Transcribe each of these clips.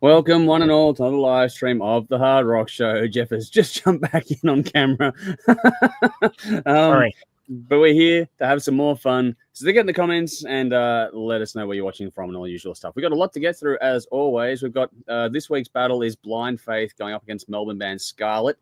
Welcome, one and all, to the live stream of the Hard Rock Show. Jeff has just jumped back in on camera. Sorry. But we're here to have some more fun. So get in the comments and let us know where you're watching from and all the usual stuff. We've got a lot to get through, as always. We've got this week's battle is Blind Faith going up against Melbourne band Skärlet.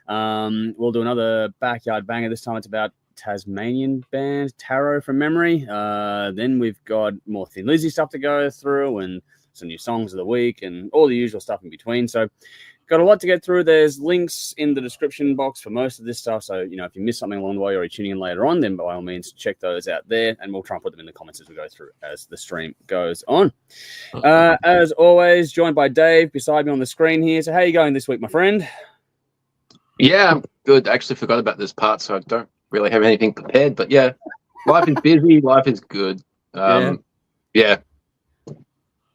We'll do another backyard banger. This time it's about Tasmanian band Tarot from memory. Then we've got more Thin Lizzy stuff to go through and some new songs of the week and all the usual stuff in between. So got a lot to get through. There's links in the description box for most of this stuff. So, you know, if you miss something along the way or you're tuning in later on, then by all means, check those out there. And we'll try and put them in the comments as we go through as the stream goes on. As always, joined by Dave beside me on the screen here. So how are you going this week, my friend? Yeah, I'm good. I actually forgot about this part, so I don't really have anything prepared. But yeah, life is busy. Life is good. Yeah.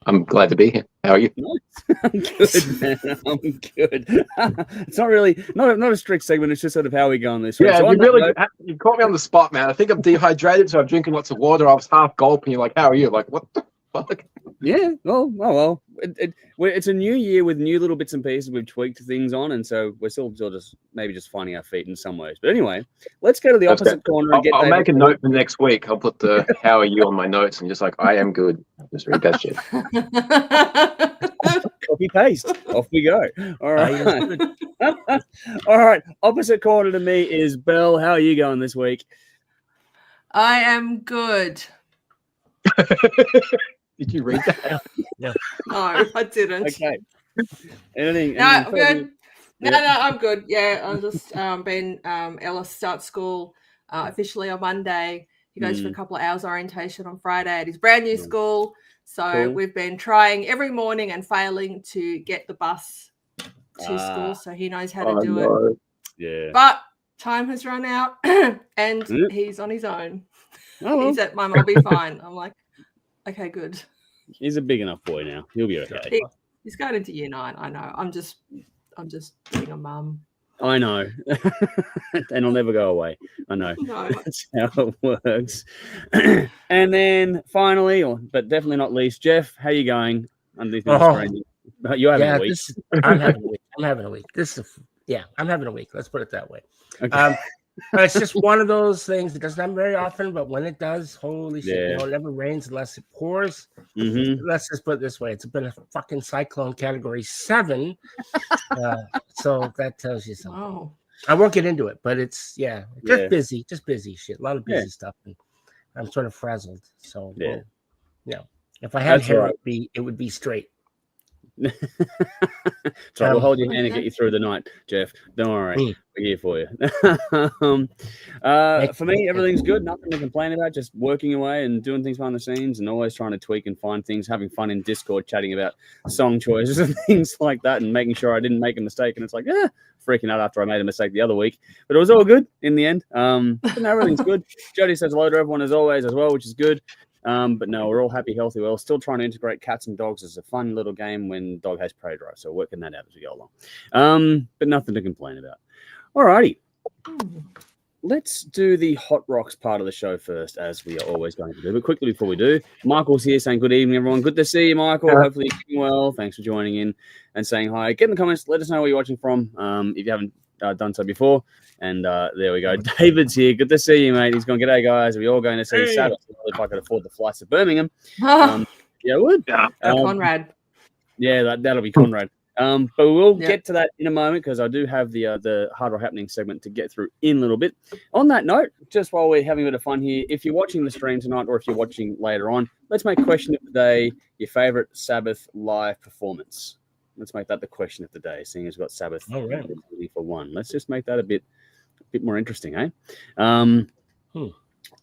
I'm glad to be here. How are you? I'm good, man. I'm good. It's not really not a strict segment. It's just sort of how we go on this. Yeah, so you caught me on the spot, man. I think I'm dehydrated, so I'm drinking lots of water. I was half gulping. You're like, how are you? Like, what the fuck? Yeah. Well. It's a new year with new little bits and pieces we've tweaked things on, and so we're still just maybe just finding our feet in some ways. But anyway, let's go to the opposite corner and get. I'll make a note for next week. I'll put the "How are you" on my notes and just like I am good. Just read that shit. Copy paste. Off we go. All right. All right. Opposite corner to me is Belle. How are you going this week? I am good. Did you read that? No, I didn't. Okay. Anything? No, I'm good. No, I'm good. Yeah, I'm just Ellis starts school officially on Monday. He goes for a couple of hours orientation on Friday at his brand new school. So we've been trying every morning and failing to get the bus to school, so he knows how to do it. Yeah. But time has run out, and he's on his own. He's at Mum. I'll be fine. I'm like, okay, good. He's a big enough boy now. He'll be okay. He's going into year 9. I know. I'm just being a mum. I know. And I'll never go away. I know. No. That's how it works. And then finally, but definitely not least, Jeff, how you going underneath the screen? You're having a week. I'm having a week. I'm having a week. I'm having a week. Let's put it that way. Okay. It's just one of those things. It doesn't happen very often, but when it does, holy shit, it never rains unless it pours. Let's just put it this way. It's been a fucking cyclone category 7. So that tells you something. Oh. I won't get into it, but it's busy shit. A lot of busy stuff. And I'm sort of frazzled. So if I had hair, it would be straight. So we'll hold your hand and get you through the night, Jeff. Don't worry, we're here for you. For me, everything's good. Nothing to complain about. Just working away and doing things behind the scenes, and always trying to tweak and find things. Having fun in Discord, chatting about song choices and things like that, and making sure I didn't make a mistake. And it's like, freaking out after I made a mistake the other week, but it was all good in the end. But no, everything's good. Jody says hello to everyone as always as well, which is good. But no, we're all happy, healthy. We're still trying to integrate cats and dogs as a fun little game when dog has prey drive. So working that out as we go along. But nothing to complain about. All righty. Let's do the Hot Rocks part of the show first, as we are always going to do. But quickly before we do, Michael's here saying good evening, everyone. Good to see you, Michael. Hopefully you're doing well. Thanks for joining in and saying hi. Get in the comments. Let us know where you're watching from if you haven't done so before. And there we go. David's here. Good to see you, mate. He's going, g'day, guys. Are we all going to see Sabbath? If I could afford the flights to Birmingham. Yeah, I would. Conrad. Yeah, that'll be Conrad. But we'll get to that in a moment because I do have the Hard Rock Happening segment to get through in a little bit. On that note, just while we're having a bit of fun here, if you're watching the stream tonight or if you're watching later on, let's make question of the day your favorite Sabbath live performance. Let's make that the question of the day, seeing as we've got Sabbath for one. Let's just make that a bit more interesting, eh?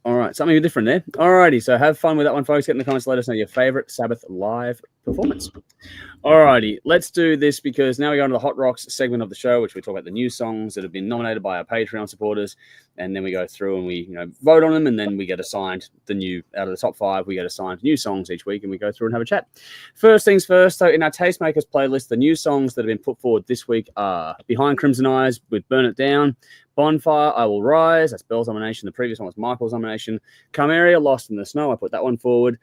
All right, something different there. All righty, so have fun with that one, folks. Get in the comments, let us know your favorite Sabbath live performance. All righty, let's do this because now we go into the Hot Rocks segment of the show, which we talk about the new songs that have been nominated by our Patreon supporters, and then we go through and we vote on them, and then we get assigned out of the top 5, we get assigned new songs each week, and we go through and have a chat. First things first, so in our Tastemakers playlist, the new songs that have been put forward this week are Behind Crimson Eyes with Burn It Down, Bonfire, I Will Rise. That's Belle's nomination. The previous one was Michael's nomination. Carmeria, Lost in the Snow. I put that one forward.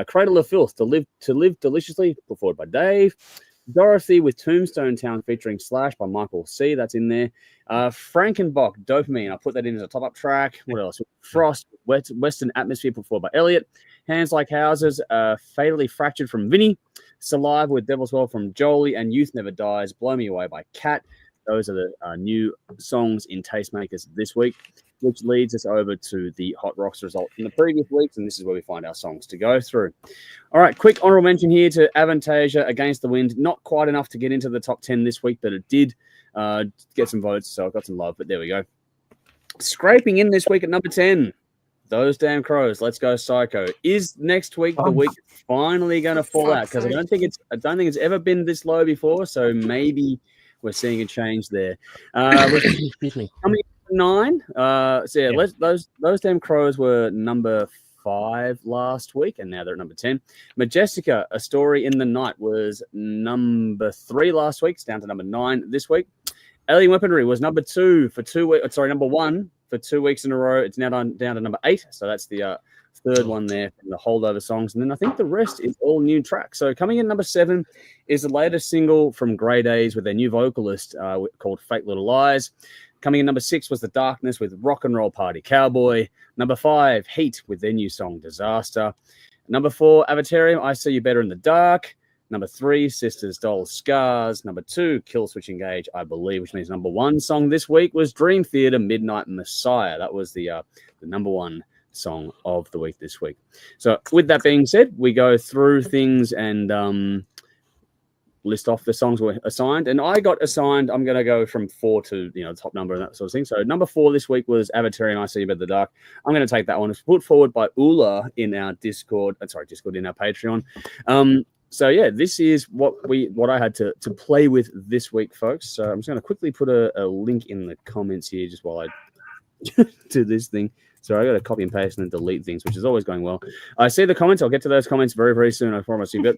Cradle of Filth, To Live Deliciously, put forward by Dave. Dorothy with Tombstone Town featuring Slash by Michael C. That's in there. Frankenbach, Dopamine. I put that in as a top-up track. What else? Frost, Western Atmosphere put forward by Elliot. Hands Like Houses, Fatally Fractured from Vinny. Saliva with Devil's Well from Jolie. And Youth Never Dies, Blow Me Away by Kat. Those are the new songs in Tastemakers this week, which leads us over to the Hot Rocks result from the previous weeks, and this is where we find our songs to go through. All right, quick honorable mention here to Avantasia, Against the Wind. Not quite enough to get into the top 10 this week, but it did get some votes, so I got some love, but there we go. Scraping in this week at number 10, Those Damn Crows, Let's Go Psycho. Is next week the week finally going to fall out? Because I don't think it's ever been this low before, so maybe we're seeing a change there. Excuse me. Coming in 9. Those Damn Crows were number 5 last week, and now they're at number 10. Majestica, A Story in the Night, was number 3 last week. It's down to number 9 this week. Alien Weaponry was number 2 for 2 weeks. Sorry, number 1 for 2 weeks in a row. It's now down to number 8. So that's the third one there from the holdover songs. And then I think the rest is all new tracks. So coming in number 7 is the latest single from Grey Days with their new vocalist called Fake Little Lies. Coming in number 6 was The Darkness with Rock and Roll Party Cowboy. Number 5, Heat with their new song Disaster. Number 4, Avatarium, I See You Better in the Dark. Number 3, Sisters, Dolls, Scars. Number 2, Killswitch Engage, I Believe, which means number 1 song this week was Dream Theater, Midnight Messiah. That was the number 1 song of the week this week. So with that being said, we go through things and list off the songs were assigned. And I got assigned, I'm going to go from 4 to, the top number and that sort of thing. So number 4 this week was Avatarium, I See You Better in the Dark. I'm going to take that one. It's put forward by Ula in our Discord, in our Patreon. So yeah, this is what I had to play with this week, folks. So I'm just going to quickly put a link in the comments here just while I do this thing. So I got to copy and paste and then delete things, which is always going well. I see the comments. I'll get to those comments very, very soon, I promise you. But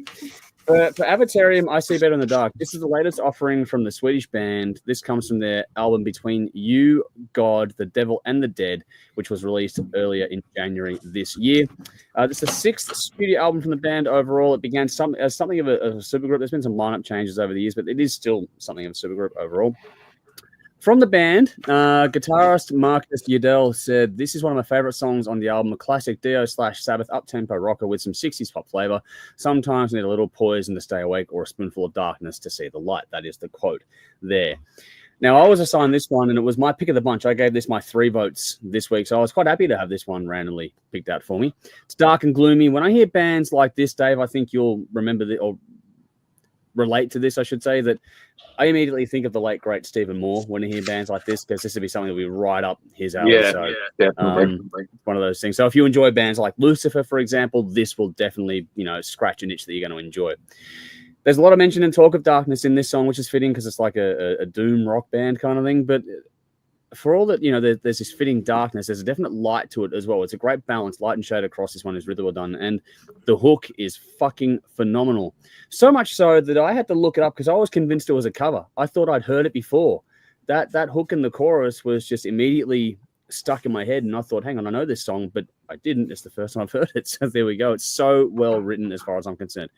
for Avatarium, I See Better in the Dark. This is the latest offering from the Swedish band. This comes from their album Between You, God, the Devil, and the Dead, which was released earlier in January this year. This is the 6th studio album from the band overall. It began as something of a supergroup. There's been some lineup changes over the years, but it is still something of a supergroup overall. From the band, guitarist Marcus Udell said, "This is one of my favorite songs on the album, a classic Dio/Sabbath up-tempo rocker with some 60s pop flavor. Sometimes need a little poison to stay awake or a spoonful of darkness to see the light." That is the quote there. Now, I was assigned this one, and it was my pick of the bunch. I gave this my 3 votes this week, so I was quite happy to have this one randomly picked out for me. It's dark and gloomy. When I hear bands like this, Dave, I think you'll remember or relate to this, I should say, that I immediately think of the late great Stephen Moore when I hear bands like this, because this would be something that would be right up his alley. Definitely. One of those things. So if you enjoy bands like Lucifer, for example, this will definitely, scratch an itch that you're going to enjoy. There's a lot of mention and talk of darkness in this song, which is fitting because it's like a doom rock band kind of thing. But for all that, there's this fitting darkness, there's a definite light to it as well. It's a great balance. Light and shade across this one is really well done. And the hook is fucking phenomenal. So much so that I had to look it up because I was convinced it was a cover. I thought I'd heard it before. That hook in the chorus was just immediately stuck in my head. And I thought, hang on, I know this song, but I didn't. It's the first time I've heard it. So there we go. It's so well written as far as I'm concerned.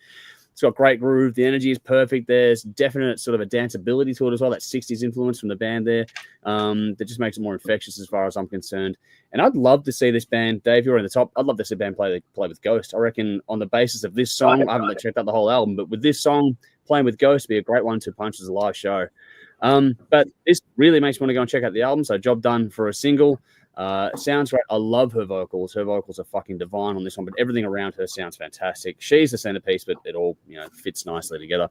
It's got great groove. The energy is perfect. There's definite sort of a danceability to it as well. That 60s influence from the band there that just makes it more infectious as far as I'm concerned. And I'd love to see this band, Dave, you're in the top. I'd love to see a band play with Ghost. I reckon on the basis of this song, I haven't checked out the whole album, but with this song, playing with Ghost would be a great one to punch as a live show. But this really makes me want to go and check out the album. So job done for a single. Sounds great. I love her vocals. Her vocals are fucking divine on this one, but everything around her sounds fantastic. She's the centerpiece, but it all fits nicely together.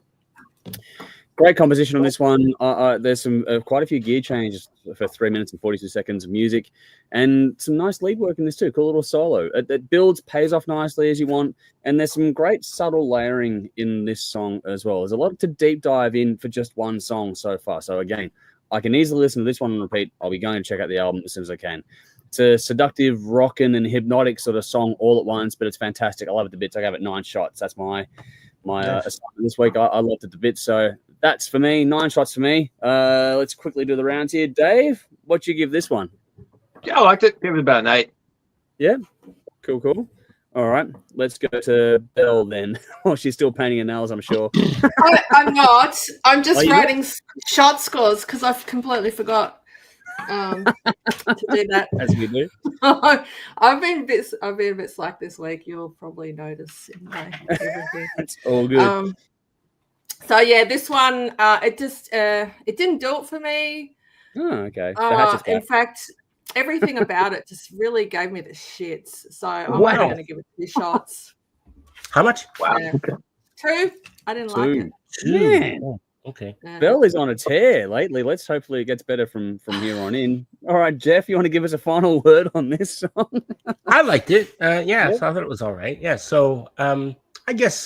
Great composition on this one. There's some quite a few gear changes for 3 minutes and 42 seconds of music, and some nice lead work in this too. Cool little solo. It builds, pays off nicely as you want, and there's some great subtle layering in this song as well. There's a lot to deep dive in for just one song so far. So again, I can easily listen to this one on repeat. I'll be going to check out the album as soon as I can. It's a seductive, rockin' and hypnotic sort of song all at once, but it's fantastic. I love it to bits. I gave it 9 shots. That's my assignment this week. I loved it to bits. So that's for me. 9 shots for me. Let's quickly do the rounds here. Dave, what'd you give this one? Yeah, I liked it. Give it about an 8. Yeah? Cool. All All right, let's go to Belle then. Oh, she's still painting her nails, I'm sure. I'm not. I'm just you writing shot scores because I've completely forgot to do that. As we do. I've been a bit slack this week. You'll probably notice in my everything. It's all good. So yeah, this one it didn't do it for me. Oh, okay. In fact, everything about it just really gave me the shits. So I'm only going to give it 2 shots. How much? Wow. Yeah. 2. I didn't like it. 2. Man. Oh, okay. Yeah. Belle is on a tear lately. Let's hopefully it gets better from here on in. All right, Jeff, you want to give us a final word on this song? I liked it. Yeah, so I thought it was all right. Yeah, so I guess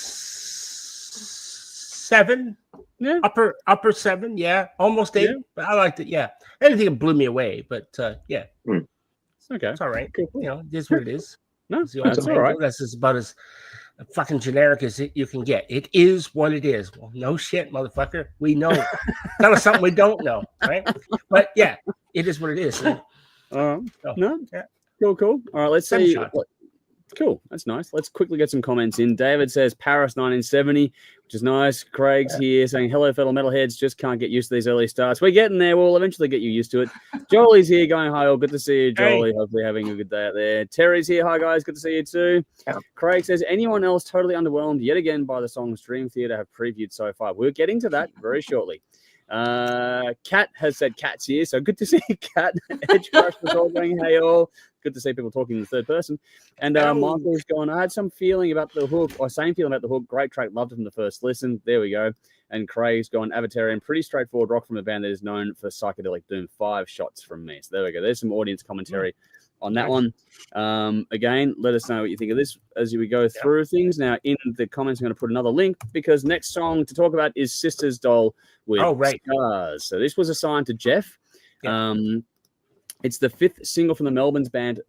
7. Yeah. Upper 7. Yeah, almost 8. Yeah. But I liked it. Yeah, anything blew me away. But yeah, Okay, it's all right. Cool. You know, it is what it is. No, It's the that's old all mango. right. That's just about as fucking generic as you can get. It is what it is. Well, no shit, motherfucker. We know. Tell us something we don't know, right? But yeah, it is what it is. No, yeah. Cool. All right, let's 7 see. shots. Cool, that's nice. Let's quickly get some comments in. David says Paris 1970, which is nice. Craig's here saying, hello, fellow metalheads. Just can't get used to these early starts. We're getting there. We'll eventually get you used to it. Jolie's here going, hi, all. Good to see you, Jolie. Hey. Hopefully having a good day out there. Terry's here. Hi, guys. Good to see you too. Yeah. Craig says, anyone else totally underwhelmed yet again by the songs Dream Theater have previewed so far? We're getting to that very shortly. Kat has said Kat's here, so good to see Kat. Edge Crush was all going, hey, all. Good to see people talking in the third person. And Michael's going, I had some feeling about the hook, or same feeling about the hook. Great track, loved it from the first listen. There we go. And Craig's going, Avatarium, pretty straightforward rock from a band that is known for psychedelic doom. 5 shots from me. So there we go. There's some audience commentary on that one. Again, let us know what you think of this as we go through things. Now, in the comments, I'm going to put another link because next song to talk about is Sister's Doll with Scars. So this was assigned to Jeff. Yeah. It's the 5th single from the Melbourne band's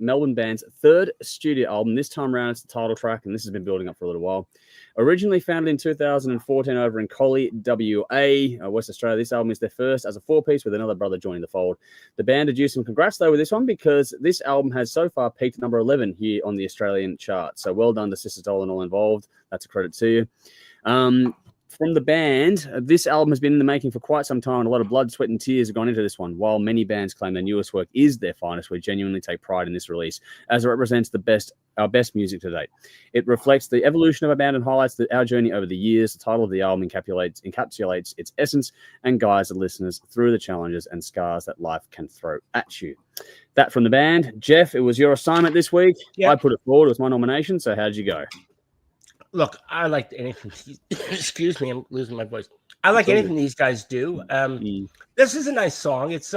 3rd studio album. This time around, it's the title track, and this has been building up for a little while. Originally founded in 2014 over in Collie, WA, West Australia, this album is their first as a 4-piece with another brother joining the fold. The band are due some congrats, though, with this one because this album has so far peaked number 11 here on the Australian chart. So well done to Sister Doll and all involved. That's a credit to you. From the band, this album has been in the making for quite some time, and a lot of blood, sweat, and tears have gone into this one. While many bands claim their newest work is their finest, we genuinely take pride in this release, as it represents our best music to date. It reflects the evolution of our band and highlights our journey over the years. The title of the album encapsulates its essence and guides the listeners through the challenges and scars that life can throw at you. That from the band. Jeff, it was your assignment this week. Yep. I put it forward. It was my nomination. So how did you go? Look, I like anything. Excuse me, I'm losing my voice. I like anything these guys do. This is a nice song. It's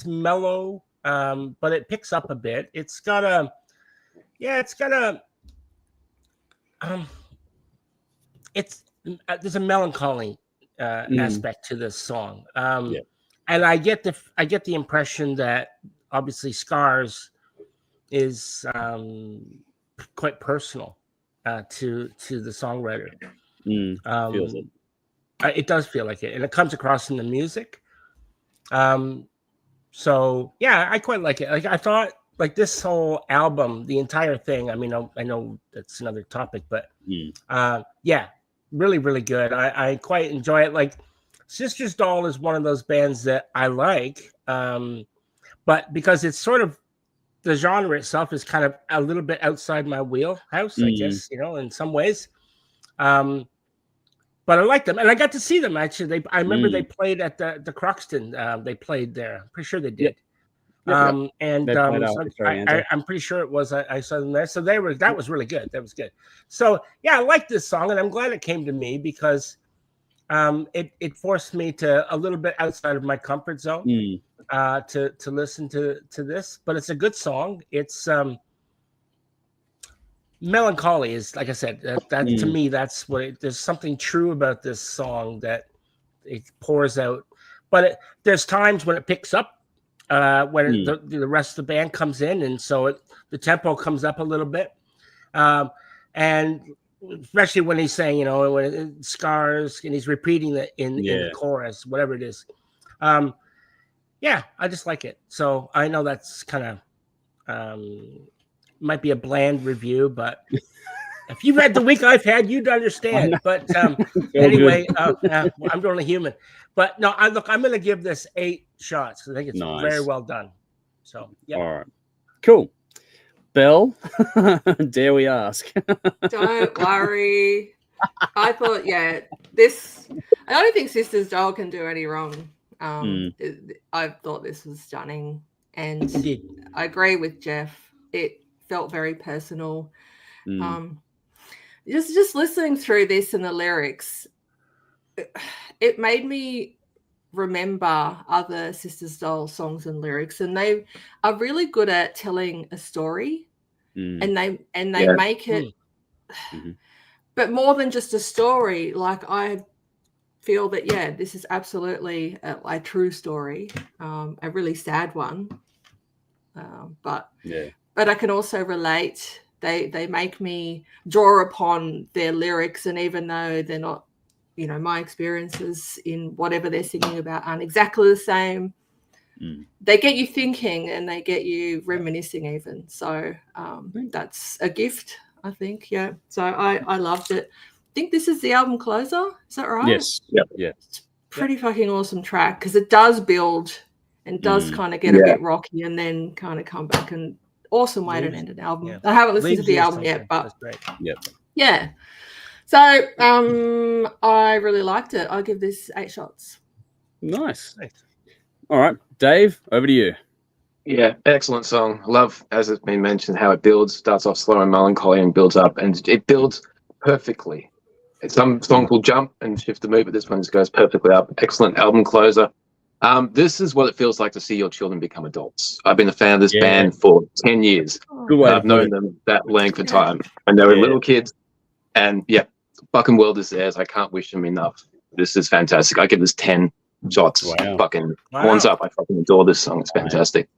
mellow, but it picks up a bit. There's a melancholy aspect to this song. And I get the impression that obviously Scars is quite personal to the songwriter. Feels it. It does feel like it, and it comes across in the music. So yeah, I quite like it. Like I thought, like this whole album, the entire thing. I mean, I know that's another topic, but yeah, really, really good. I quite enjoy it. Like Sister's Doll is one of those bands that I like, but because it's sort of the genre itself is kind of a little bit outside my wheelhouse, I guess, in some ways. But I like them, and I got to see them actually. I remember they played at the Croxton. They played there. I'm pretty sure they did. And I'm pretty sure it was. I saw them there. So that was really good. That was good. So yeah, I like this song, and I'm glad it came to me because it forced me to a little bit outside of my comfort zone. To listen to this, but it's a good song. It's melancholy is, like I said, that to me, that's what there's something true about this song that it pours out, but there's times when it picks up when the rest of the band comes in, and so the tempo comes up a little bit, and especially when he's saying, when Scars, and he's repeating it in the chorus, whatever it is. Yeah, I just like it. So I know that's kind of might be a bland review, but if you read the week I've had, you'd understand. But anyway, I'm only human. But no, I'm going to give this 8 shots. I think it's very well done. So, yeah. All right. Cool. Belle, dare we ask? Don't worry. I thought, I don't think Sisters Doll can do any wrong. I thought this was stunning. And Indeed. I agree with Jeff. It felt very personal. Just listening through this and the lyrics, it made me remember other Sisters Doll songs and lyrics, and they are really good at telling a story, and they make it, but more than just a story. Like, I feel that this is absolutely a true story, a really sad one, but I can also relate. They make me draw upon their lyrics, and even though they're not, my experiences in whatever they're singing about aren't exactly the same, they get you thinking and they get you reminiscing even. So that's a gift, I think. Yeah. So I loved it. I think this is the album closer. Is that right? Yes. Yep. Yeah. It's pretty fucking awesome track, because it does build and does kind of get a bit rocky and then kind of come back, and awesome way to end an album. I haven't listened to the album yet, but yeah. So I really liked it. I'll give this 8 shots. Nice. All right, Dave, over to you. Yeah, excellent song. Love, as it's been mentioned, how it builds, starts off slow and melancholy and builds up, and it builds perfectly. Some songs will jump and shift the mood, but this one just goes perfectly up. Excellent album closer. This is what it feels like to see your children become adults. I've been a fan of this band for 10 years. I've known them that length of time, and they were little kids, and fucking world is theirs. I can't wish them enough. This is fantastic. I give this 10 shots. Fucking horns up. I fucking adore this song. It's fantastic.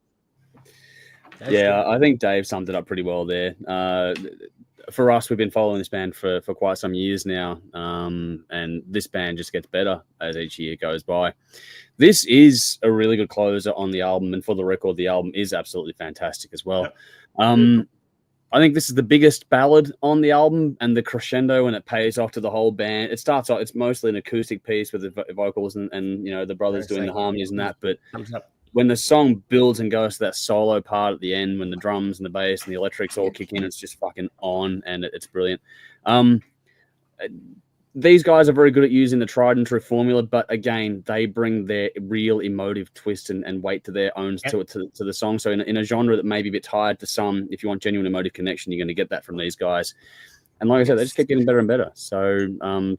I think Dave summed it up pretty well there. For us, we've been following this band for quite some years now, and this band just gets better as each year goes by. This is a really good closer on the album, and for the record, the album is absolutely fantastic as well. I think this is the biggest ballad on the album, and the crescendo when it pays off to the whole band. It starts off, it's mostly an acoustic piece with the vocals and the brothers doing the harmonies and that, but when the song builds and goes to that solo part at the end, when the drums and the bass and the electrics all kick in, it's just fucking on, and it's brilliant. These guys are very good at using the tried and true formula, but again, they bring their real emotive twist and weight to their own to the song. So in a genre that may be a bit tired to some, if you want genuine emotive connection, you're going to get that from these guys. And like I said, they just keep getting better and better. So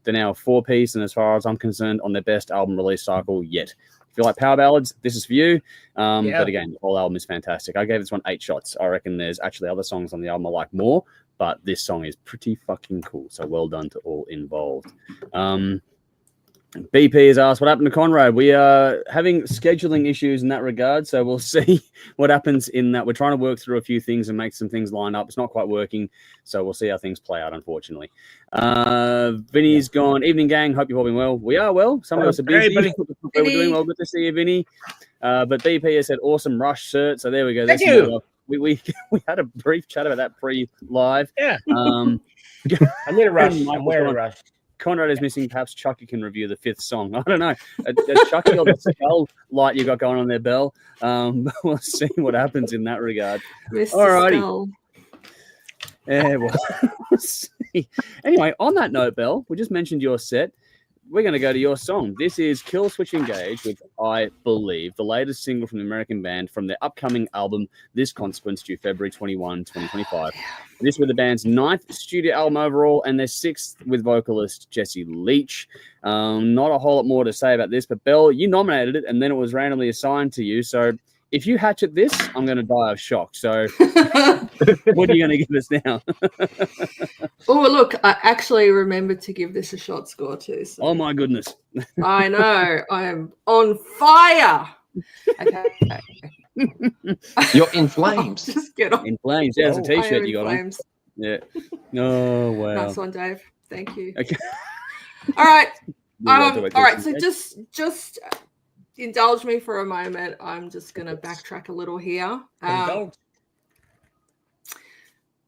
they're now a 4-piece, and as far as I'm concerned, on their best album release cycle yet. If you like power ballads, this is for you. But again, the whole album is fantastic. I gave this one 8 shots. I reckon there's actually other songs on the album I like more, but this song is pretty fucking cool. So well done to all involved. BP has asked, what happened to Conrad? We are having scheduling issues in that regard, so we'll see what happens in that. We're trying to work through a few things and make some things line up. It's not quite working, so we'll see how things play out, unfortunately. Vinny's gone. Evening, gang. Hope you've all been well. We are well. Some of us are busy. Hey, we're doing well. Good to see you, Vinny. But BP has said, awesome Rush shirt. So there we go. Thank you. We had a brief chat about that pre-live. Yeah. I'm in a Rush. I'm wearing a Rush. Conrad is missing. Perhaps Chucky can review the 5th song. I don't know. Chucky or the skull light you got going on there, Belle. We'll see what happens in that regard. Alrighty. Yeah, we'll see. Anyway, on that note, Belle, we just mentioned your set. We're going to go to your song. This is Killswitch Engage with I Believe, the latest single from the American band from their upcoming album, This Consequence, due February 21, 2025. This was the band's 9th studio album overall and their 6th with vocalist Jesse Leach. Not a whole lot more to say about this, but Belle, you nominated it and then it was randomly assigned to you. So if you hatchet this, I'm going to die of shock. So what are you going to give us now? Oh, look, I actually remembered to give this a shot score too. So. Oh, my goodness. I know. I am on fire. Okay. You're in flames. Just get on. In flames. Yeah, it's a T-shirt you got flames. on. Yeah. Oh, wow. Nice one, Dave. Thank you. Okay. All right. All right. So just indulge me for a moment. I'm just going to backtrack a little here.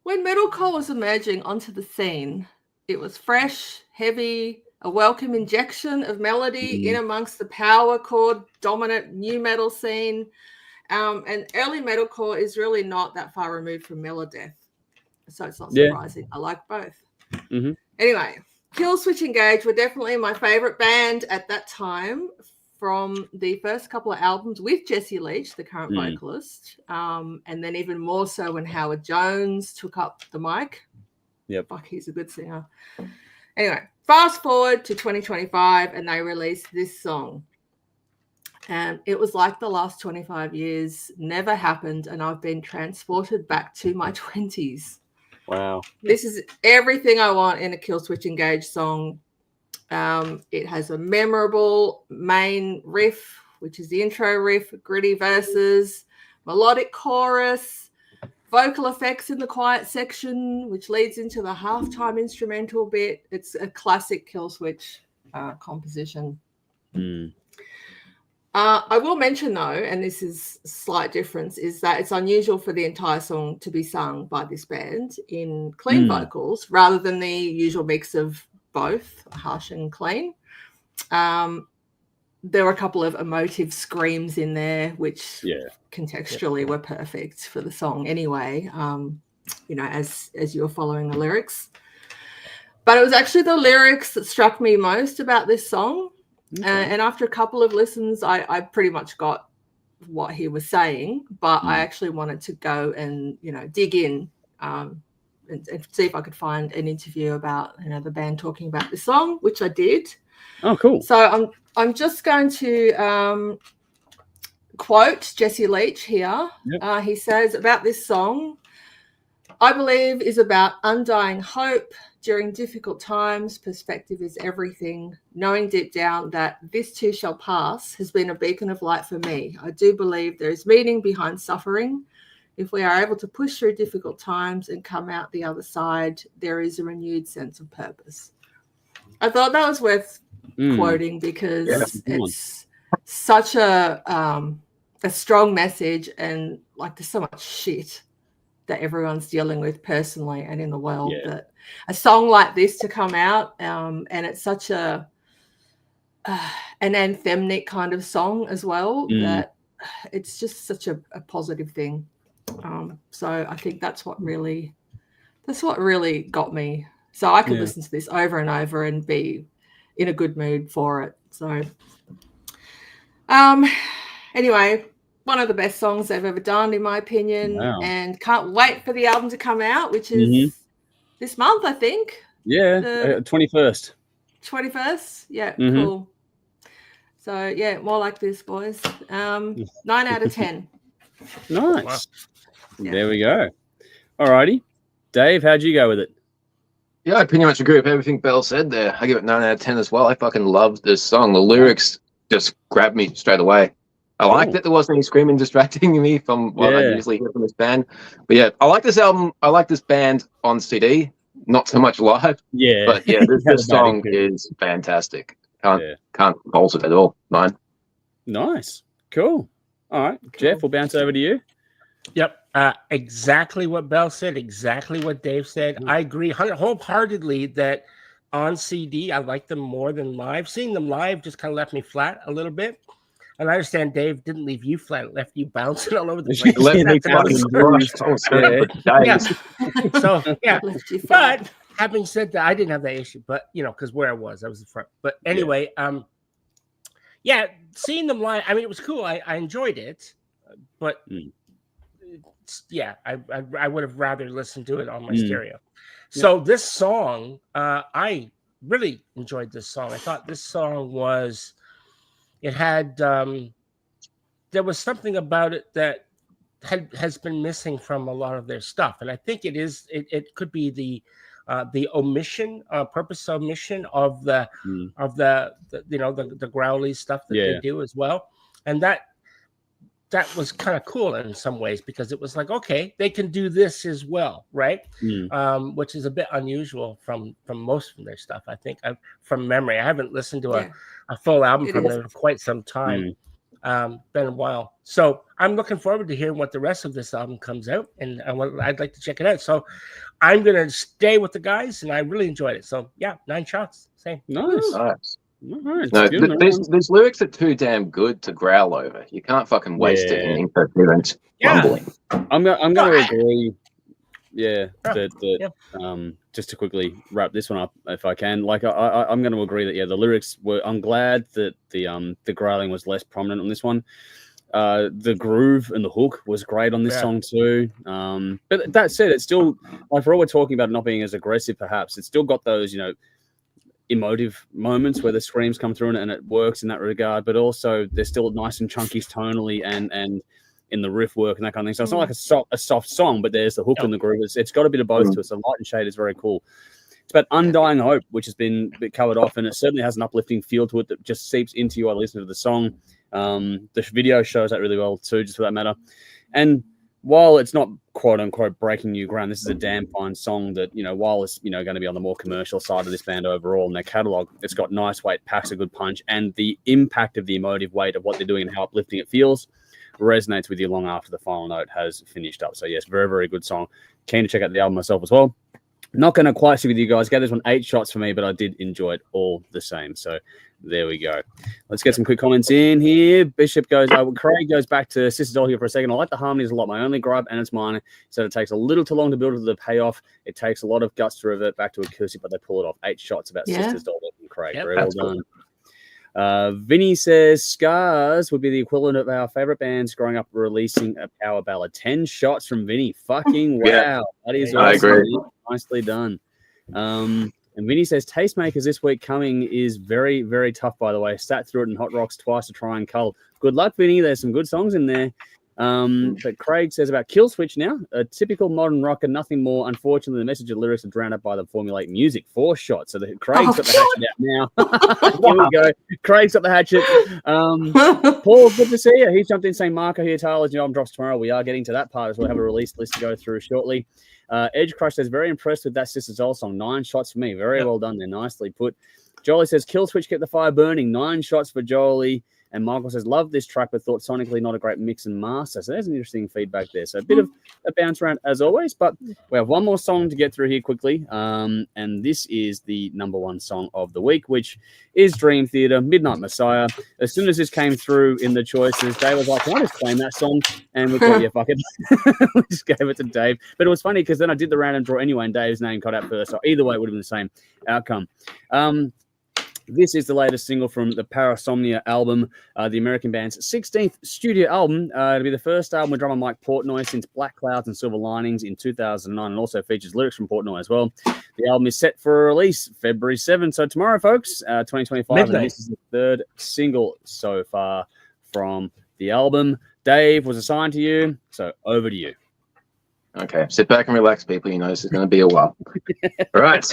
When metalcore was emerging onto the scene, it was fresh, heavy, a welcome injection of melody in amongst the power chord dominant new metal scene. And early metalcore is really not that far removed from Melodeath. So it's not surprising. I like both. Anyway, Killswitch Engage were definitely my favorite band at that time, from the first couple of albums with Jesse Leach, the current vocalist, and then even more so when Howard Jones took up the mic. Yep. Fuck, he's a good singer. Anyway, fast forward to 2025 and they released this song. And it was like the last 25 years never happened, and I've been transported back to my 20s. Wow. This is everything I want in a Killswitch Engage song. It has a memorable main riff, which is the intro riff, gritty verses, melodic chorus, vocal effects in the quiet section, which leads into the halftime instrumental bit. It's a classic Killswitch composition. I will mention, though, and this is a slight difference, is that it's unusual for the entire song to be sung by this band in clean vocals rather than the usual mix of both harsh and clean. There were a couple of emotive screams in there, which contextually were perfect for the song anyway, as you're following the lyrics. But it was actually the lyrics that struck me most about this song. And after a couple of listens, I pretty much got what he was saying, but I actually wanted to go and, dig in and see if I could find an interview about, the band talking about this song, which I did. Oh, cool. So I'm just going to quote Jesse Leach here. Yep. He says about this song, I believe is about undying hope. During difficult times, perspective is everything. Knowing deep down that this too shall pass has been a beacon of light for me. I do believe there is meaning behind suffering. If we are able to push through difficult times and come out the other side, there is a renewed sense of purpose. I thought that was worth quoting because it's such a strong message, and like there's so much shit that everyone's dealing with personally and in the world that a song like this to come out and it's such an anthemic kind of song as well that it's just such a positive thing. So I think that's what really got me. So I could listen to this over and over and be in a good mood for it. So anyway, one of the best songs they've ever done, in my opinion, and can't wait for the album to come out, which is this month, I think. Yeah, 21st. 21st? Yeah, cool. So, more like this, boys. 9 out of 10. Nice. Wow. Yeah. There we go. All righty. Dave, how'd you go with it? Yeah, I pretty much agree with everything Belle said there. I give it 9 out of 10 as well. I fucking love this song. The lyrics just grabbed me straight away. I like that there wasn't any screaming distracting me from what I usually hear from this band. But I like this album. I like this band on CD, not so much live. Yeah. But this song is fantastic. Can't fault it at all. 9. Nice. Cool. All right. Cool. Jeff, we'll bounce over to you. Yep. Exactly what Belle said, exactly what Dave said. I agree wholeheartedly that on CD, I like them more than live. Seeing them live just kind of left me flat a little bit. And I understand Dave didn't leave you flat; it left you bouncing all over the place. But having said that, I didn't have that issue. But because where I was in front. But anyway, seeing them live, I mean, it was cool. I enjoyed it, but I would have rather listened to it on my stereo. So this song, I really enjoyed this song. I thought this song was. It had there was something about it that has been missing from a lot of their stuff, and I think it could be the omission, purpose omission of the growly stuff that they do as well, and that was kind of cool in some ways because it was like, okay, they can do this as well, right? Which is a bit unusual from most of their stuff. I think from memory, I haven't listened to a full album from them for quite some time. Been a while. So I'm looking forward to hearing what the rest of this album comes out, and I'd like to check it out. So I'm going to stay with the guys, and I really enjoyed it. So yeah, 9 shots. Same. Nice. Right, no, these lyrics are too damn good to growl over. You can't fucking waste it in incoherent mumbling. I'm going to agree. Yeah, just to quickly wrap this one up, if I can, like I'm going to agree that the lyrics were. I'm glad that the growling was less prominent on this one. The groove and the hook was great on this song too. But that said, it's still, like, for all we're talking about not being as aggressive, perhaps it's still got those emotive moments where the screams come through and it works in that regard. But also they're still nice and chunky tonally and in the riff work and that kind of thing. So it's not like a soft song, but there's the hook and the groove. It's got a bit of both to it. So Light and Shade is very cool. It's about undying hope, which has been a bit covered off, and it certainly has an uplifting feel to it that just seeps into you while listening to the song. The video shows that really well too, just for that matter. And while it's not quote unquote breaking new ground, this is a damn fine song that, while it's, going to be on the more commercial side of this band overall in their catalog, it's got nice weight, packs a good punch, and the impact of the emotive weight of what they're doing and how uplifting it feels resonates with you long after the final note has finished up. So yes, very, very good song. Keen to check out the album myself as well. Not going to quite see with you guys. Gave this one 8 shots for me, but I did enjoy it all the same. So there we go. Let's get some quick comments in here. Bishop goes, Craig goes back to Sister Doll here for a second. I like the harmonies a lot. My only gripe, and it's mine, so it takes a little too long to build to the payoff. It takes a lot of guts to revert back to acoustic, but they pull it off. 8 shots about Sister's Doll and Craig. Very well done. Vinny says Scars would be the equivalent of our favorite bands growing up releasing a power ballad. 10 shots from Vinny. Fucking wow. That is awesome. I agree. Nicely done. And Vinny says Tastemakers this week coming is very, very tough, by the way. Sat through it in Hot Rocks twice to try and cull. Good luck, Vinny. There's some good songs in there. But Craig says about Killswitch now, a typical modern rocker, nothing more. Unfortunately, the message of lyrics are drowned out by the formulaic music. 4 shots. So Craig's got the hatchet out now. Here we go. Craig's got the hatchet. Paul, good to see you. He jumped in saying, Marco here, Tyler's new album drops tomorrow. We are getting to that part as we'll have a release list to go through shortly. Edge Crush says, very impressed with that Sister Doll song. 9 shots for me. Very well done there. Nicely put. Jolie says, Killswitch kept the fire burning. 9 shots for Jolie. And Michael says, love this track, but thought sonically not a great mix and master. So there's an interesting feedback there. So a bit of a bounce around as always, but we have one more song to get through here quickly. And this is the #1 song of the week, which is Dream Theater, Midnight Messiah. As soon as this came through in the choices, Dave was like, can I just claim that song? And we thought, yeah, fuck it. We just gave it to Dave. But it was funny because then I did the random draw anyway, and Dave's name got out first. So either way, it would have been the same outcome. This is the latest single from the Parasomnia album, the American band's 16th studio album. It'll be the first album with drummer Mike Portnoy since Black Clouds and Silver Linings in 2009, and also features lyrics from Portnoy as well. The album is set for release February 7th, so tomorrow, folks, 2025. Midnight. And this is the 3rd single so far from the album. Dave was assigned to you, so over to you. Okay, sit back and relax, people. You know this is going to be a while. All right.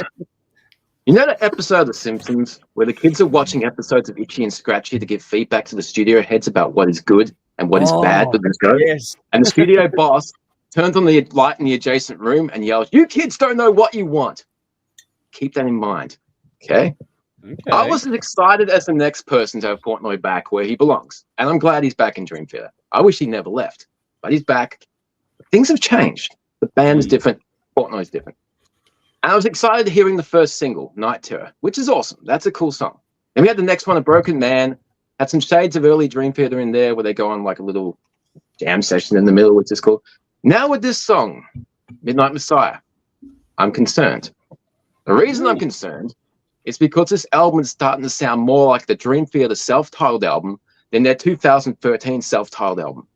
You know that episode of The Simpsons where the kids are watching episodes of Itchy and Scratchy to give feedback to the studio heads about what is good and what is bad with the show? Yes. And the studio boss turns on the light in the adjacent room and yells, "You kids don't know what you want." Keep that in mind, okay? I was as excited as the next person to have Portnoy back where he belongs, and I'm glad he's back in Dream Theater. I wish he never left, but he's back. Things have changed. The band is different. Portnoy's different. And I was excited hearing the first single, Night Terror, which is awesome. That's a cool song. Then we had the next one, A Broken Man. Had some shades of early Dream Theater in there where they go on like a little jam session in the middle, which is cool. Now with this song, Midnight Messiah, I'm concerned. The reason I'm concerned is because this album is starting to sound more like the Dream Theater self-titled album than their 2013 self-titled album.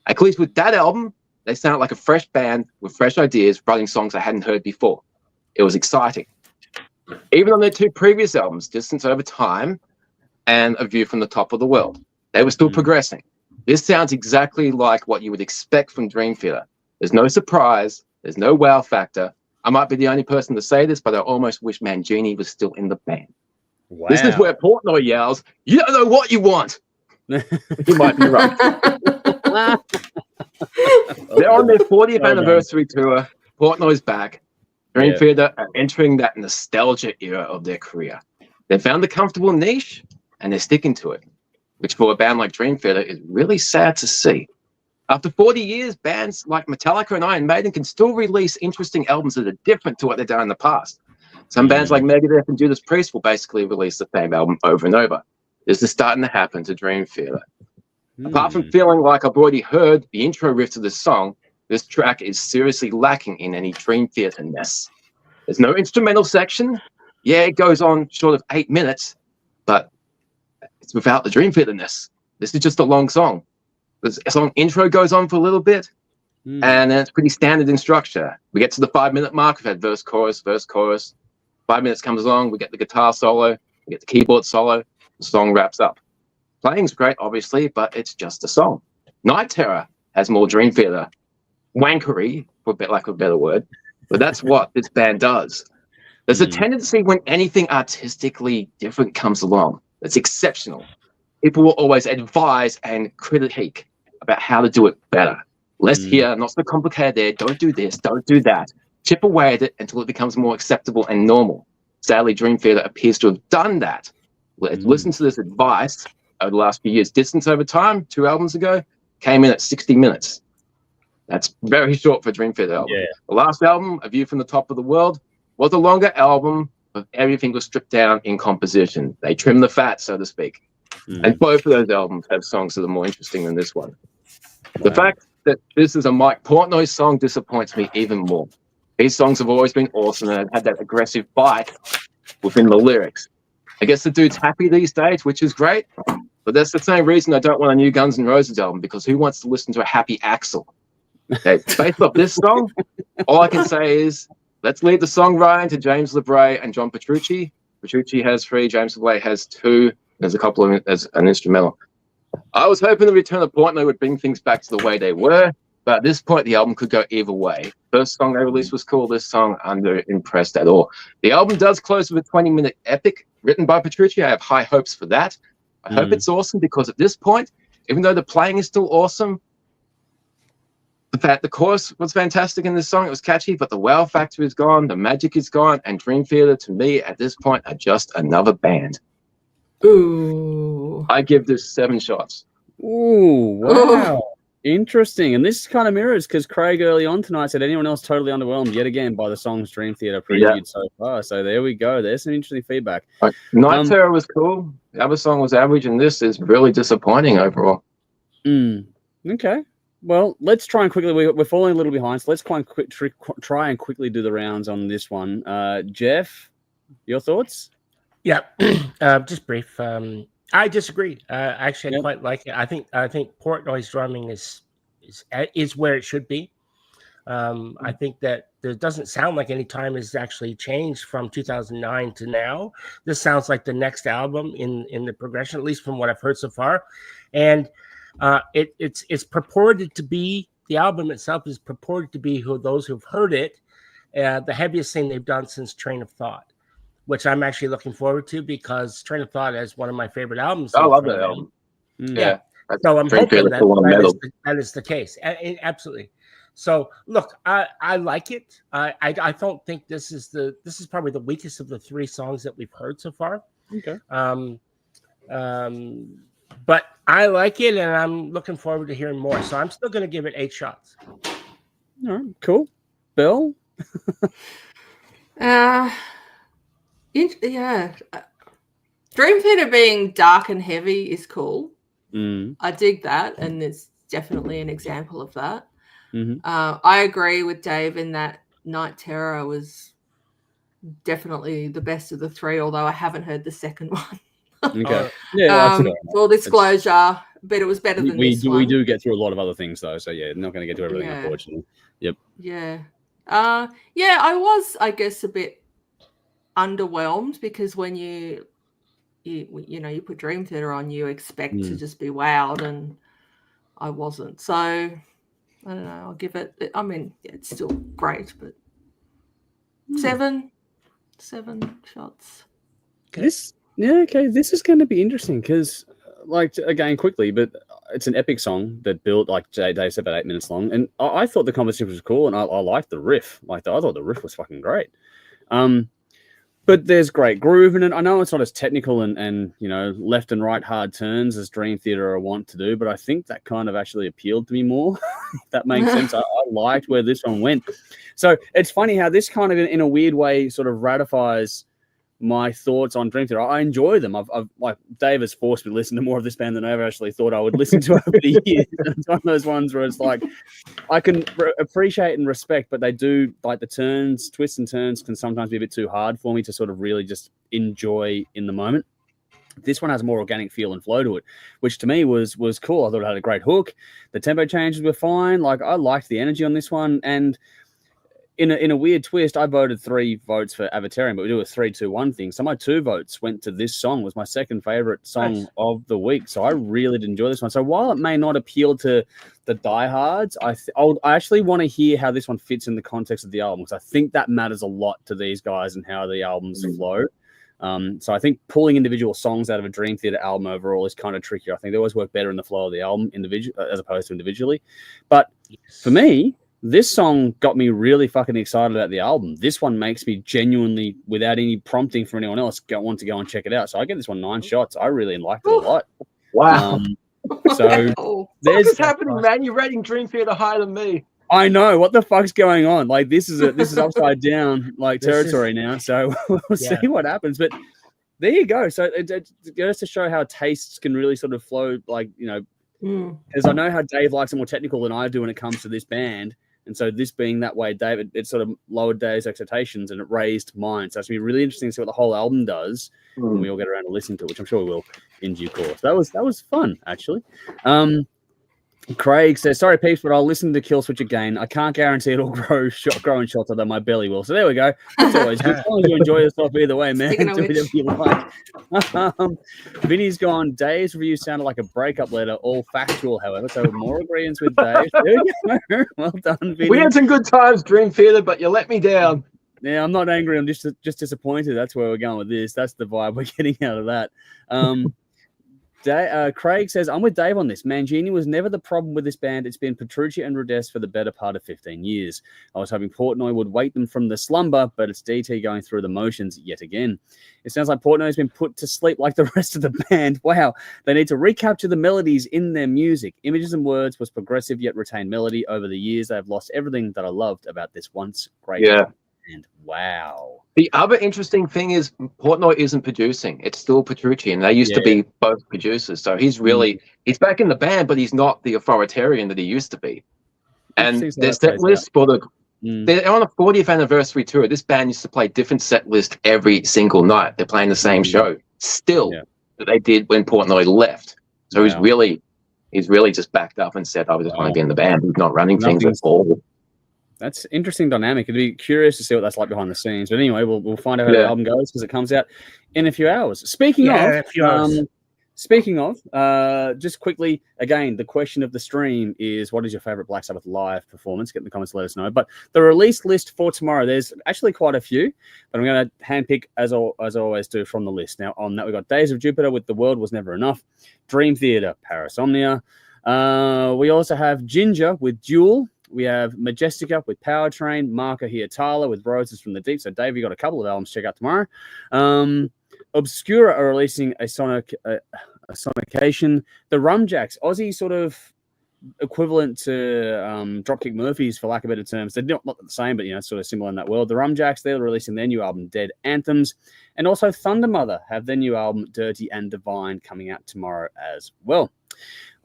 At least with that album, they sound like a fresh band with fresh ideas, writing songs I hadn't heard before. It was exciting. Even on their 2 previous albums, Distance Over Time and A View from the Top of the World, they were still progressing. This sounds exactly like what you would expect from Dream Theater. There's no surprise. There's no wow factor. I might be the only person to say this, but I almost wish Mangini was still in the band. Wow. This is where Portnoy yells, "You don't know what you want." You might be right. They're on their 40th anniversary tour. Portnoy's back. Dream Theater are entering that nostalgia era of their career. They found a comfortable niche, and they're sticking to it. which for a band like Dream Theater is really sad to see. After 40 years, bands like Metallica and Iron Maiden can still release interesting albums that are different to what they've done in the past. Some bands like Megadeth and Judas Priest will basically release the same album over and over. This is starting to happen to Dream Theater. Apart from feeling like I've already heard the intro riff to this song, this track is seriously lacking in any Dream Theater-ness. There's no instrumental section. Yeah, it goes on short of 8 minutes, but it's without the Dream Theater-ness. This is just a long song. The song intro goes on for a little bit, and then it's pretty standard in structure. We get to the 5-minute mark. We've had verse, chorus, verse, chorus. 5 minutes comes along. We get the guitar solo. We get the keyboard solo. The song wraps up. Playing's great, obviously, but it's just a song. Night Terror has more Dream Theater wankery, for lack of a better word, but that's what this band does. There's a tendency when anything artistically different comes along that's exceptional, people will always advise and critique about how to do it better. Less here, not so complicated there. Don't do this, don't do that. Chip away at it until it becomes more acceptable and normal. Sadly, Dream Theater appears to have done that. Listen to this advice over the last few years. Distance Over Time, 2 albums ago, came in at 60 minutes. That's very short for a Dream Theater album. Yeah. The last album, A View from the Top of the World, was a longer album, but everything was stripped down in composition. They trimmed the fat, so to speak. And both of those albums have songs that are more interesting than this one. The fact that this is a Mike Portnoy song disappoints me even more. These songs have always been awesome and have had that aggressive bite within the lyrics. I guess the dude's happy these days, which is great, but that's the same reason I don't want a new Guns N' Roses album, because who wants to listen to a happy Axl? Okay, based off this song, all I can say is let's leave the songwriting to James LeBray and John Petrucci. Petrucci has 3, James LeBray has 2. There's a couple of as an instrumental. I was hoping the return of Portnoy would bring things back to the way they were, but at this point, the album could go either way. First song they released was cool. This song, underimpressed at all. The album does close with a 20-minute epic written by Petrucci. I have high hopes for that. I hope it's awesome, because at this point, even though the playing is still awesome, the chorus was fantastic in this song. It was catchy, but the wow factor is gone. The magic is gone. And Dream Theater, to me, at this point, are just another band. Ooh. I give this 7 shots. Ooh, wow. Interesting. And this kind of mirrors, because Craig early on tonight said anyone else totally underwhelmed yet again by the songs Dream Theater previewed so far. So there we go. There's some interesting feedback. Night Terror was cool. The other song was average, and this is really disappointing overall. Okay. Well, let's try and quickly. We're falling a little behind, so let's try and quickly do the rounds on this one. Jeff, your thoughts? Yeah, just brief. I disagree. Actually, I quite like it. I think Portnoy's drumming is where it should be. I think that there doesn't sound like any time has actually changed from 2009 to now. This sounds like the next album in the progression, at least from what I've heard so far. And it's purported to be, the album itself is purported to be, those who've heard it, the heaviest thing they've done since Train of Thought, which I'm actually looking forward to, because Train of Thought is one of my favorite albums. I love that album. Yeah. So I'm hoping that is the case. Absolutely. So look, I like it. I don't think this is probably the weakest of the 3 songs that we've heard so far. Okay. But I like it, and I'm looking forward to hearing more. So I'm still going to give it 8 shots. All right, cool. Bill? Yeah. Dream Theater being dark and heavy is cool. I dig that, and it's definitely an example of that. I agree with Dave in that Night Terror was definitely the best of the 3, although I haven't heard the second one. Okay. Full disclosure, but it was better than this one. We do get through a lot of other things, though. So yeah, not going to get to everything, unfortunately. Yep. Yeah. I was, I guess, a bit underwhelmed, because when you put Dream Theater on, you expect to just be wowed, and I wasn't. So I don't know. I'll give it. I mean, it's still great, but 7 shots. This is going to be interesting, because, again, quickly, but it's an epic song that built, like Dave said, about 8 minutes long, and I thought the composition was cool, and I liked the riff. I thought the riff was fucking great. But there's great groove in it. I know it's not as technical and you know, left and right hard turns as Dream Theater are wont to do, but I think that kind of actually appealed to me more. If that makes sense. I liked where this one went. So it's funny how this kind of, in a weird way, sort of ratifies my thoughts on Dream Theater. I enjoy them. I've like, Dave has forced me to listen to more of this band than I ever actually thought I would listen to over the years. It's one of those ones where it's like, I can appreciate and respect, but they do, like, the turns, twists and turns can sometimes be a bit too hard for me to sort of really just enjoy in the moment. This one has a more organic feel and flow to it, which to me was cool. I thought it had a great hook. The tempo changes were fine. Like, I liked the energy on this one. And in a weird twist, I voted 3 votes for Avatarium, but we do a 3-2-1 thing. So my 2 votes went to this song. It was my second favorite song of the week. So I really did enjoy this one. So while it may not appeal to the diehards, I actually want to hear how this one fits in the context of the album, because I think that matters a lot to these guys and how the albums flow. So I think pulling individual songs out of a Dream Theater album overall is kind of trickier. I think they always work better in the flow of the album as opposed to individually. But for me, this song got me really fucking excited about the album. This one makes me genuinely, without any prompting from anyone else, want to go and check it out. So I give this one 9 shots. I really liked it a lot. Wow. So there's what's happening, man? You're rating Dream Theater higher than me. I know. What the fuck's going on? Like, this is upside down like territory now. So we'll see what happens. But there you go. So it goes to show how tastes can really sort of flow. Like, you know, because I know how Dave likes it more technical than I do when it comes to this band. And so this being that way, David, it sort of lowered Dave's expectations and it raised mine. So it's going to be really interesting to see what the whole album does when we all get around to listen to it, which I'm sure we will in due course. That was fun, actually. Craig says, sorry, peeps, but I'll listen to Killswitch again. I can't guarantee it'll grow in shots, although my belly will. So there we go. It's always good. As long as you enjoy yourself either way, man. Do whatever you like. Vinny's gone, Dave's review sounded like a breakup letter, all factual, however. So more agreements with Dave. There we go. Well done, Vinny. We had some good times, Dream Theater, but you let me down. Yeah, I'm not angry. I'm just disappointed. That's where we're going with this. That's the vibe we're getting out of that. Craig says, I'm with Dave on this. Mangini was never the problem with this band. It's been Petrucci and Rodest for the better part of 15 years. I was hoping Portnoy would wake them from the slumber, but it's DT going through the motions yet again. It sounds like Portnoy's been put to sleep like the rest of the band. Wow. They need to recapture the melodies in their music. Images and Words was progressive yet retained melody. Over the years, they have lost everything that I loved about this once great band. Wow. The other interesting thing is Portnoy isn't producing. It's still Petrucci, and they used to be both producers. So he's really he's back in the band, but he's not the authoritarian that he used to be. And their set list for they're on a 40th anniversary tour. This band used to play different set list every single night. They're playing the same show still that they did when Portnoy left. So he's really just backed up and said, I just want to be in the band. He's not running things at all. That's interesting dynamic. It'd be curious to see what that's like behind the scenes. But anyway, we'll find out how the album goes because it comes out in a few hours. Speaking of, just quickly, again, the question of the stream is, what is your favorite Black Sabbath live performance? Get in the comments to let us know. But the release list for tomorrow, there's actually quite a few, but I'm going to handpick, as I always do, from the list. Now, on that, we've got Days of Jupiter with The World Was Never Enough, Dream Theater, Parasomnia. We also have Ginger with Duel. We have Majestica with Powertrain, Marker Hietala with Roses from the Deep. So, Dave, you got a couple of albums to check out tomorrow. Obscura are releasing a Sonication. The Rumjacks, Aussie sort of equivalent to Dropkick Murphys, for lack of better terms. They're not the same, but, you know, sort of similar in that world. The Rumjacks, they're releasing their new album, Dead Anthems. And also Thunder Mother have their new album, Dirty and Divine, coming out tomorrow as well.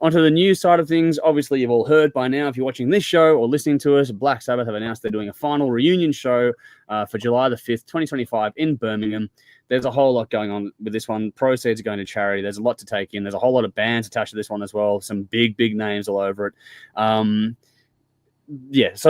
Onto the news side of things, obviously you've all heard by now, if you're watching this show or listening to us, Black Sabbath have announced they're doing a final reunion show for July the 5th, 2025 in Birmingham. There's a whole lot going on with this one. Proceeds are going to charity. There's a lot to take in. There's a whole lot of bands attached to this one as well. Some big names all over it. So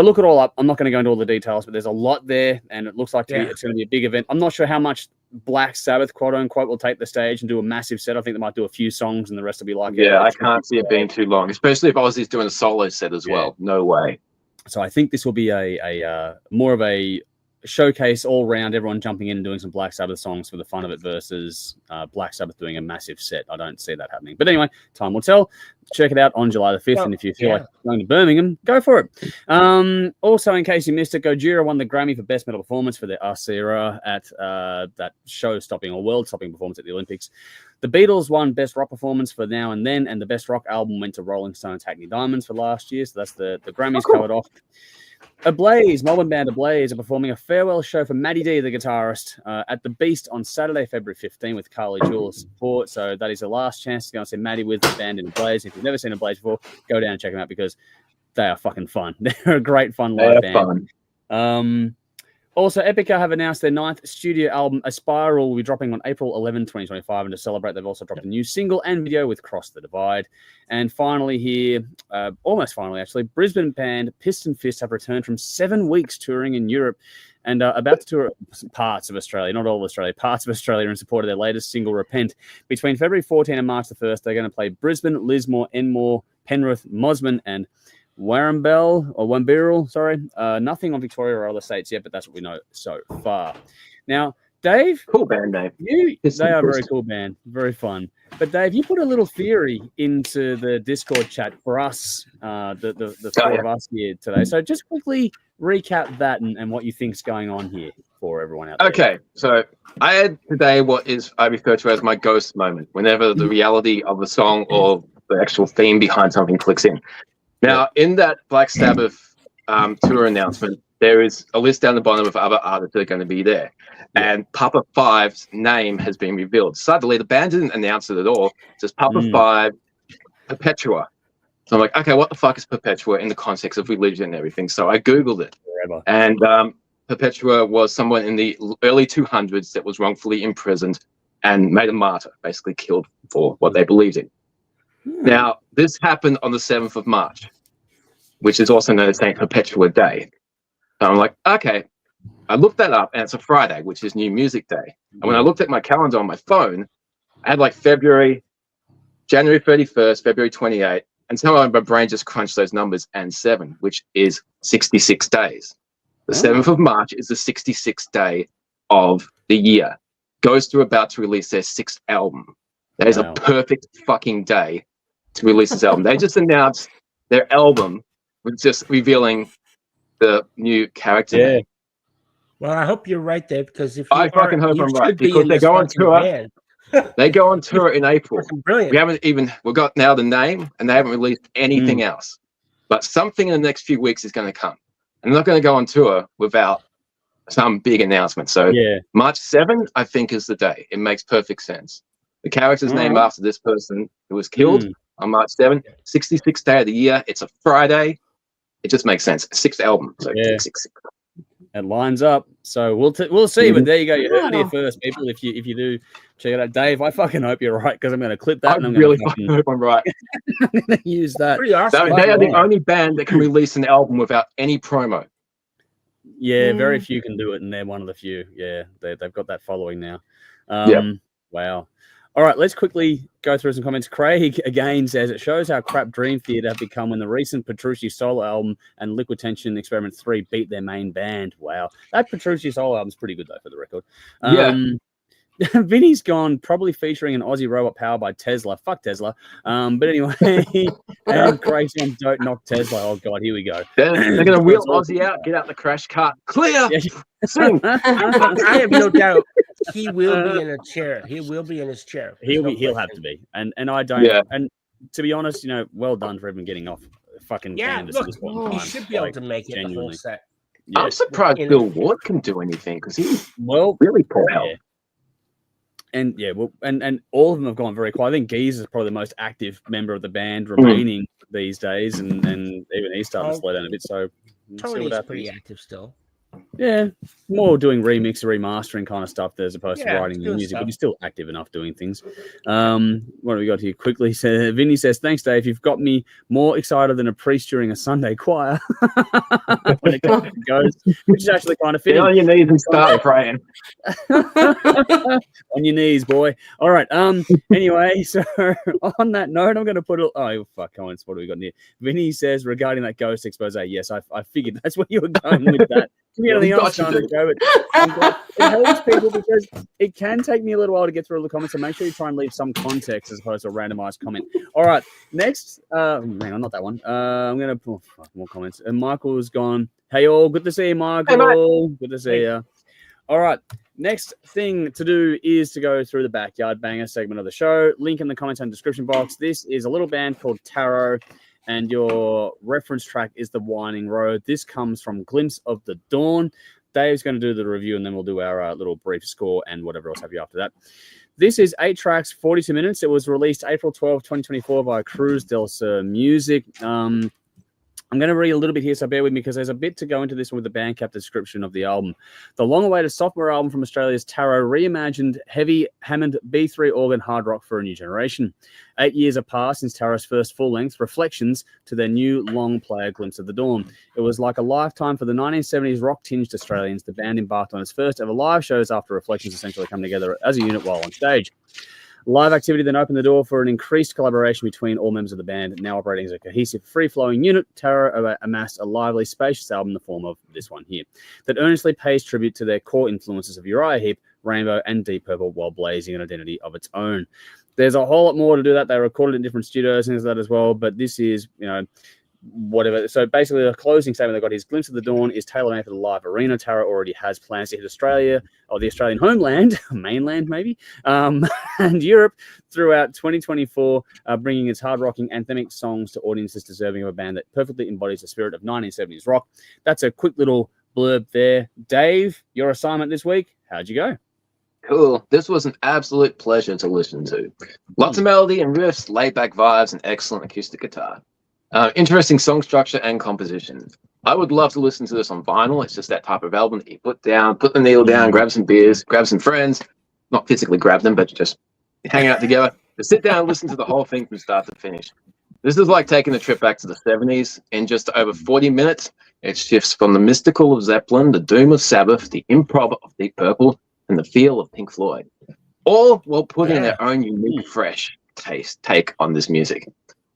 look it all up. I'm not going to go into all the details, but there's a lot there, and it looks like it's going to be a big event. I'm not sure how much Black Sabbath, quote unquote, will take the stage and do a massive set. I think they might do a few songs, and the rest will be like, I can't see it being too long, especially if Ozzy's doing a solo set as well. No way. So I think this will be a more of a showcase all round, everyone jumping in and doing some Black Sabbath songs for the fun of it versus Black Sabbath doing a massive set. I don't see that happening. But anyway, time will tell. Check it out on July the 5th. And if you feel like going to Birmingham, go for it. Also, in case you missed it, Gojira won the Grammy for Best Metal Performance for their Us era at that show-stopping or world-stopping performance at the Olympics. The Beatles won Best Rock Performance for Now and Then, and the Best Rock Album went to Rolling Stone's Hackney Diamonds for last year. So that's the Grammys covered off. Ablaze, Melbourne band Ablaze, are performing a farewell show for Matty D, the guitarist, at the Beast on Saturday, February 15, with Carly Jewell's support. So that is the last chance to go and see Matty with the band in Ablaze. If you've never seen Ablaze before, go down and check them out because they are fucking fun. They're a great fun live band. Also, Epica have announced their 9th studio album, A Spiral, will be dropping on April 11, 2025. And to celebrate, they've also dropped a new single and video with Cross the Divide. And finally here, almost finally actually, Brisbane band Piston Fist have returned from 7 weeks touring in Europe and about to tour parts of Australia, not all of Australia, parts of Australia in support of their latest single, Repent. Between February 14 and March the 1st, they're going to play Brisbane, Lismore, Enmore, Penrith, Mosman, and Wamberal, sorry. Nothing on Victoria or other states yet, but that's what we know so far. Now, Dave. Cool band name. They are a very cool band. Very fun. But Dave, you put a little theory into the Discord chat for us, the four of us here today. So just quickly recap that and what you think's going on here for everyone out there. Okay, so I had today what I refer to as my ghost moment, whenever the reality of the song or the actual theme behind something clicks in. Now, in that Black Sabbath tour announcement, there is a list down the bottom of other artists that are going to be there. And Papa Five's name has been revealed. Suddenly, the band didn't announce it at all. It says Papa Five, Perpetua. So I'm like, okay, what the fuck is Perpetua in the context of religion and everything? So I Googled it. And Perpetua was someone in the early 200s that was wrongfully imprisoned and made a martyr, basically killed for what they believed in. Now, this happened on the 7th of March, which is also known as St. Perpetua Day. So I'm like, okay. I looked that up, and it's a Friday, which is New Music Day. And when I looked at my calendar on my phone, I had like January 31st, February 28th, and somehow my brain just crunched those numbers and 7, which is 66 days. The 7th of March is the 66th day of the year. Ghost are about to release their 6th album. That is a perfect fucking day to release this album. They just announced their album with just revealing the new character name. Well, I hope you're right there because if I fucking hope I'm right because they go on tour. They go on tour in April. Brilliant. We've got now the name and they haven't released anything else. But something in the next few weeks is going to come. And they're not going to go on tour without some big announcement. So March 7th, I think, is the day. It makes perfect sense. The character's named after this person who was killed on March 7th. 66th day of the year. It's a Friday. It just makes sense. 6th album. So 666. It lines up. So we'll see. But there you go. You heard it here first, people. If you do check it out, Dave, I fucking hope you're right because I'm going to clip that. I really fucking hope I'm right. I'm going to use that. Pretty awesome. They are the only band that can release an album without any promo. Yeah, very few can do it, and they're one of the few. Yeah, they've got that following now. Wow. All right, let's quickly go through some comments. Craig again says, it shows how crap Dream Theater have become when the recent Petrucci solo album and Liquid Tension Experiment 3 beat their main band. Wow. That Petrucci solo album's pretty good, though, for the record. Vinny's gone, probably featuring an Aussie robot powered by Tesla. Fuck Tesla. But anyway, and Craig's on Don't Knock Tesla. Oh, God, here we go. They're going to wheel Aussie out, get out the crash cart. Clear! Sing! I have no doubt he will be in a chair. He will be in his chair. He'll have to be. And I don't. Yeah. And to be honest, well done for even getting off fucking canvas at this point in time. He should be able to make it the whole set. Yeah. I'm surprised Bill Ward can do anything because he's really poor health. And and all of them have gone very quiet. I think Geese is probably the most active member of the band remaining these days, and even he's starting to slow down a bit. So Tony's pretty active still. Yeah, more doing remix, remastering kind of stuff as opposed to writing the music, but he's still active enough doing things. What have we got here quickly? So Vinny says, thanks, Dave. You've got me more excited than a priest during a Sunday choir when it goes, which is actually kind of fitting. Get on your knees and start praying. On your knees, boy. All right. Anyway, so on that note, I'm going to put comments. What do we got here? Vinny says, regarding that ghost expose, yes, I figured that's where you were going with that. to be anything else, Joe, but I'm glad it helps people because it can take me a little while to get through all the comments. So make sure you try and leave some context as opposed to a randomized comment. All right, next. Hang on, not that one. I'm gonna put more comments. And Michael's gone. Hey all, good to see you, Michael. Good to see you. All right. Next thing to do is to go through the Backyard Banger segment of the show. Link in the comments and description box. This is a little band called Tarot, and your reference track is The Winding Road. This comes from Glimpse of the Dawn. Dave's going to do the review, and then we'll do our little brief score and whatever else have you after that. This is 8 tracks, 42 minutes. It was released April 12, 2024 by Cruz del Sur Music. I'm going to read a little bit here, so bear with me because there's a bit to go into this with the Bandcamp description of the album. The long-awaited software album from Australia's Tarot reimagined heavy Hammond B3 organ hard rock for a new generation. 8 years have passed since Tarot's first full-length, Reflections, to their new long-player Glimpse of the Dawn. It was like a lifetime for the 1970s rock-tinged Australians. The band embarked on its first ever live shows after Reflections essentially come together as a unit while on stage. Live activity then opened the door for an increased collaboration between all members of the band. Now operating as a cohesive, free-flowing unit, Tarot amassed a lively, spacious album in the form of this one here that earnestly pays tribute to their core influences of Uriah Heep, Rainbow, and Deep Purple while blazing an identity of its own. There's a whole lot more to do that. They recorded in different studios and things like that as well, but this is, whatever. So basically, the closing statement they got is Glimpse of the Dawn is tailor-made for the live arena. Tarot already has plans to hit Australia, or the Australian homeland, mainland maybe, and Europe throughout 2024, bringing its hard-rocking anthemic songs to audiences deserving of a band that perfectly embodies the spirit of 1970s rock. That's a quick little blurb there. Dave, your assignment this week, how'd you go? Cool. This was an absolute pleasure to listen to. Lots of melody and riffs, laid-back vibes, and excellent acoustic guitar. Interesting song structure and composition. I would love to listen to this on vinyl. It's just that type of album that you put down, put the needle down, grab some beers, grab some friends, not physically grab them, but just hang out together, to sit down and listen to the whole thing from start to finish. This is like taking a trip back to the 70s. In just over 40 minutes, it shifts from the mystical of Zeppelin, the doom of Sabbath, the improv of Deep Purple, and the feel of Pink Floyd, all while putting their own unique, fresh take on this music.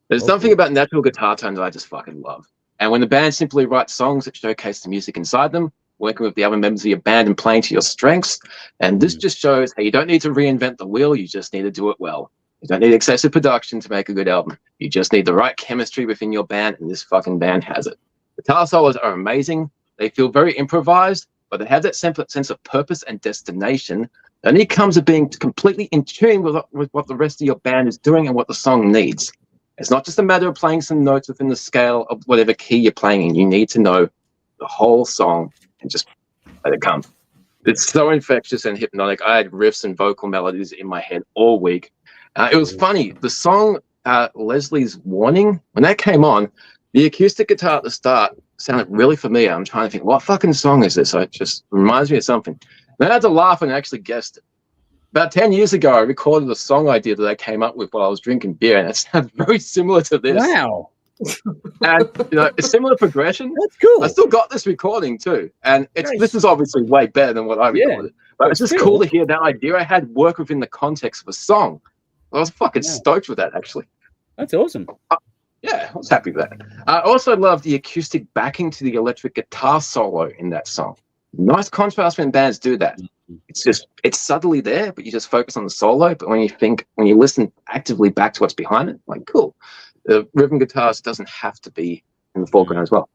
There's something about natural guitar tones I just fucking love. And when the band simply writes songs that showcase the music inside them, working with the other members of your band and playing to your strengths, and this just shows how you don't need to reinvent the wheel, you just need to do it well. You don't need excessive production to make a good album. You just need the right chemistry within your band, and this fucking band has it. Guitar solos are amazing. They feel very improvised, but they have that sense of purpose and destination. And it comes of being completely in tune with what the rest of your band is doing and what the song needs. It's not just a matter of playing some notes within the scale of whatever key you're playing in. You need to know the whole song and just let it come. It's so infectious and hypnotic. I had riffs and vocal melodies in my head all week. It was funny. The song Leslie's Warning, when that came on, the acoustic guitar at the start sounded really familiar. I'm trying to think, what fucking song is this? It just reminds me of something. Then I had to laugh and actually guessed it. About 10 years ago, I recorded a song idea that I came up with while I was drinking beer, and it sounds very similar to this. Wow. And it's similar progression. That's cool. I still got this recording too. And this is obviously way better than what I recorded. But it's just cool to hear that idea I had work within the context of a song. I was fucking stoked with that, actually. That's awesome. Yeah, I was happy with that. I also love the acoustic backing to the electric guitar solo in that song. Nice contrast when bands do that. It's subtly there, but you just focus on the solo. But when you listen actively back to what's behind it, like, cool. The rhythm guitars doesn't have to be in the foreground as well.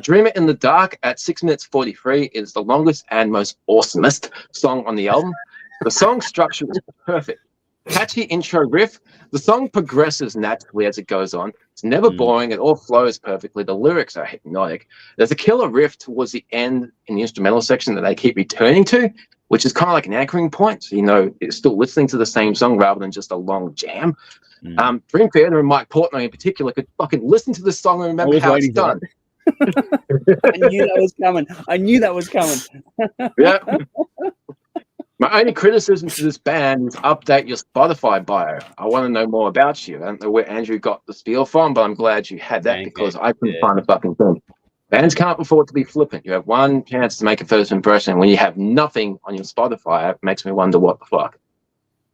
Dreamer in the Dark at 6 minutes 43 is the longest and most awesomest song on the album. The song structure is perfect. Catchy intro riff. The song progresses naturally as it goes on. It's never boring. It all flows perfectly. The lyrics are hypnotic. There's a killer riff towards the end in the instrumental section that they keep returning to, which is kind of like an anchoring point. So, it's still listening to the same song rather than just a long jam. Dream Theater and Mike Portnoy in particular could fucking listen to this song and remember how it's done. I knew that was coming. Yeah. My only criticism to this band is update your Spotify bio. I want to know more about you. I don't know where Andrew got the spiel from, but I'm glad you had that because I couldn't find a fucking thing. Bands can't afford to be flippant. You have one chance to make a first impression. When you have nothing on your Spotify, it makes me wonder what the fuck.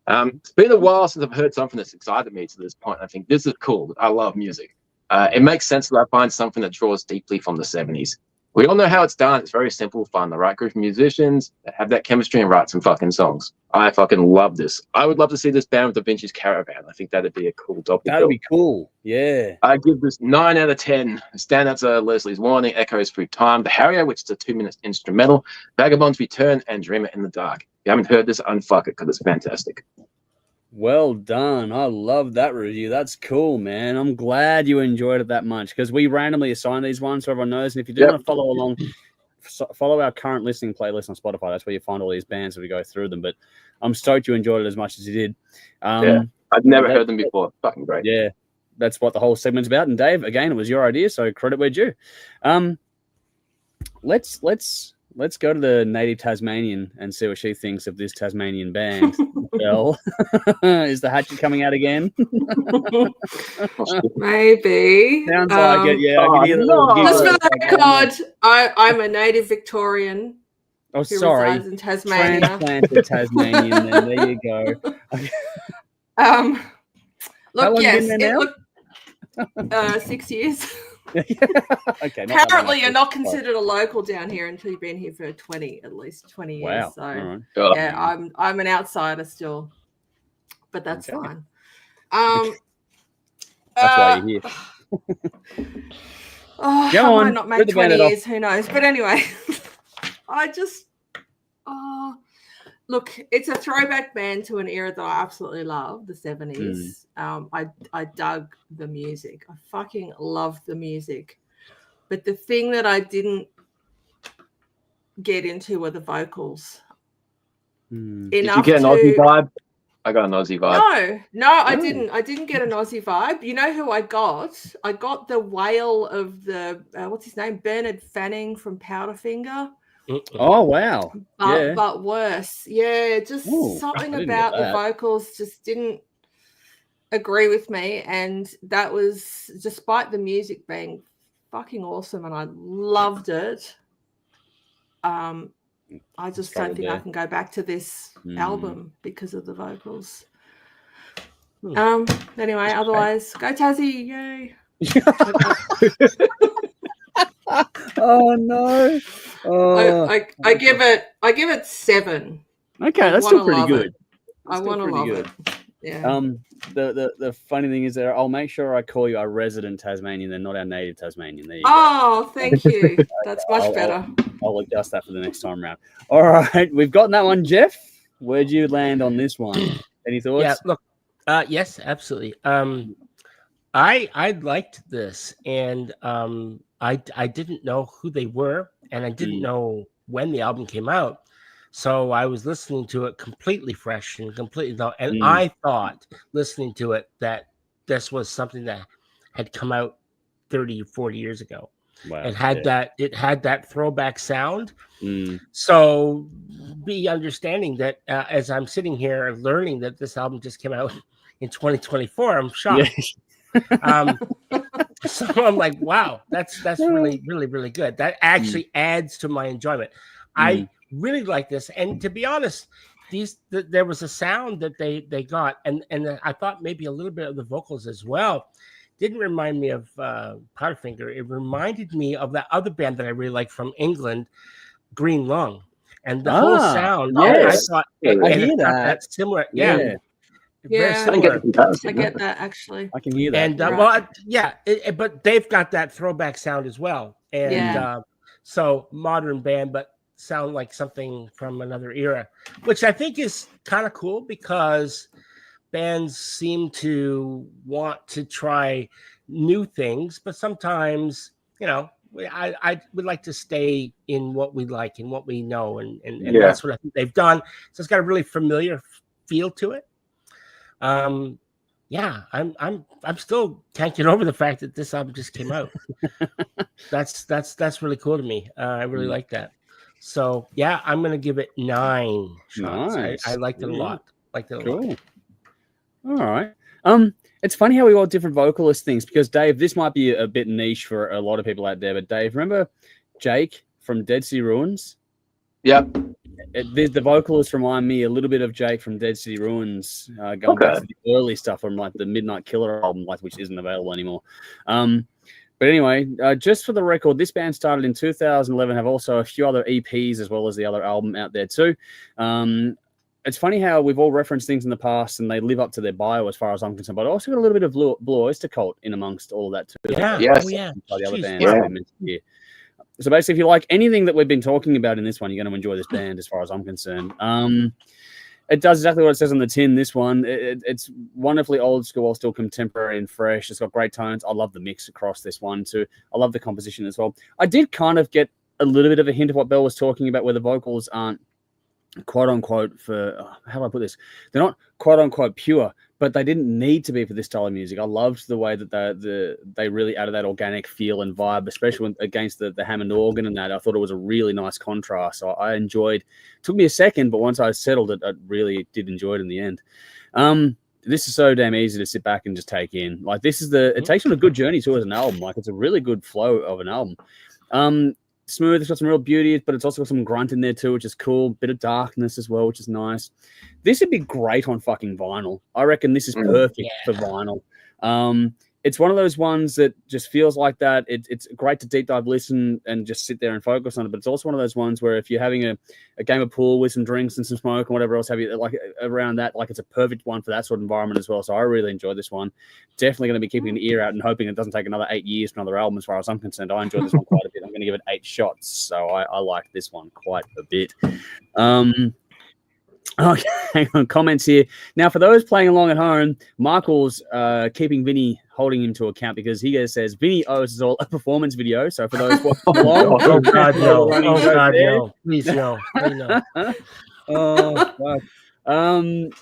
It's been a while since I've heard something that's excited me to this point. I think this is cool. I love music. It makes sense that I find something that draws deeply from the 70s. We all know how it's done. It's very simple, fun. The right group of musicians that have that chemistry and write some fucking songs. I fucking love this. I would love to see this band with Da Vinci's Caravan. I think that'd be a cool topic. That'd be cool. Yeah. I give this 9 out of 10. Standouts are Leslie's Warning, Echoes Through Time, The Harrier, which is a 2-minute instrumental, Vagabond's Return, and Dreamer in the Dark. If you haven't heard this, unfuck it because it's fantastic. Well done. I love that review. That's cool, man. I'm glad you enjoyed it that much because we randomly assign these ones so everyone knows. And if you do want to follow along, follow our current listening playlist on Spotify. That's where you find all these bands as we go through them. But I'm stoked you enjoyed it as much as you did. I've never heard them before. Fucking great. Yeah, that's what the whole segment's about. And Dave, again, it was your idea, so credit where due. Let's go to the native Tasmanian and see what she thinks of this Tasmanian band. Well, is the hatchet coming out again? Maybe. Sounds like it. Yeah, I can hear the little Just giggle. for the record, I'm a native Victorian. Oh, who sorry. resides in Tasmania. Transplanted Tasmanian. Then there you go. Look, yes, been there look, 6 years. Okay. Apparently, you're not considered a local down here until you've been here for at least 20 years. Wow. So, Right. yeah, I'm an outsider still, but that's fine. That's why you're here. I might not make 20 years. Who knows? But anyway, I just look. It's a throwback band to an era that I absolutely love, the 70s. I dug the music. I fucking loved the music. But the thing that I didn't get into were the vocals. Did you get an Aussie vibe? I got an Aussie vibe. No, I didn't. I didn't get an Aussie vibe. You know who I got? I got the wail of the what's his name? Bernard Fanning from Powderfinger. Oh wow! But worse. Yeah, just something about the vocals just didn't agree with me, and that was despite the music being fucking awesome, and I loved it. I just don't think I can go back to this album because of the vocals. Anyway, otherwise, go Tassie, yay! Oh no! I give it 7. Okay, that's still pretty good. I want to love it. Yeah. The funny thing is that I'll make sure I call you our resident Tasmanian, then not our native Tasmanian. There you go. Thank you. That's much better. I'll adjust that for the next time round. All right, we've gotten that one, Jeff. Where'd you land on this one? Any thoughts? Yeah, look, yes, absolutely. I liked this, and I didn't know who they were, and I didn't know when the album came out. So I was listening to it completely fresh and completely new. And I thought, listening to it, that this was something that had come out 30 or 40 years ago. Wow. It had that throwback sound. So be understanding that as I'm sitting here learning that this album just came out in 2024, I'm shocked. So I'm like, wow, that's really, really, really good. That actually adds to my enjoyment. I really like this, and to be honest, there was a sound that they got, and I thought maybe a little bit of the vocals as well. Didn't remind me of Powderfinger. It reminded me of that other band that I really like from England, Green Lung, and the whole sound. Yes. I thought I hear that. Similar. Yeah. I get that actually. I can hear that. And but they've got that throwback sound as well, and so modern band, but sound like something from another era, which I think is kind of cool because bands seem to want to try new things, but sometimes, I would like to stay in what we like and what we know, and that's what I think they've done. So it's got a really familiar feel to it. I'm still can't get over the fact that this album just came out. That's really cool to me. I really like that. So yeah, I'm gonna give it 9 shots. Nice. I liked it a lot. Cool. All right. It's funny how we got different vocalist things because Dave, this might be a bit niche for a lot of people out there, but Dave, remember Jake from Dead Sea Ruins? Yep. The vocalist remind me a little bit of Jake from Dead City Ruins, going back to the early stuff from like the Midnight Killer album, which isn't available anymore. But anyway, just for the record, this band started in 2011, have also a few other EPs as well as the other album out there too. It's funny how we've all referenced things in the past and they live up to their bio as far as I'm concerned, but I also got a little bit of Blue Oyster Cult in amongst all of that too. Yeah, Yes. oh yeah. By the other Jeez, bands yeah. that we mentioned here. So basically, if you like anything that we've been talking about in this one, you're going to enjoy this band as far as I'm concerned. It does exactly what it says on the tin, this one. It's wonderfully old school, still contemporary and fresh. It's got great tones. I love the mix across this one too. I love the composition as well. I did kind of get a little bit of a hint of what Belle was talking about, where the vocals aren't quote unquote how do I put this? They're not quote unquote pure, but they didn't need to be for this style of music. I loved the way that they really added that organic feel and vibe, especially against the Hammond organ and that. I thought it was a really nice contrast. So I enjoyed. It took me a second, but once I settled it, I really did enjoy it in the end. This is so damn easy to sit back and just take in. Like it takes you on a good journey too as an album. Like it's a really good flow of an album. Smooth, it's got some real beauty, but it's also got some grunt in there too, which is cool. Bit of darkness as well, which is nice. This would be great on fucking vinyl. I reckon this is perfect for vinyl. It's one of those ones that just feels like that. It's great to deep dive listen and just sit there and focus on it. But it's also one of those ones where if you're having a game of pool with some drinks and some smoke and whatever else have you, like around that, like it's a perfect one for that sort of environment as well. So I really enjoyed this one. Definitely going to be keeping an ear out and hoping it doesn't take another 8 years for another album as far as I'm concerned. I enjoyed this one quite a bit. I'm going to give it 8 shots. So I like this one quite a bit. Okay, hang on, comments here. Now, for those playing along at home, Michael's keeping Vinny, holding him to account because he says Vinny owes us all a performance video. So for those watching along, oh God, no. Oh God, no. Please, no. Oh, fuck.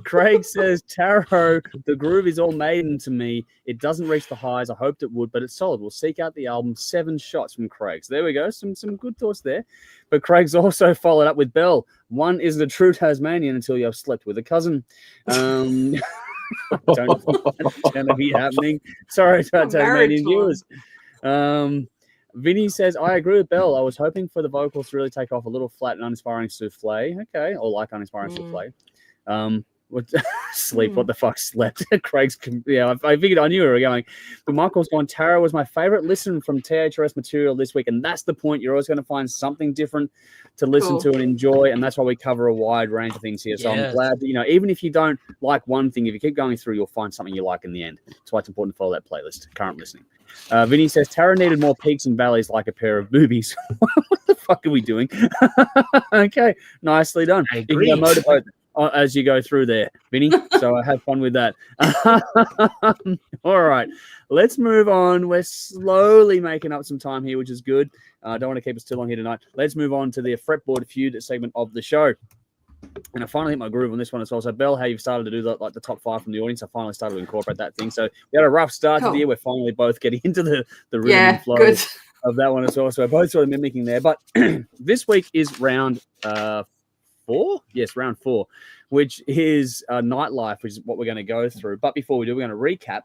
Craig says, Taro, the groove is all maiden to me. It doesn't reach the highs I hoped it would, but it's solid. We'll seek out the album. 7 shots from Craig. So there we go. Some good thoughts there. But Craig's also followed up with Belle. One isn't a true Tasmanian until you have slept with a cousin. Don't know if that's going to be happening. Sorry to our Tasmanian viewers. Vinny says, I agree with Belle. I was hoping for the vocals to really take off a little flat and uninspiring souffle. Okay, or like uninspiring souffle. Sleep, what the fuck, slept? Craig's, yeah, I figured I knew where we were going. But Michael's gone, Tara was my favorite listen from THRS material this week, and that's the point. You're always going to find something different to listen to and enjoy, and that's why we cover a wide range of things here. So I'm glad that, even if you don't like one thing, if you keep going through, you'll find something you like in the end. That's why it's important to follow that playlist, current listening. Vinny says, Tara needed more peaks and valleys like a pair of boobies. What the fuck are we doing? Okay, nicely done. I agree. You can motivate as you go through there, Vinny. So have fun with that. All right, let's move on. We're slowly making up some time here, which is good. I don't want to keep us too long here tonight. Let's move on to the fretboard feud segment of the show. And I finally hit my groove on this one as well. So, Belle, how you've started to do the top 5 from the audience, I finally started to incorporate that thing. So we had a rough start to the year. We're finally both getting into the rhythm and flow of that one as well. So we're both sort of mimicking there. But this week is round 4? Yes, round 4, which is Nightlife, which is what we're going to go through. But before we do, we're going to recap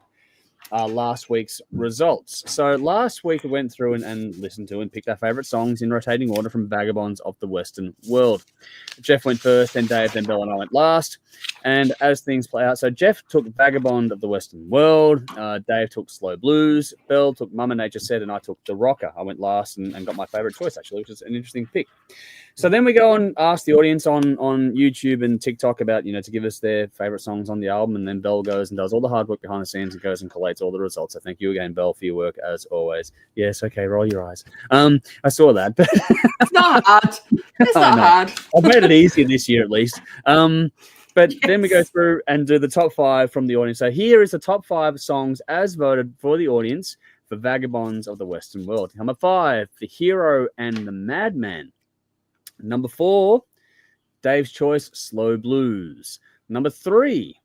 last week's results. So last week we went through and listened to and picked our favorite songs in rotating order from Vagabonds of the Western World. Jeff went first, then Dave, then Belle, and I went last. And as things play out, so Jeff took Vagabond of the Western World, Dave took Slow Blues, Belle took Mama Nature Said, and I took The Rocker. I went last and got my favorite choice, actually, which is an interesting pick. So then we go and ask the audience on YouTube and TikTok about, to give us their favorite songs on the album. And then Belle goes and does all the hard work behind the scenes and goes and collates all the results. So thank you again, Belle, for your work as always. Yes, okay, roll your eyes. I saw that. But it's not hard. It's not hard. I've made it easier this year at least. But then we go through and do the top 5 from the audience. So here is the top 5 songs as voted for the audience for Vagabonds of the Western World. Number 5, The Hero and the Madman. Number 4, Dave's choice, Slow Blues. Number 3,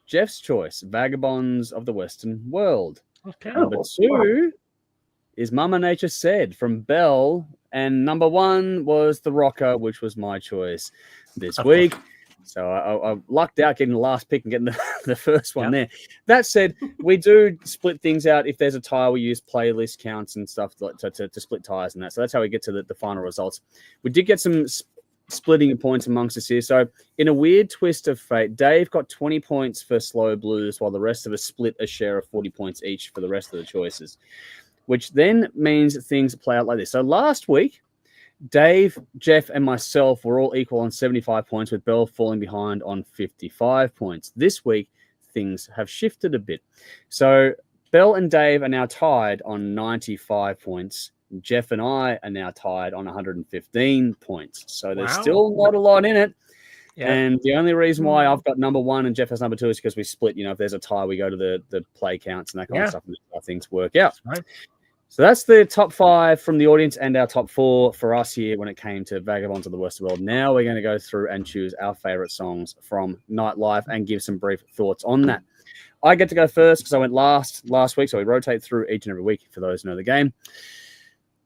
Jeff's choice, Vagabonds of the Western World. Okay. Number 2 is Mama Nature Said from Belle. And number 1 was The Rocker, which was my choice this week. So I lucked out getting the last pick and getting the first one there. That said, we do split things out. If there's a tie, we use playlist counts and stuff to split ties and that. So that's how we get to the final results. We did get some splitting your points amongst us here. So in a weird twist of fate, Dave got 20 points for Slow Blues, while the rest of us split a share of 40 points each for the rest of the choices, which then means things play out like this. So last week, Dave, Jeff, and myself were all equal on 75 points, with Belle falling behind on 55 points. This week, things have shifted a bit. So Belle and Dave are now tied on 95 points. Jeff and I are now tied on 115 points. So there's still not a lot in it. Yeah. And the only reason why I've got number 1 and Jeff has number 2 is because we split. If there's a tie, we go to the play counts and that kind of stuff, and how things work out. Right. So that's the top 5 from the audience and our top 4 for us here when it came to Vagabonds of the Western World. Now we're going to go through and choose our favorite songs from Nightlife and give some brief thoughts on that. I get to go first because I went last week, so we rotate through each and every week for those who know the game.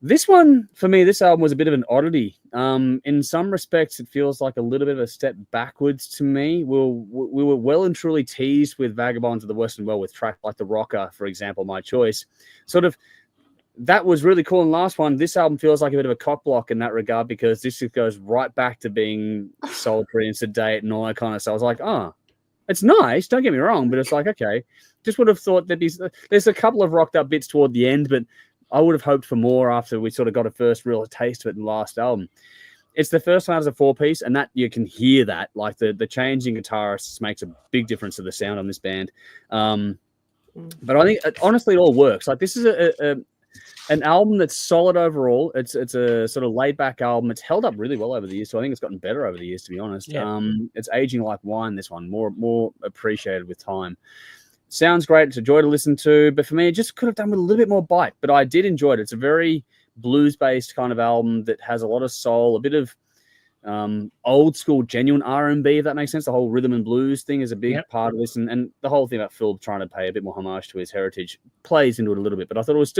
This one, for me, this album was a bit of an oddity. In some respects, it feels like a little bit of a step backwards to me. We were well and truly teased with Vagabonds of the Western World with tracks like The Rocker, for example, my choice. Sort of, that was really cool in the last one. This album feels like a bit of a cock block in that regard, because this just goes right back to being sultry and sedate and all that kind of stuff. I was like, it's nice, don't get me wrong, but it's like, okay, just would have thought that there's a couple of rocked up bits toward the end, but I would have hoped for more after we sort of got a first real taste of it in the last album. It's the first one as a 4-piece, and that you can hear that. Like the changing guitarists makes a big difference to the sound on this band. But I think, honestly, it all works. Like, this is an album that's solid overall. It's a sort of laid-back album. It's held up really well over the years, so I think it's gotten better over the years, to be honest. Yeah. It's aging like wine, this one. More appreciated with time. Sounds great. It's a joy to listen to. But for me, it just could have done with a little bit more bite. But I did enjoy it. It's a very blues-based kind of album that has a lot of soul, a bit of old-school, genuine R&B, if that makes sense. The whole rhythm and blues thing is a big part of this. And the whole thing about Phil trying to pay a bit more homage to his heritage plays into it a little bit. But I thought it's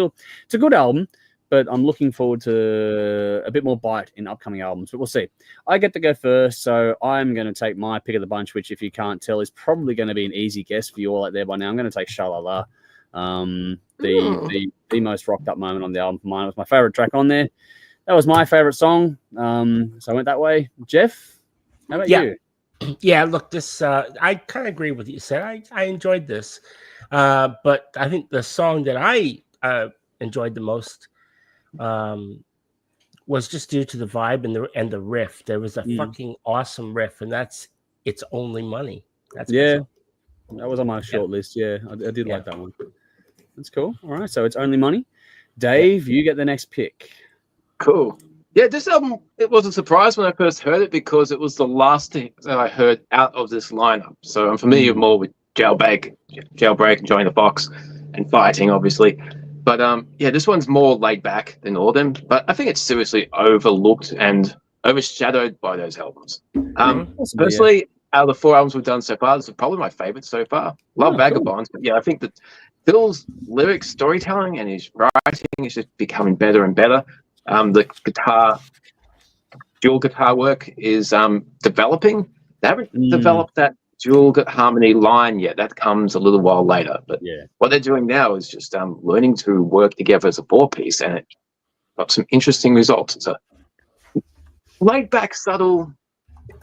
a good album. But I'm looking forward to a bit more bite in upcoming albums. But we'll see. I get to go first, so I'm going to take my pick of the bunch, which, if you can't tell, is probably going to be an easy guess for you all out there by now. I'm going to take Sha-La-La. The most rocked up moment on the album for mine. It was my favorite track on there. That was my favorite song. So I went that way. Jeff, how about you? Yeah, look, this I kind of agree with what you said. I enjoyed this. But I think the song that I enjoyed the most was just due to the vibe and the riff. There was a fucking awesome riff, and that's It's Only Money. That's that was on my short list. Yeah, I did like that one. That's cool. All right, so It's Only Money. Dave, you get the next pick. Cool. Yeah, this album, it was a surprise when I first heard it, because it was the last thing that I heard out of this lineup. So I'm familiar more with Jailbreak, and Join the Box, and Fighting, obviously. But this one's more laid back than all of them. But I think it's seriously overlooked and overshadowed by those albums. Personally, out of the 4 albums we've done so far, this is probably my favorite so far. Love Vagabonds, but I think that Phil's lyric storytelling and his writing is just becoming better and better. The dual guitar work is developing. They haven't developed that dual harmony line yet. That comes a little while later. But what they're doing now is just learning to work together as a 4-piece, and it got some interesting results. It's a laid back, subtle,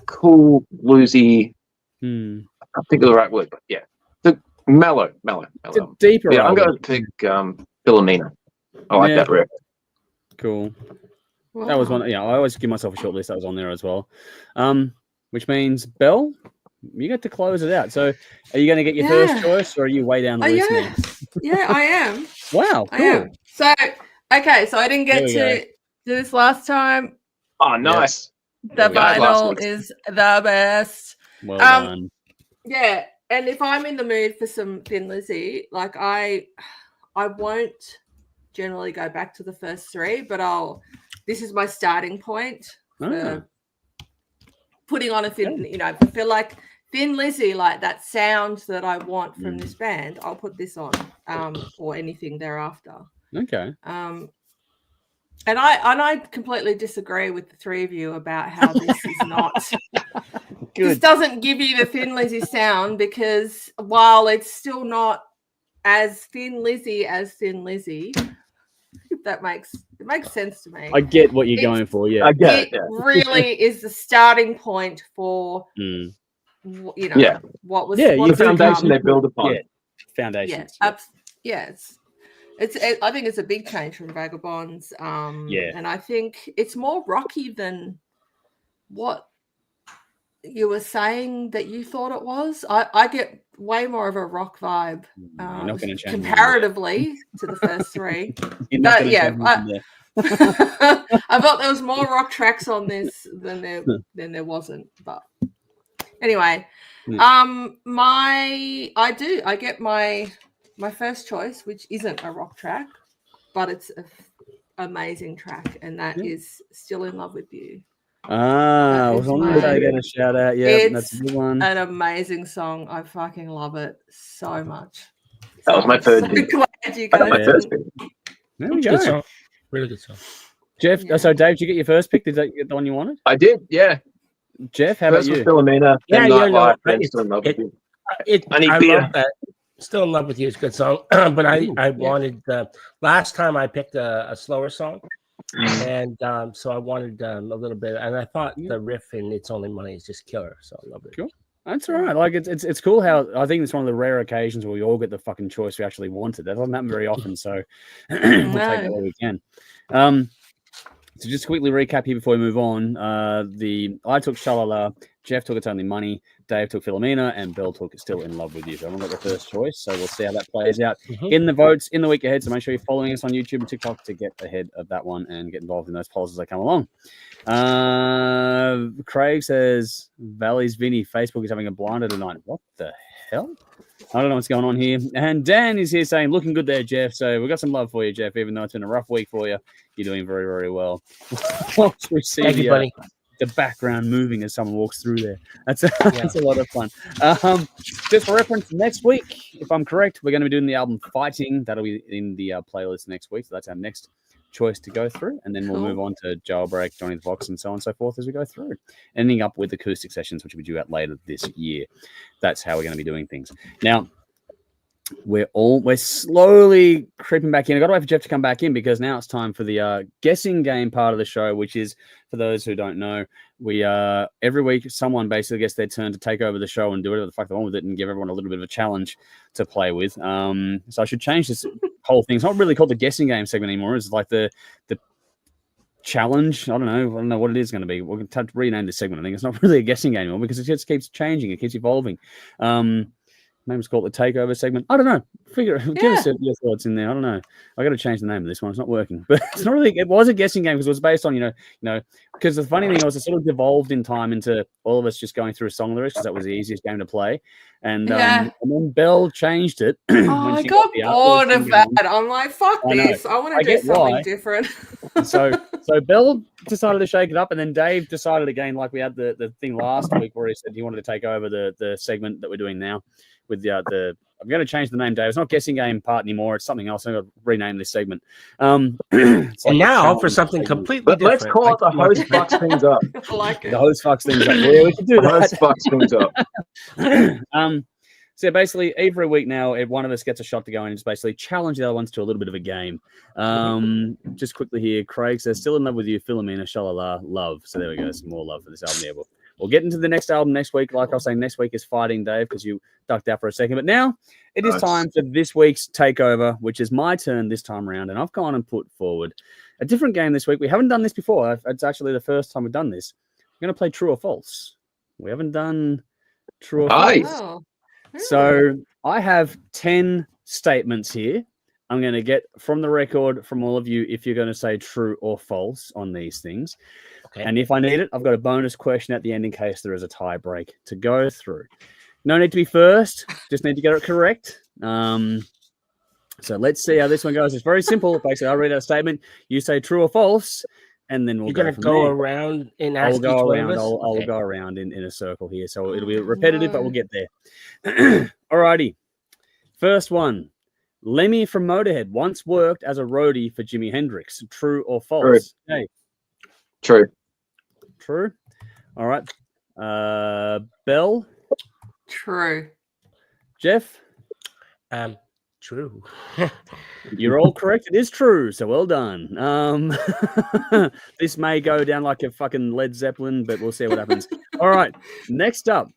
cool, bluesy. I can't think of the right word, but the mellow. It's a deeper. I'm going to pick Philomena. I like that riff. Cool. Wow. That was one. I always give myself a short list. That was on there as well. Which means, Belle, you get to close it out. So, are you going to get your first choice, or are you way down the list now? Yeah, I am. Wow, cool. I am. So, okay, so I didn't get to do this last time. Oh, nice. The vinyl is the best. Well done. Yeah, and if I'm in the mood for some Thin Lizzy, like I won't generally go back to the first 3, but this is my starting point for putting on a Thin, I feel like Thin Lizzy, like that sound that I want from this band, I'll put this on or anything thereafter. Okay. And I completely disagree with the 3 of you about how this is not this doesn't give you the Thin Lizzy sound, because while it's still not as Thin Lizzy as Thin Lizzy, that makes sense to me. I get what you're going for. Yeah, I get It really is the starting point for Mm. you know Yeah. what was Yeah, what you The has do foundation become. they build upon. Yeah, foundations. Yeah, I think it's a big change from Vagabonds. Yeah. And I think it's more rocky than what you were saying that you thought it was. I get way more of a rock vibe You're not going to change comparatively to the first three. You're not going to Yeah, change nothing there. I thought there was more rock tracks on this than there wasn't. But anyway, I get my first choice, which isn't a rock track, but it's an amazing track, and that is "Still in Love with You." I was on to say again a shout out. Yeah, that's a good one. An amazing song. I fucking love it so much. That was my third. So glad you I got my guys first didn't- pick. There we Good go. song. Really good song. Jeff, Yeah. so Dave, did you get your first pick? Did that get the one you wanted? I did, yeah. Jeff, how about First was you? Philomena, then Yeah, no, Nightlife, then Still in Love with You. I need I beer. love that. Still in Love with You is a good song, but I wanted last time I picked a slower song, and so I wanted a little bit, and I thought the riff in "It's Only Money" is just killer, so I love it. Cool. That's all right. Like it's cool how I think it's one of the rare occasions where we all get the fucking choice we actually wanted. That doesn't happen very often, so we'll take that where we can. So just quickly recap here before we move on. I took Shalala, Jeff took It's Only Money, Dave took Philomena, and Bill took Still in Love with You. So everyone got the first choice. So we'll see how that plays out in the votes in the week ahead. So make sure you're following us on YouTube and TikTok to get ahead of that one and get involved in those polls as they come along. Craig says Valley's Vinny Facebook is having a blinder tonight. What the hell? I don't know what's going on here. And Dan is here saying, looking good there, Jeff. So we've got some love for you, Jeff, even though it's been a rough week for you. You're doing very, very well. We see Thank you, buddy. The background moving as someone walks through there. That's a lot of fun. Just for reference, next week, if I'm correct, we're going to be doing the album Fighting. That'll be in the playlist next week. So that's our next choice to go through. And then we'll move on to Jailbreak, Johnny the Fox, and so on and so forth as we go through. Ending up with acoustic sessions, which will be due out later this year. That's how we're going to be doing things. Now, we're slowly creeping back in. I've got to wait for Jeff to come back in because now it's time for the guessing game part of the show, which is, for those who don't know, we every week someone basically gets their turn to take over the show and do whatever the fuck they want with it and give everyone a little bit of a challenge to play with. So I should change this whole thing. It's not really called the guessing game segment anymore. It's like the challenge. I don't know what it is going to be. We're going to rename this segment. I think it's not really a guessing game anymore because it just keeps changing. It keeps evolving. Maybe it's called the takeover segment. I don't know. Give us your thoughts in there. I don't know. I got to change the name of this one. It's not working, but it's not really. It was a guessing game because it was based on because the funny thing was it sort of devolved in time into all of us just going through song lyrics because that was the easiest game to play, and then Belle changed it. I got bored of that. I'm like, fuck this. I want to do something different. so Belle decided to shake it up, and then Dave decided again, like we had the thing last week where he said he wanted to take over the segment that we're doing now. With the I'm going to change the name, Dave. It's not guessing game part anymore. It's something else. I'm going to rename this segment. And now for something completely different. Let's call it the host fucks things up. I like it. The host fucks things up. Yeah, we can do The that. host fucks things up. So basically, every week now, one of us gets a shot to go in and just basically challenge the other ones to a little bit of a game. Just quickly here, Craig says, "Still in Love with You, Philomena, Shalala, Love." So there we go. Some more love for this album. Yeah, we'll get into the next album next week. Like I was saying, next week is Fighting, Dave, because you ducked out for a second. But now it is time for this week's takeover, which is my turn this time around. And I've gone and put forward a different game this week. We haven't done this before. It's actually the first time we've done this. We're going to play True or False. We haven't done True or False. Oh. So I have 10 statements here. I'm going to get from the record from all of you if you're going to say true or false on these things. Okay. And if I need it, I've got a bonus question at the end in case there is a tie break to go through. No need to be first. Just need to get it correct. So let's see how this one goes. It's very simple. Basically, I'll read out a statement. You say true or false, and then we'll go from there. You're going to go around and ask each one of us? I'll go around in a circle here. So it'll be repetitive, but we'll get there. Alrighty. First one. Lemmy from Motorhead once worked as a roadie for Jimi Hendrix. True or false? True. Hey. True. True. All right. Belle? True. Jeff? True. You're all correct. It is true. So well done. This may go down like a fucking Led Zeppelin, but we'll see what happens. All right. Next up,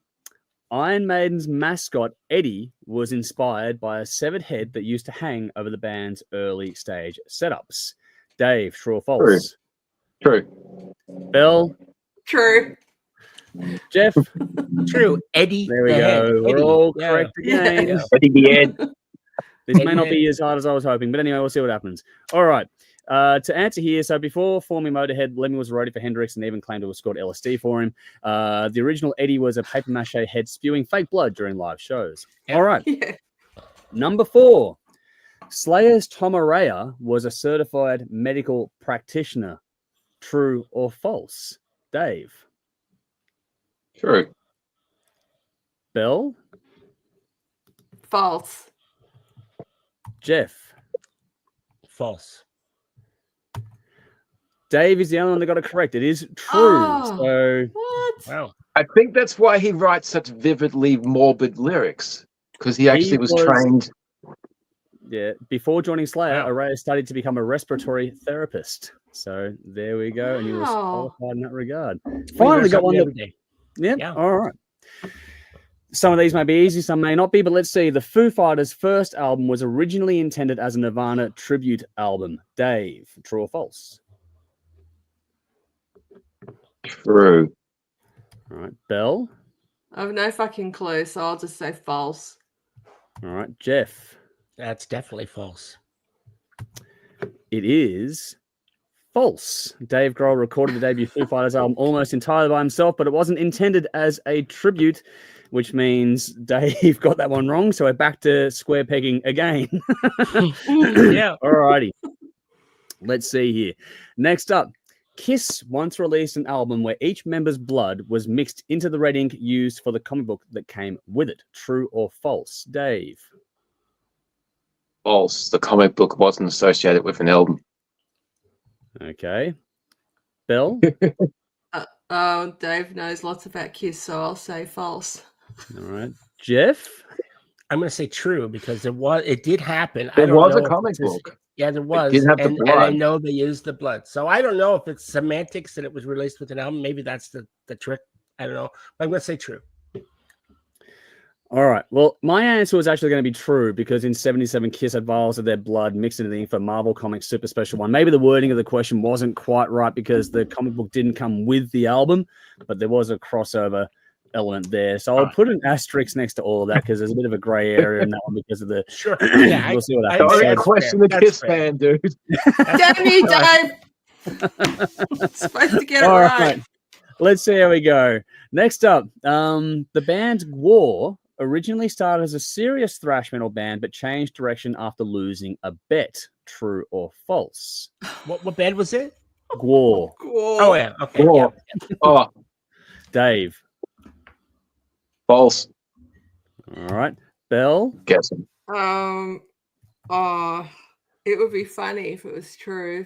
Iron Maiden's mascot, Eddie, was inspired by a severed head that used to hang over the band's early stage setups. Dave, true or false? True. Bill? True. Jeff? True. Eddie. There we the go. head. We're Eddie. all Yeah. correct again. Yeah. Eddie the Ed. This may not be as hard as I was hoping, but anyway, we'll see what happens. All right. To answer here, so before forming Motorhead, Lemmy was a roadie for Hendrix and even claimed to have scored LSD for him. The original Eddie was a paper mache head spewing fake blood during live shows. Yeah. All right. Yeah. Number 4. Slayer's Tom Araya was a certified medical practitioner. True or false? Dave? True. Bell? False. Jeff? False. Dave is the only one that got it correct. It is true. Oh. So What? Wow. I think that's why he writes such vividly morbid lyrics, because he actually was trained. yeah, before joining Slayer, Wow. Araya studied to become a respiratory therapist. So there we go, and he was Wow. qualified in that regard. We Finally learn got one something that, every day. yeah, Yeah. all right. Some of these may be easy, some may not be, but let's see. The Foo Fighters' first album was originally intended as a Nirvana tribute album. Dave, true or false? True. All right, Bell. I have no fucking clue, so I'll just say false. All right, Jeff. That's definitely false. It is false. Dave Grohl recorded the debut Foo Fighters album almost entirely by himself, but it wasn't intended as a tribute, which means Dave got that one wrong. So we're back to square pegging again. Yeah. All righty. Let's see here. Next up, Kiss once released an album where each member's blood was mixed into the red ink used for the comic book that came with it. True or false? Dave? False. The comic book wasn't associated with an album. Okay. Bill? Oh, Dave knows lots about Kiss, so I'll say false. All right. Jeff? I'm going to say true because it did happen. There I don't was a know if comic it's just- book. Yeah, there was. didn't have the and I blood. know they used the blood. So I don't know if it's semantics that it was released with an album. Maybe that's the trick. I don't know. But I'm going to say true. All right. Well, my answer was actually going to be true because in 77, Kiss had vials of their blood mixed into the ink for Marvel Comics Super Special 1. Maybe the wording of the question wasn't quite right because the comic book didn't come with the album, but there was a crossover element there. So I'll put an asterisk next to all of that because there's a bit of a gray area in that one because of the... Sure. Yeah, we'll see what I- happens. Don't that's question fair. the That's Kiss fair. fan, dude. Damn you, Dave! Supposed to get it All right. right. Let's see how we go. Next up, the band War originally started as a serious thrash metal band, but changed direction after losing a bet. True or false? What band was it? Gwar. Oh, yeah. Okay. Yeah. Or, oh, Dave. false. All right. Bell. Guessing. It would be funny if it was true,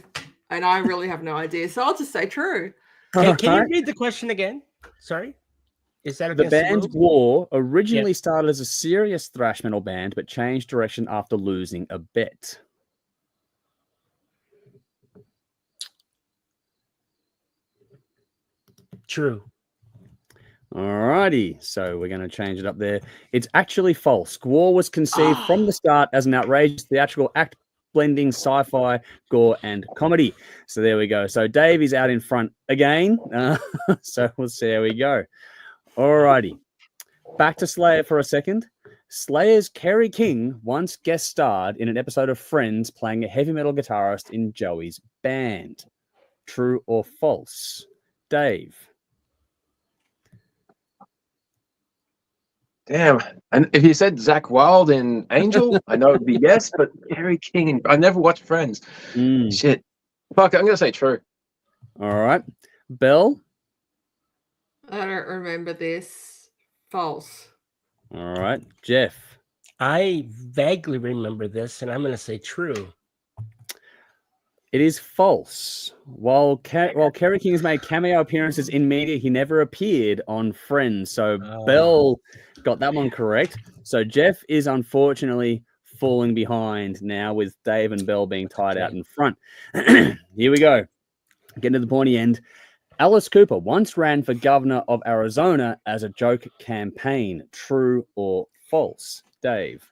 and I really have no idea, so I'll just say true. Can you Alright. read the question again? Sorry. Is that The against band rules? War originally started as a serious thrash metal band, but changed direction after losing a bet. True. Alrighty, so we're going to change it up there. It's actually false. Gwar was conceived from the start as an outrageous theatrical act blending sci-fi, gore, and comedy. So there we go. So Dave is out in front again. So we'll see how we go. Alrighty. Back to Slayer for a second. Slayer's Kerry King once guest starred in an episode of Friends playing a heavy metal guitarist in Joey's band. True or false? Dave. Damn. And if you said Zach Wilde in Angel, I know it'd be yes, but Gary King, I never watched Friends. Shit. Fuck, I'm going to say true. All right. Bell? I don't remember this. False. All right. Jeff? I vaguely remember this, and I'm going to say true. It is false. While Kerry King has made cameo appearances in media, he never appeared on Friends. So Bell got that one correct. So Jeff is unfortunately falling behind now with Dave and Bell being tied out in front. Here we go. Getting to the pointy end. Alice Cooper once ran for governor of Arizona as a joke campaign. True or false? Dave.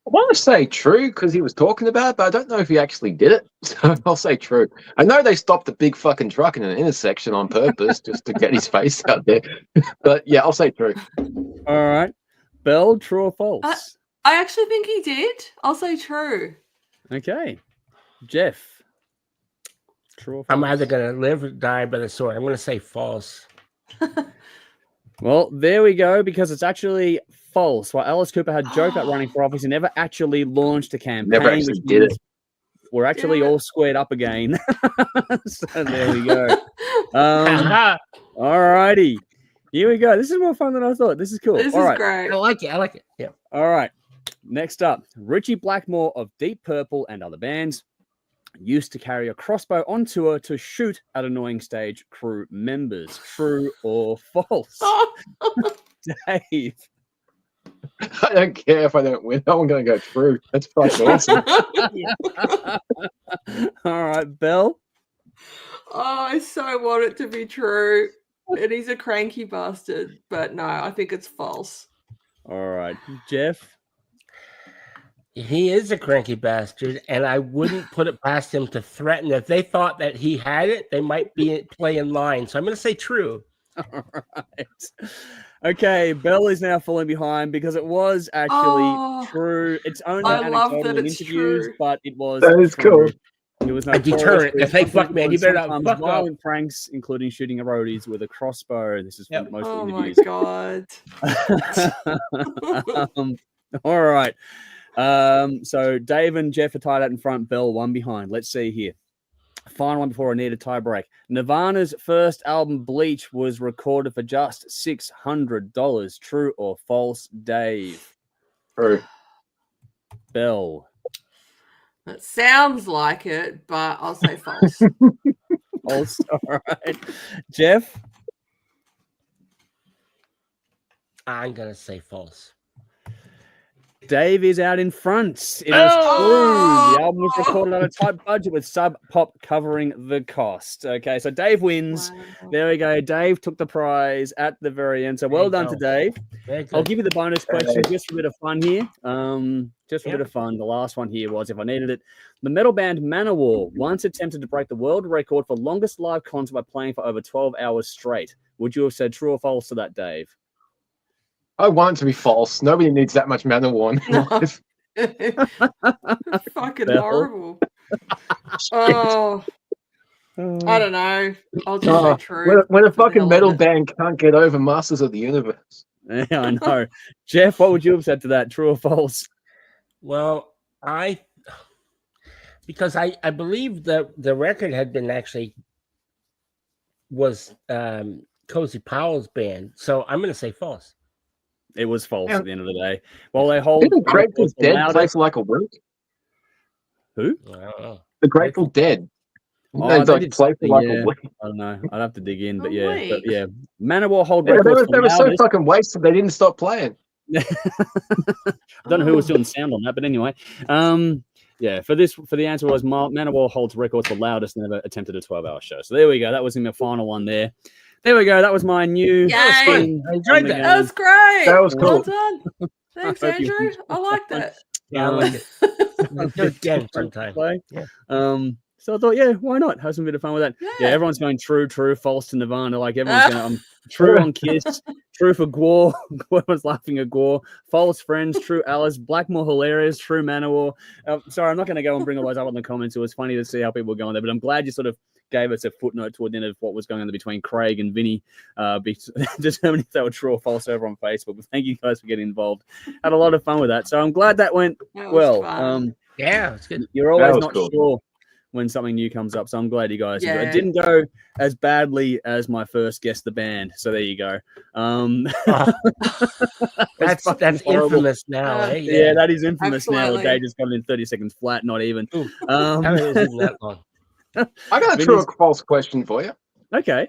I want to say true because he was talking about it, but I don't know if he actually did it. So I'll say true. I know they stopped a big fucking truck in an intersection on purpose just to get his face out there. But yeah, I'll say true. All right. Bell, true or false? I actually think he did. I'll say true. Okay. Jeff. True or false? I'm either going to live or die by the sword. I'm going to say false. Well, there we go, because it's actually false. While Alice Cooper had joked about running for office, he never actually launced a campaign. Never actually did it. We're actually all squared up again. So there we go. All righty. Here we go. This is more fun than I thought. This is cool. This all is right. great. I like it. Yeah. All right. Next up, Richie Blackmore of Deep Purple and other bands used to carry a crossbow on tour to shoot at annoying stage crew members. True or false? Dave. I don't care if I don't win. I'm going to go true. That's fucking awesome. All right, Belle. Oh, I so want it to be true. And he's a cranky bastard. But no, I think it's false. All right, Jeff. He is a cranky bastard, and I wouldn't put it past him to threaten. If they thought that he had it, they might be playing line. So I'm going to say true. All right. Okay, Belle is now falling behind because it was actually true. It's only anecdotal in interviews, but it was. That is true. Cool. It was A deterrent. If they fuck man, you better not fuck up. Violent pranks, including shooting a roadies with a crossbow. This is from most interviews. Oh my god. All right. So Dave and Jeff are tied out in front. Bell one behind. Let's see here. Final one before I need a tie break. Nirvana's first album, Bleach, was recorded for just $600. True or false, Dave? True. Bell. It sounds like it, but I'll say false. False. All right. Jeff? I'm going to say false. Dave is out in front. It is true. The album was recorded on a tight budget with Sub Pop covering the cost. Okay, so Dave wins. Wow. There we go. Dave took the prize at the very end. So well done to Dave. I'll give you the bonus question just for a bit of fun here. Just for a bit of fun. The last one here was, if I needed it, the metal band Manowar once attempted to break the world record for longest live concert by playing for over 12 hours straight. Would you have said true or false to that, Dave? I want it to be false. Nobody needs that much Manowar in life. Fucking horrible. Oh, I don't know. I'll just say true. When a fucking metal band can't get over Masters of the Universe. Yeah, I know. Jeff, what would you have said to that? True or false? Well, because I believe that the record had been was Cozy Powell's band. So I'm going to say false. It was false at the end of the day. Well, they hold. Didn't Grateful Dead play for like a week? Who? I don't know. The Grateful Dead. Oh, they did play for like a week. I don't know. I'd have to dig in, but yeah. Manowar hold They records. were so fucking wasted they didn't stop playing. I don't know who was doing sound on that, but anyway. Yeah, for the answer was Manowar holds records for loudest and never attempted a 12-hour show. So there we go. That was in the final one there. There we go. That was my new. Yay! I enjoyed that. That was great. That was cool. Well done. Thanks, Andrew. I like that. Yeah, I like it. We'll do it again sometime. Yeah. So I thought, yeah, why not? Have some bit of fun with that. Yeah, everyone's going true, false to Nirvana. Like everyone's going, true on Kiss, true for Gwar. Everyone's laughing at Gwar. False Friends, true Alice. Blackmore hilarious, true Manowar. Sorry, I'm not going to go and bring all those up in the comments. It was funny to see how people were going there, but I'm glad you sort of gave us a footnote toward the end of what was going on between Craig and Vinny, determining if they were true or false over on Facebook. But thank you guys for getting involved. Had a lot of fun with that. So I'm glad that went well. Yeah, it's good. You're always not sure when something new comes up, so I'm glad you guys enjoyed it. It didn't go as badly as my first Guess the Band, so there you go. That's infamous now. Eh? Yeah, that is infamous now. The day just got it in 30 seconds flat, not even. That long. I got a true or false question for you. Okay.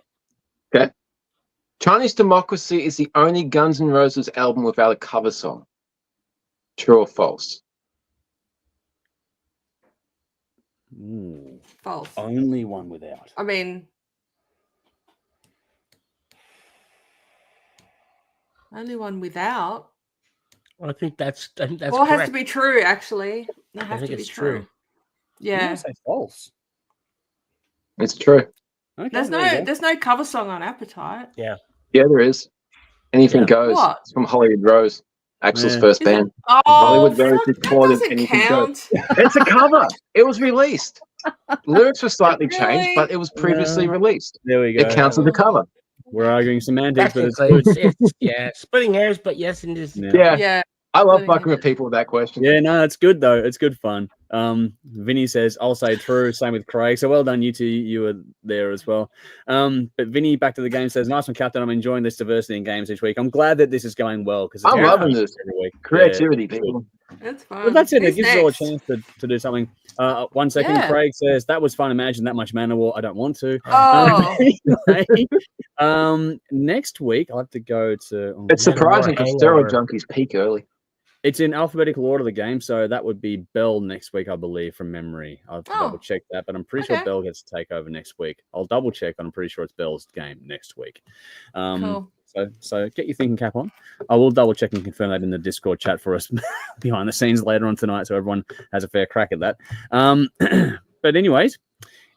Chinese Democracy is the only Guns N' Roses album without a cover song. True or false? Ooh, False. only one without. I mean, only one without. Well, I think that's Well, it correct. has to be true, actually. It has to be it's true. true. I'm Yeah. gonna say false. It's true. Okay, There's no cover song on Appetite. Yeah. Yeah, there is. Anything Yeah. goes. What? It's from Hollywood Rose, Axel's Yeah. first Is it? band. Oh, Hollywood Rose fuck, that recorded doesn't Anything count. It's a cover. It was released. Lyrics were slightly changed, Really? but it was previously released. There we go. It counts as a cover. We're arguing semantics, but it's Technically, it's splitting hairs, but yes, it is. Yeah. Yeah. I love Splitting fucking with hairs. people with that question. Yeah, no, it's good though. It's good fun. Vinny says, I'll say true. Same with Craig. So well done, you two. You were there as well. But Vinny, back to the game, says, nice one, Captain. I'm enjoying this diversity in games each week. I'm glad that this is going well because I'm loving this every week. creativity, people. That's fun. Well, that's it. Who's It gives us all a next? chance to do something. 1 second, Yeah. Craig says, that was fun. Imagine that much mana war. I don't want to. Oh, Anyway, next week, I'll have to go to... It's Man, surprising more because hangover. steroid junkies peak early. It's in alphabetical order, the game, so that would be Bell next week, I believe, from memory. I'll have to double check that, but I'm pretty sure okay. Bell gets to take over next week. I'll double check, but I'm pretty sure it's Bell's game next week. cool. So get your thinking cap on. I will double check and confirm that in the Discord chat for us behind the scenes later on tonight, so everyone has a fair crack at that. But anyways,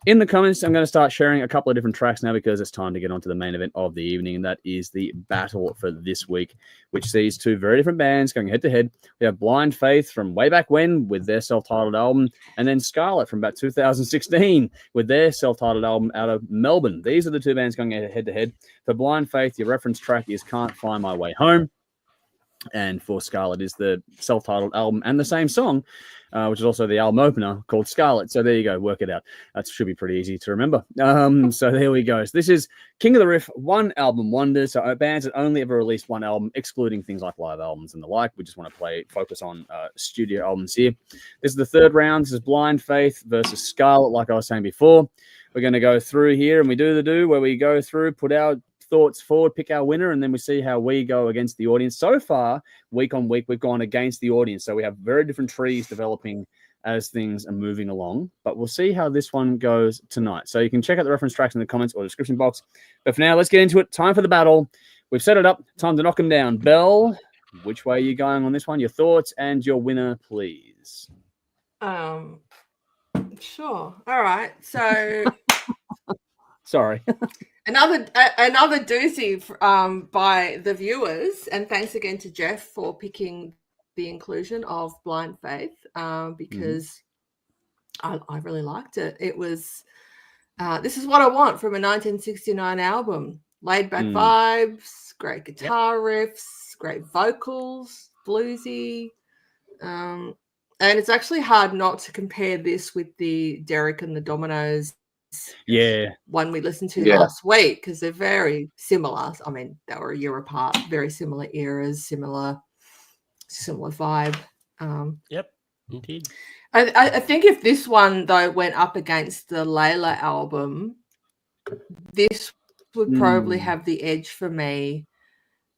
in the comments, I'm going to start sharing a couple of different tracks now because it's time to get on to the main event of the evening, and that is the battle for this week, which sees two very different bands going head-to-head. We have Blind Faith from way back when with their self-titled album, and then Skärlet from about 2016 with their self-titled album out of Melbourne. These are the two bands going head-to-head. For Blind Faith, your reference track is Can't Find My Way Home, and for Skärlet is the self-titled album and the same song, which is also the album opener called Skärlet. So there you go, work it out. That should be pretty easy to remember. So there we go. So this is King of the Riff, one album wonder. So bands that only ever released one album, excluding things like live albums and the like. We just want to focus on studio albums here. This is the third round. This is Blind Faith versus Skärlet, like I was saying before. We're going to go through here and we do the do where we go through, put our thoughts forward, pick our winner, and then we see how we go against the audience. So far, week on week, we've gone against the audience. So we have very different trees developing as things are moving along. But we'll see how this one goes tonight. So you can check out the reference tracks in the comments or description box. But for now, let's get into it. Time for the battle. We've set it up. Time to knock them down. Bell, which way are you going on this one? Your thoughts and your winner, please. Sure. All right. So Sorry. another doozy by the viewers, and thanks again to Jeff for picking the inclusion of Blind Faith because I really liked it. It was this is what I want from a 1969 album. Laid back vibes, great guitar riffs, great vocals, bluesy. And it's actually hard not to compare this with the Derek and the Dominoes one we listened to last week because they're very similar. I mean, they were a year apart, very similar eras, similar vibe. Yep, indeed. I think if this one though went up against the Layla album, this would probably have the edge for me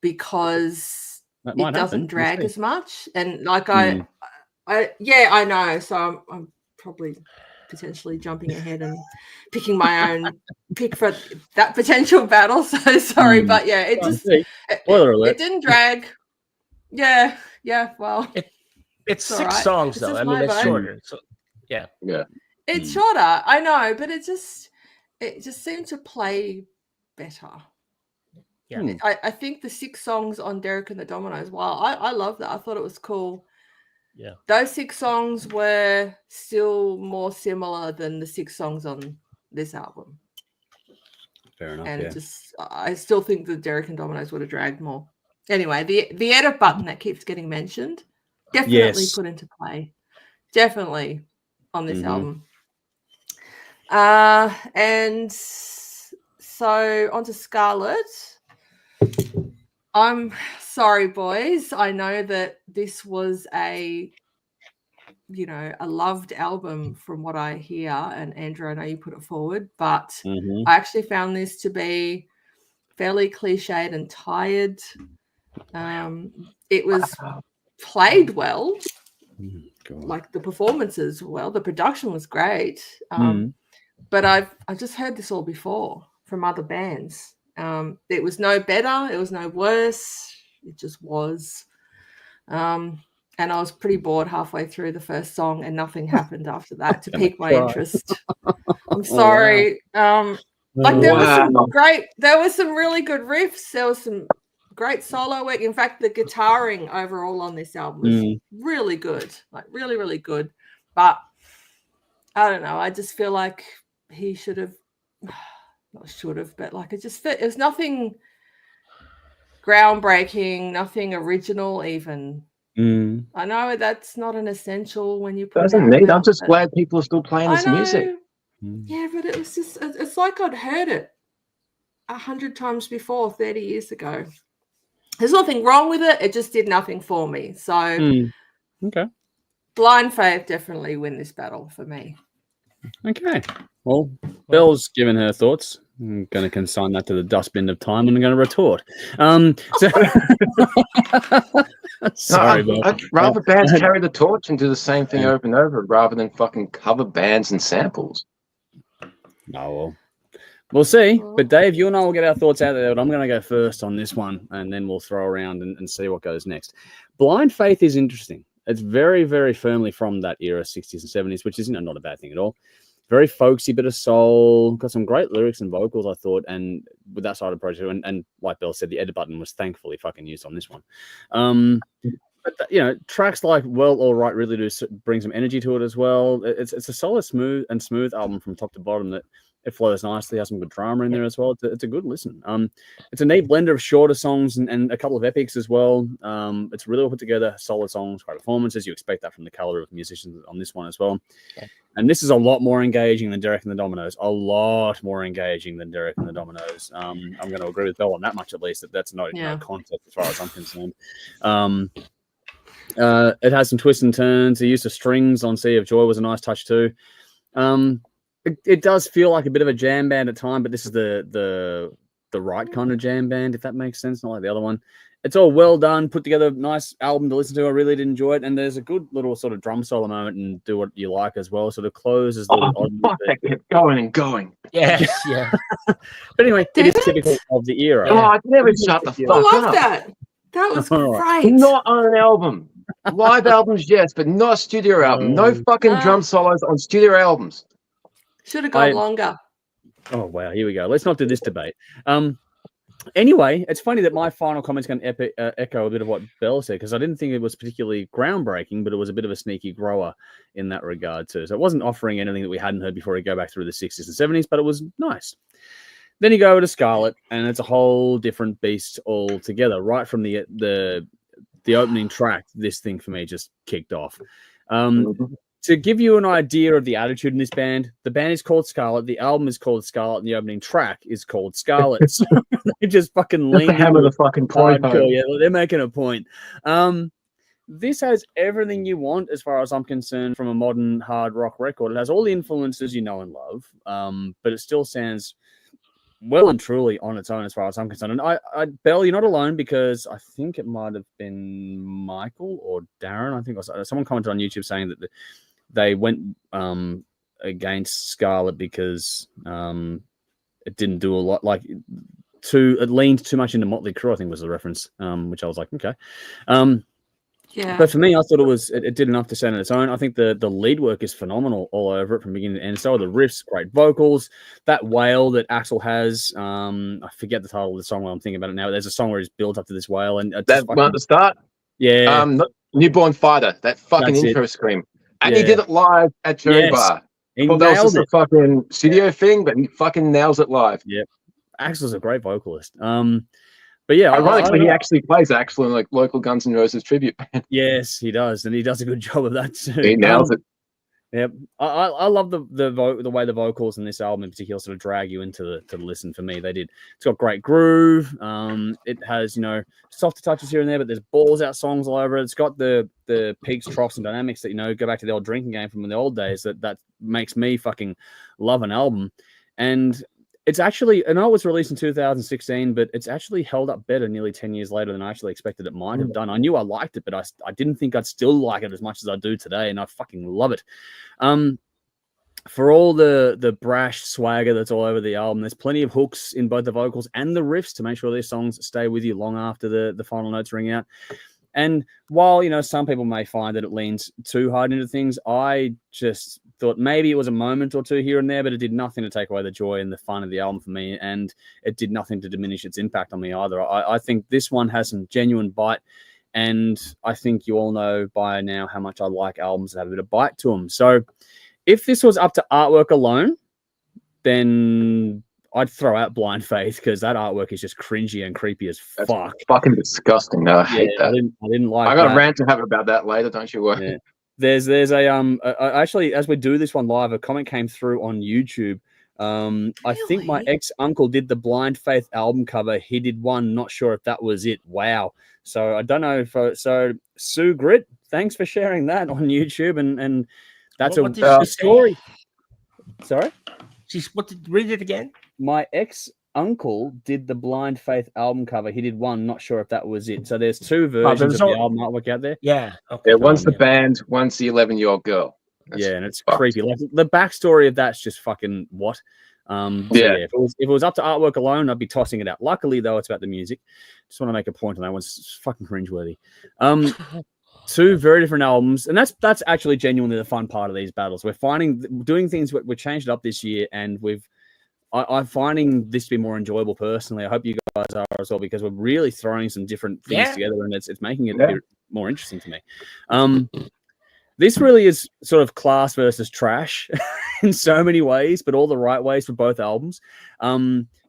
because it doesn't drag as much. And like I know. So I'm probably potentially jumping ahead and picking my own pick for that potential battle. So sorry, but yeah, it just it didn't drag. Yeah. Well, it's 6 right. songs It's though. I just mean, my it's vote. shorter. So yeah. It's shorter. I know, but it just seemed to play better. Yeah. I think the 6 songs on Derek and the Dominoes, wow, I love that. I thought it was cool. Yeah. Those 6 songs were still more similar than the 6 songs on this album. Fair enough. And I still think the Derek and Dominoes would have dragged more. Anyway, the edit button that keeps getting mentioned, definitely put into play. Definitely on this album. And so onto Skärlet. I'm sorry, boys. I know that this was a loved album from what I hear. And Andrew, I know you put it forward, but I actually found this to be fairly cliched and tired. It was played well. God. Like the performances, well, the production was great. Mm. But I've just heard this all before from other bands. It was no better. It was no worse. It just was. And I was pretty bored halfway through the first song, and nothing happened after that to pique my interest. I'm sorry. Like there was some great. There was some really good riffs. There was some great solo work. In fact, the guitaring overall on this album was really good. Like really, really good. But I don't know. I just feel like he should have, not should have, but like it just fit. It was nothing groundbreaking, nothing original even. I know that's not an essential when you put Doesn't need. I'm just glad people are still playing this music. Yeah, but it was just, it's like I'd heard it 100 times before 30 years ago. There's nothing wrong with it. It just did nothing for me. So okay. Blind Faith definitely win this battle for me. Okay. Well, Belle's given her thoughts. I'm going to consign that to the dustbin of time, and I'm going to retort. Sorry, Belle. I'd rather bands carry the torch and do the same thing over and over rather than fucking cover bands and samples. No, well, we'll see. But Dave, you and I will get our thoughts out there. But I'm going to go first on this one, and then we'll throw around and see what goes next. Blind Faith is interesting. It's very, very firmly from that era, 60s and 70s, which is not a bad thing at all. Very folksy, bit of soul, got some great lyrics and vocals, I thought, and with that side of the project, and like Belle said, the edit button was thankfully fucking used on this one. But tracks like Well All Right really do bring some energy to it as well. It's a solid, smooth album from top to bottom that it flows nicely, has some good drama in there as well. It's a good listen. It's a neat blend of shorter songs and a couple of epics as well. It's really well put together, solid songs, great performances. You expect that from the caliber of musicians on this one as well. Yeah. And this is a lot more engaging than Derek and the Dominoes. A lot more engaging than Derek and the Dominoes. I'm going to agree with Belle on that much, at least. That's no concept as far as I'm concerned. It has some twists and turns. The use of strings on Sea of Joy was a nice touch too. It does feel like a bit of a jam band at time, but this is the right kind of jam band, if that makes sense, not like the other one. It's all well done, put together, nice album to listen to. I really did enjoy it, and there's a good little sort of drum solo moment and Do What You Like as well. Sort of closes. Fuck, that kept going and going. Yes, yeah. But anyway, it is typical of the era. Oh, I'd never shut the fuck up. I love that. That was great. Not on an album. Live albums, yes, but not a studio album. No fucking drum solos on studio albums. Should have gone longer. Oh, wow. Here we go. Let's not do this debate. Anyway, it's funny that my final comment's going to echo a bit of what Belle said, because I didn't think it was particularly groundbreaking, but it was a bit of a sneaky grower in that regard too. So it wasn't offering anything that we hadn't heard before we go back through the 60s and 70s, but it was nice. Then you go over to Skärlet, and it's a whole different beast altogether. Right from the opening track, this thing for me just kicked off. To give you an idea of the attitude in this band, the band is called Skärlet, the album is called Skärlet, and the opening track is called Skärlet. So they just fucking lean hammer the fucking point. Yeah, they're making a point. This has everything you want as far as I'm concerned from a modern hard rock record. It has all the influences you know and love, but it still sounds well and truly on its own as far as I'm concerned. And Belle, you're not alone, because I think it might have been Michael or Darren. I think someone commented on YouTube saying that they went against Skärlet because it didn't do a lot. It leaned too much into Motley Crue, I think was the reference, which I was like, okay. Yeah. But for me, I thought it did enough to stand on its own. I think the lead work is phenomenal all over it from beginning to end. So are the riffs, great vocals. That wail that Axl has, I forget the title of the song while I'm thinking about it now. There's a song where he's built up to this wail. And that one at the start? Yeah. Newborn Fighter, that fucking intro scream. And he did it live at Cherry Bar. He that was just a fucking studio thing, but he fucking nails it live. Yep. Axl's a great vocalist. But yeah, ironically, he actually plays Axl in like local Guns N' Roses tribute band. Yes, he does, and he does a good job of that too. He nails it. Yep, I love the way the vocals in this album in particular sort of drag you into the listen. For me, they did. It's got great groove. It has softer touches here and there, but there's balls out songs all over it. It's got the peaks, troughs, and dynamics that go back to the old drinking game from the old days. That makes me fucking love an album. And It's actually, I know it was released in 2016, but it's actually held up better nearly 10 years later than I actually expected it might have done. I knew I liked it, but I didn't think I'd still like it as much as I do today, and I fucking love it. For all the brash swagger that's all over the album, there's plenty of hooks in both the vocals and the riffs to make sure these songs stay with you long after the final notes ring out. And while, you know, some people may find that it leans too hard into things, I just thought maybe it was a moment or two here and there, but it did nothing to take away the joy and the fun of the album for me, and it did nothing to diminish its impact on me either. I think this one has some genuine bite, and I think you all know by now how much I like albums that have a bit of bite to them. So if this was up to artwork alone, then I'd throw out Blind Faith, because that artwork is just cringy and creepy as fuck. That's fucking disgusting. No, I hate that. I didn't like. I got a rant to have about that later. Don't you worry. Yeah. There's a actually, as we do this one live, a comment came through on YouTube. I think my ex-uncle did the Blind Faith album cover. He did one. Not sure if that was it. Wow. So I don't know if so. Sue Grit, thanks for sharing that on YouTube, and that's a story. Sorry. Read it again. My ex-uncle did the Blind Faith album cover. He did one. Not sure if that was it. So there's two versions of the album artwork out there. Yeah. Okay. Yeah, one's the band, one's the 11-year-old girl. That's and it's creepy. Like the backstory of that's just fucking what. If it was up to artwork alone, I'd be tossing it out. Luckily, though, it's about the music. Just want to make a point on that one. It's fucking cringeworthy. Two very different albums, and that's actually genuinely the fun part of these battles. We're doing things. We've changed it up this year, and I'm finding this to be more enjoyable personally. I hope you guys are as well, because we're really throwing some different things together, and it's making it a bit more interesting to me. This really is sort of class versus trash in so many ways, but all the right ways for both albums.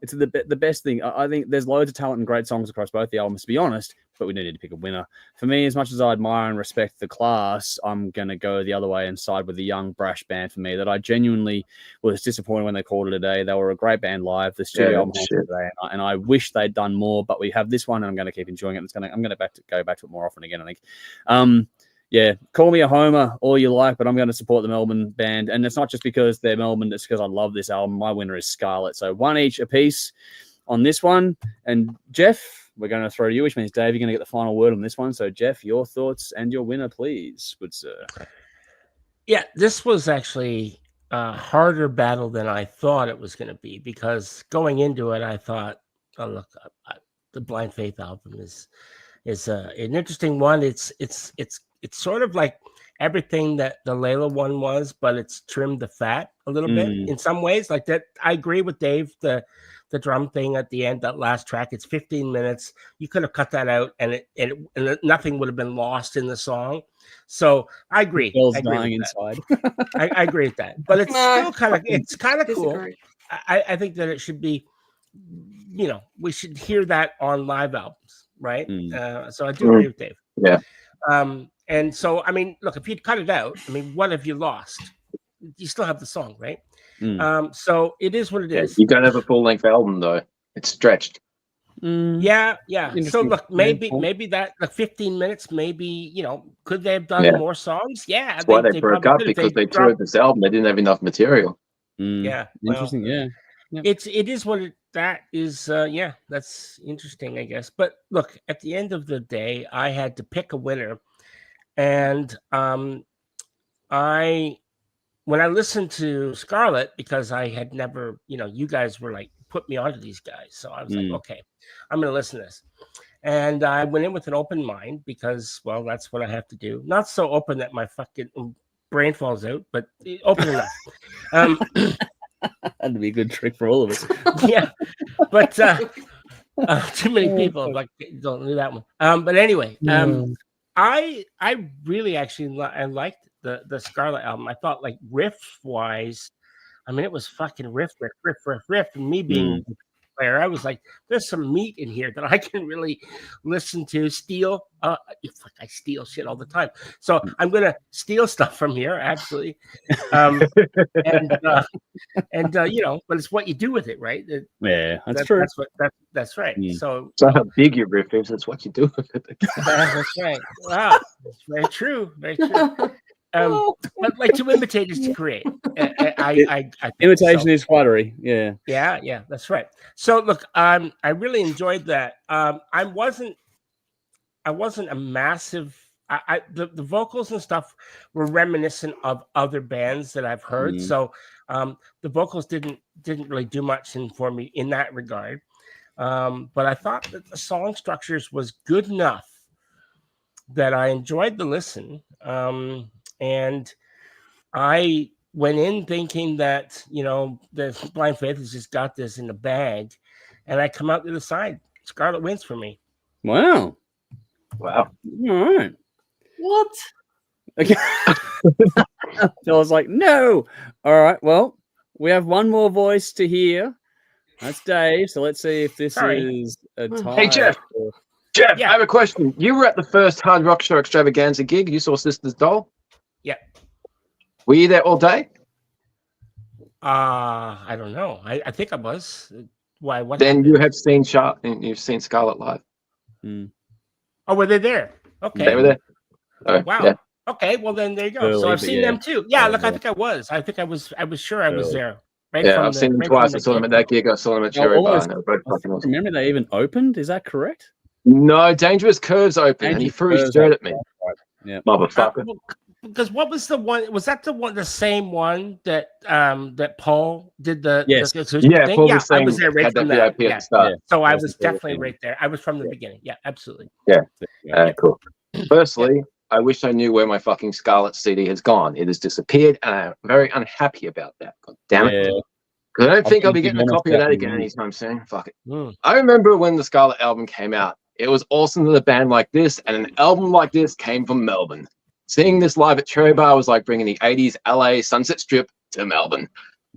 It's the best thing. I think there's loads of talent and great songs across both the albums, to be honest, but we needed to pick a winner. For me, as much as I admire and respect the class, I'm going to go the other way and side with the young, brash band for me that I genuinely was disappointed when they called it a day. They were a great band live. The studio album today, and I wish they'd done more, but we have this one, and I'm going to keep enjoying it. I'm going to go back to it more often again, I think. Call me a homer all you like, but I'm going to support the Melbourne band. And it's not just because they're Melbourne, it's because I love this album. My winner is Skärlet. So one each apiece on this one. And Jeff, we're going to throw to you, which means Dave, you're going to get the final word on this one. So Jeff, your thoughts and your winner, please, good sir. Yeah, this was actually a harder battle than I thought it was going to be, because going into it, I thought, oh, look, the Blind Faith album is an interesting one. It's sort of like everything that the Layla one was, but it's trimmed the fat a little bit in some ways. Like that, I agree with Dave. The drum thing at the end, that last track, it's 15 minutes. You could have cut that out, and nothing would have been lost in the song. So I agree. Bill's dying inside. I agree with that, but it's still kind of cool. I think that it should be, we should hear that on live albums, right? So I do agree with Dave. Yeah. And so, I mean, look, if you'd cut it out, I mean, what have you lost? You still have the song, right? So it is what it is. You don't have a full-length album, though. It's stretched. Yeah. So look, maybe that, like 15 minutes, maybe, could they have done more songs? Yeah. That's why they broke up, because they toured this album. They didn't have enough material. Yeah. Interesting, well, it is what that is. That's interesting, I guess. But look, at the end of the day, I had to pick a winner. And when I listened to Skärlet, because I had never, you guys were like, put me onto these guys. So I was like, okay, I'm going to listen to this. And I went in with an open mind, because, well, that's what I have to do. Not so open that my fucking brain falls out, but open enough. That'd be a good trick for all of us. Yeah. But too many people like don't do that one. But anyway, I really actually I liked the Skärlet album. I thought, like, riff wise, I mean, it was fucking riff. And me being a player, I was like, there's some meat in here that I can really listen to. Steal. I steal shit all the time, so I'm gonna steal stuff from here. Absolutely. But it's what you do with it, right? That's true. That's right. So it's not how big your riff is; it's what you do with it. That's right. Wow, that's very true. Very true. But like, to imitate is to create. I think Imitation so. is flattery. Yeah. Yeah, that's right. So look, I really enjoyed that. I wasn't a massive. The vocals and stuff were reminiscent of other bands that I've heard. So the vocals didn't really do much for me in that regard. But I thought that the song structures was good enough that I enjoyed the listen. And I went in thinking that, the Blind Faith has just got this in the bag. And I come out to the side. Skärlet wins for me. Wow. Wow. All right. What? Okay. Phil was like, no. All right. Well, we have one more voice to hear. That's Dave. So let's see if this is a tie. Hey, Jeff. Jeff, I have a question. You were at the first Hard Rock Show Extravaganza gig. You saw Sister's Doll. Yeah. Were you there all day? I don't know. I think I was. Why? What? Then happened? you have seen you've seen Skärlet live. Oh, were they there? Okay. They were there. Wow. Yeah. Okay. Well, then there you go. Early, so I've but seen them too. Yeah. Look, I think I was. I was sure I was there. Right. Yeah, I've seen them twice. I saw them at that gig. I saw them at Cherry Bar. And they were both fucking awesome. Remember, they even opened. Is that correct? No, Dangerous Curves open, and he threw his shirt at me. Yeah, motherfucker. Because what was the one? Was that the same one that that Paul did the? Yes. Paul was saying I was there right had from that that. VIP at the start. So I was definitely right there. I was from the beginning. Yeah, absolutely. Yeah. Cool. Firstly, I wish I knew where my fucking Skärlet CD has gone. It has disappeared, and I'm very unhappy about that. God damn it. Because I don't think I'll be getting a copy of that again anytime soon. Fuck it. I remember when the Skärlet album came out. It was awesome that a band like this and an album like this came from Melbourne. Seeing this live at Cherry Bar was like bringing the 80s LA Sunset Strip to Melbourne.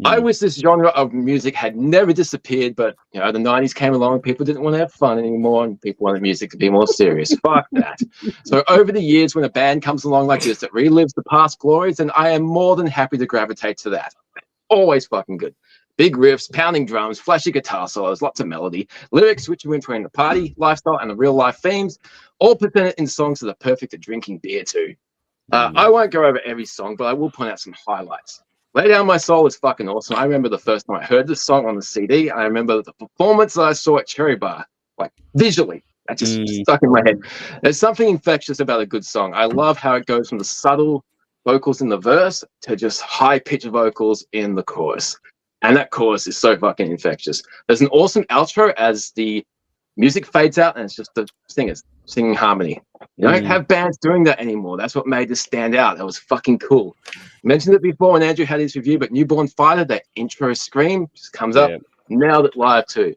I wish this genre of music had never disappeared, but the 90s came along, people didn't want to have fun anymore, and people wanted music to be more serious. Fuck that. So over the years, when a band comes along like this that relives the past glories, then I am more than happy to gravitate to that. Always fucking good. Big riffs, pounding drums, flashy guitar solos, lots of melody, lyrics switching between the party lifestyle and the real life themes, all presented in songs that are perfect at drinking beer to. I won't go over every song, but I will point out some highlights. Lay Down My Soul is fucking awesome. I remember the first time I heard this song on the CD. I remember the performance that I saw at Cherry Bar, like visually. That just stuck in my head. There's something infectious about a good song. I love how it goes from the subtle vocals in the verse to just high-pitched vocals in the chorus. And that chorus is so fucking infectious. There's an awesome outro as the music fades out and it's just the singers singing harmony. You don't have bands doing that anymore. That's what made this stand out. That was fucking cool. I mentioned it before when Andrew had his review, but Newborn Fighter, that intro scream just comes up. Nailed it live too.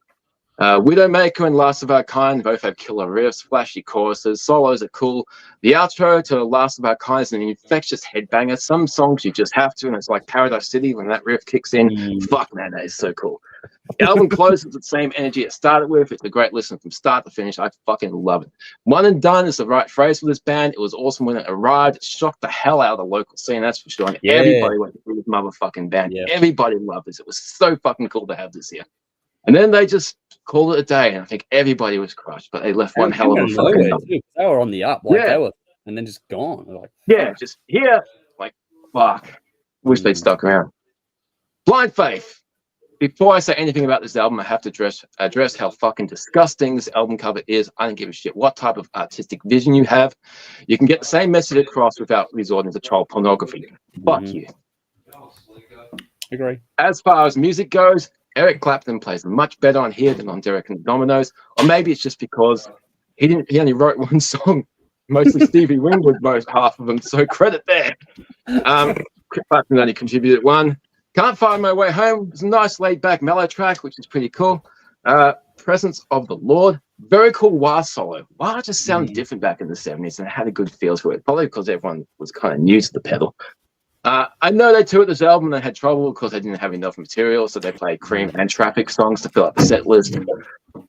Widowmaker and Last of Our Kind both have killer riffs, flashy choruses, solos are cool. The outro to Last of Our Kind is an infectious headbanger. Some songs you just have to, and it's like Paradise City when that riff kicks in. Fuck man, that is so cool. The album closes with the same energy it started with. It's a great listen from start to finish. I fucking love it. One and done is the right phrase for this band. It was awesome when it arrived. It shocked the hell out of the local scene, that's for sure. And everybody went to this motherfucking band. Everybody loved this. It was so fucking cool to have this here. And then they just called it a day, and I think everybody was crushed, but they left one hell of a fucking number. They were on the up, like they were, and then just gone. Like, just here, like, fuck. Wish they'd stuck around. Blind Faith. Before I say anything about this album, I have to address how fucking disgusting this album cover is. I don't give a shit what type of artistic vision you have. You can get the same message across without resorting to child pornography. Fuck you. Agree. As far as music goes, Eric Clapton plays much better on here than on Derek and the Dominoes, or maybe it's just because he only wrote one song. Mostly Stevie Winwood wrote half of them, so credit there. Clapton only contributed one. Can't Find My Way Home. It's a nice laid-back mellow track, which is pretty cool. Presence of the Lord. Very cool wah solo. Wah just sounded different back in the 70s, and it had a good feel to it, probably because everyone was kind of new to the pedal. I know they toured this album and they had trouble because they didn't have enough material, so they played Cream and Traffic songs to fill up the set list.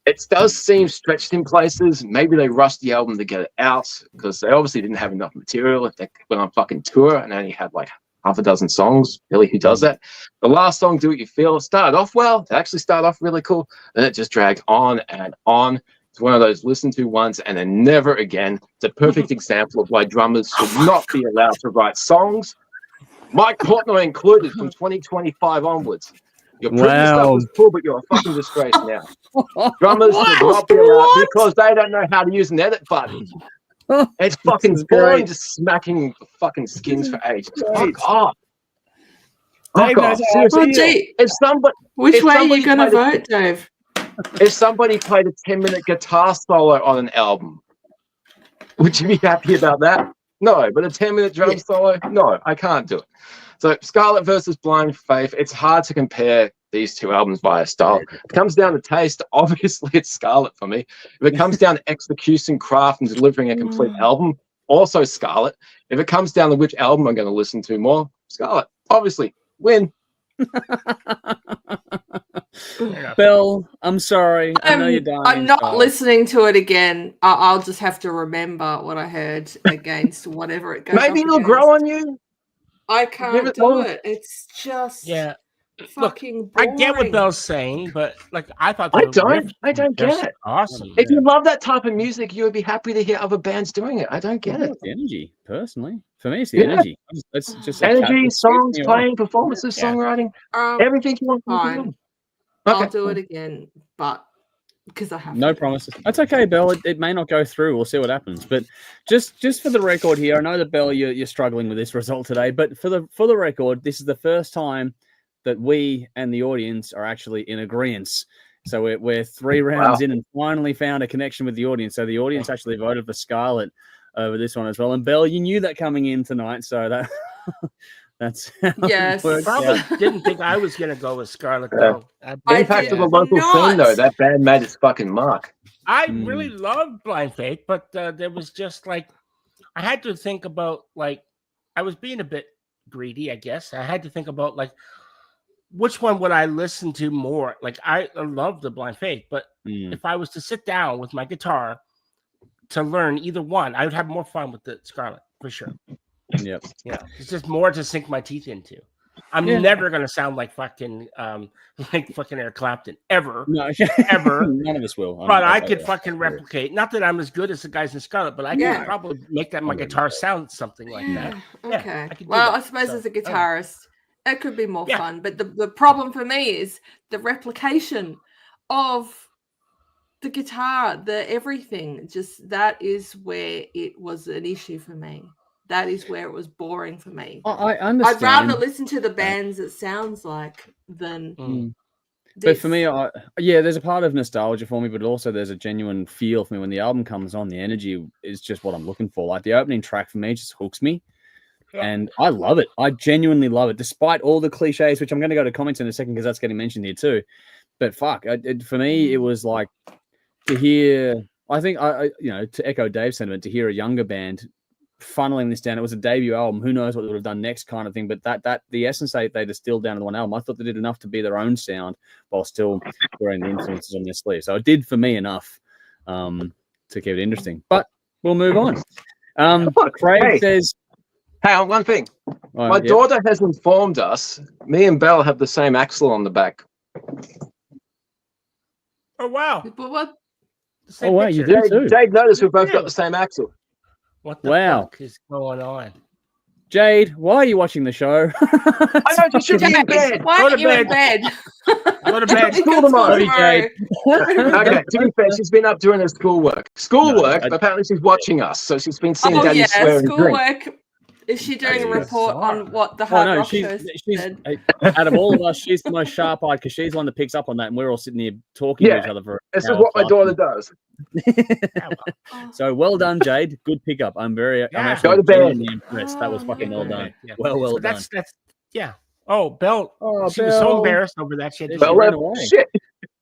It does seem stretched in places. Maybe they rushed the album to get it out because they obviously didn't have enough material if they went on fucking tour and only had like half a dozen songs. Really, who does that? The last song, Do What You Feel, started off well. It actually started off really cool. Then it just dragged on and on. It's one of those listen to once and then never again. It's a perfect example of why drummers should not be allowed to write songs. Mike Portnoy included from 2025 onwards. Your previous stuff was cool, but you're a fucking disgrace now. Drummers should not be allowed because they don't know how to use an edit button. It's fucking boring just smacking fucking skins for ages. Fuck off. Fuck off. Seriously. Which way are you going to vote, Dave? If somebody played a 10-minute guitar solo on an album, would you be happy about that? No, but a 10-minute drum solo? No, I can't do it. So Skärlet versus Blind Faith, it's hard to compare these two albums by style. If it comes down to taste, obviously it's Skärlet for me. If it comes down to execution, craft, and delivering a complete album, also Skärlet. If it comes down to which album I'm going to listen to more, Skärlet. Obviously, win. Bill, I'm sorry. I know you're dying. I'm not listening to it again. I'll just have to remember what I heard against whatever it goes. Maybe it'll grow on you. I can't do it. It's just fucking boring. I get what Bell's saying, but like I thought I don't get it. Awesome. If you love that type of music, you would be happy to hear other bands doing it. I don't get it. The energy, personally. For me, it's the energy. It's just energy, songs, playing, performances, songwriting, everything you want. Fine. I'll do it again, but because I have no promises. That's okay, Bell. It may not go through. We'll see what happens. But just for the record here, I know that Bell, you're struggling with this result today. But for the record, this is the first time that we and the audience are actually in agreement. So we're 3 rounds in and finally found a connection with the audience. So the audience actually voted for Skärlet over this one as well. And Bell, you knew that coming in tonight, so that that's probably didn't think I was gonna go with Skärlet though. The impact of the local scene though, that band made its fucking mark. I really loved Blind Faith, but there was just like I had to think about like I was being a bit greedy, I guess. I had to think about like which one would I listen to more? Like I love the Blind Faith, but if I was to sit down with my guitar to learn either one, I would have more fun with the Skärlet for sure. Yep. Yeah. It's just more to sink my teeth into. I'm never gonna sound like fucking Eric Clapton ever. No, ever. None of us will. But I could fucking replicate. Not that I'm as good as the guys in Skärlet, but I could probably make that my guitar sound something like that. Okay. I suppose as a guitarist, it could be more fun. But the problem for me is the replication of the guitar, the everything. Just that is where it was an issue for me. That is where it was boring for me. I understand. I'd rather listen to the bands it sounds like than. But for me, there's a part of nostalgia for me, but also there's a genuine feel for me when the album comes on. The energy is just what I'm looking for. Like the opening track for me just hooks me, and I love it. I genuinely love it, despite all the cliches, which I'm going to go to comments in a second because that's getting mentioned here too. But fuck, for me, it was like to hear. I think to echo Dave's sentiment, to hear a younger band funneling this down. It was a debut album. Who knows what they would have done next, kind of thing. But that the essence they distilled down to one album. I thought they did enough to be their own sound while still wearing the influences on their sleeve. So it did for me enough to keep it interesting. But we'll move on. Craig says, "Hang on, one thing. My daughter has informed us. Me and Belle have the same axle on the back." Oh wow! But what? Oh wow, you do too. Jade noticed we've both got the same axle. What the fuck is going on? Jade, why are you watching the show? I know, you should be in bed. Why aren't you in bed? Go to bed. School tomorrow. Jade. Okay, to be fair, she's been up doing her schoolwork. But apparently she's watching us, so she's been seeing Daddy swear and drink. Schoolwork. Is she doing a report on what the hard rock show said? Out of all of us, she's the most sharp-eyed because she's the one that picks up on that, and we're all sitting here talking to each other. This is what my daughter does. So well done, Jade. Good pickup. I'm actually go to bed. Impressed. That was fucking well done. Yeah. Well done. That's Oh, Belle. She was so embarrassed over that shit. She ran away. Shit.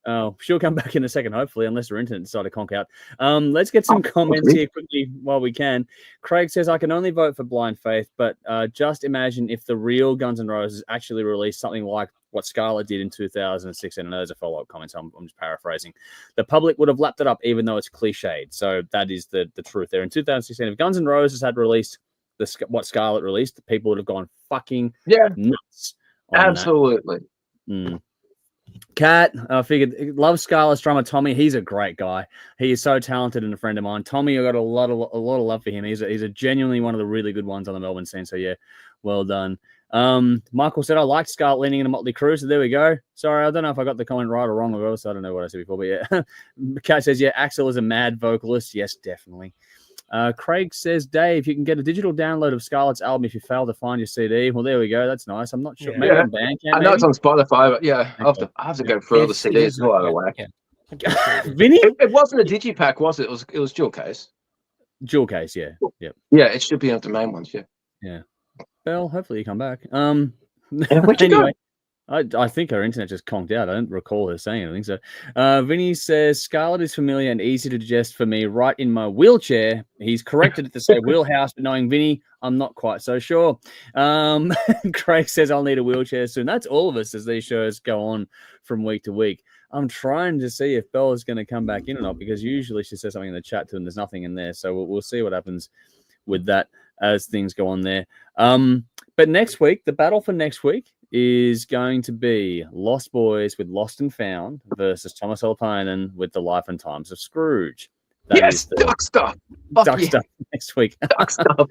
Oh, she'll come back in a second, hopefully, unless her internet decided to conk out. Let's get some comments here quickly while we can. Craig says, I can only vote for Blind Faith, but just imagine if the real Guns N' Roses actually released something like what Skärlet did in 2016. I know there's a follow-up comment, so I'm just paraphrasing. The public would have lapped it up, even though it's cliched. So that is the truth there. In 2016, if Guns N' Roses had released what Skärlet released, the people would have gone fucking nuts. Absolutely. Kat, I figured, love Skärlet's drummer Tommy. He's a great guy. He is so talented and a friend of mine. Tommy, I got a lot of love for him. He's a genuinely one of the really good ones on the Melbourne scene. So yeah, well done. Michael said I liked Skärlet leaning in a Motley Crue. So there we go. Sorry, I don't know if I got the comment right or wrong. So I don't know what I said before, but yeah. Kat says yeah, Axel is a mad vocalist. Yes, definitely. Craig says, Dave, you can get a digital download of Skärlet's album if you fail to find your CD. Well, there we go. That's nice. I'm not sure. Yeah. Maybe on Bandcamp. I know it's on Spotify, but yeah, I have to go through all the CDs. It's all out of the whack. Vinny? It wasn't a digipack, was it? It was dual case. Dual case, yeah. Yep. Yeah, it should be on the main ones, yeah. Yeah. Well, hopefully you come back. Where'd you go? I think her internet just conked out. I don't recall her saying anything. So, Vinny says, Skärlet is familiar and easy to digest for me right in my wheelchair. He's corrected it to say wheelhouse, but knowing Vinny, I'm not quite so sure. Craig says, I'll need a wheelchair soon. That's all of us as these shows go on from week to week. I'm trying to see if Bella's going to come back in or not, because usually she says something in the chat too and there's nothing in there. So we'll see what happens with that as things go on there. But next week, the battle for next week is going to be Lost Boys with Lost and Found versus Thomas Elpainen with The Life and Times of Scrooge. Yes, duck stuff. Duck stuff next week. Duck stuff.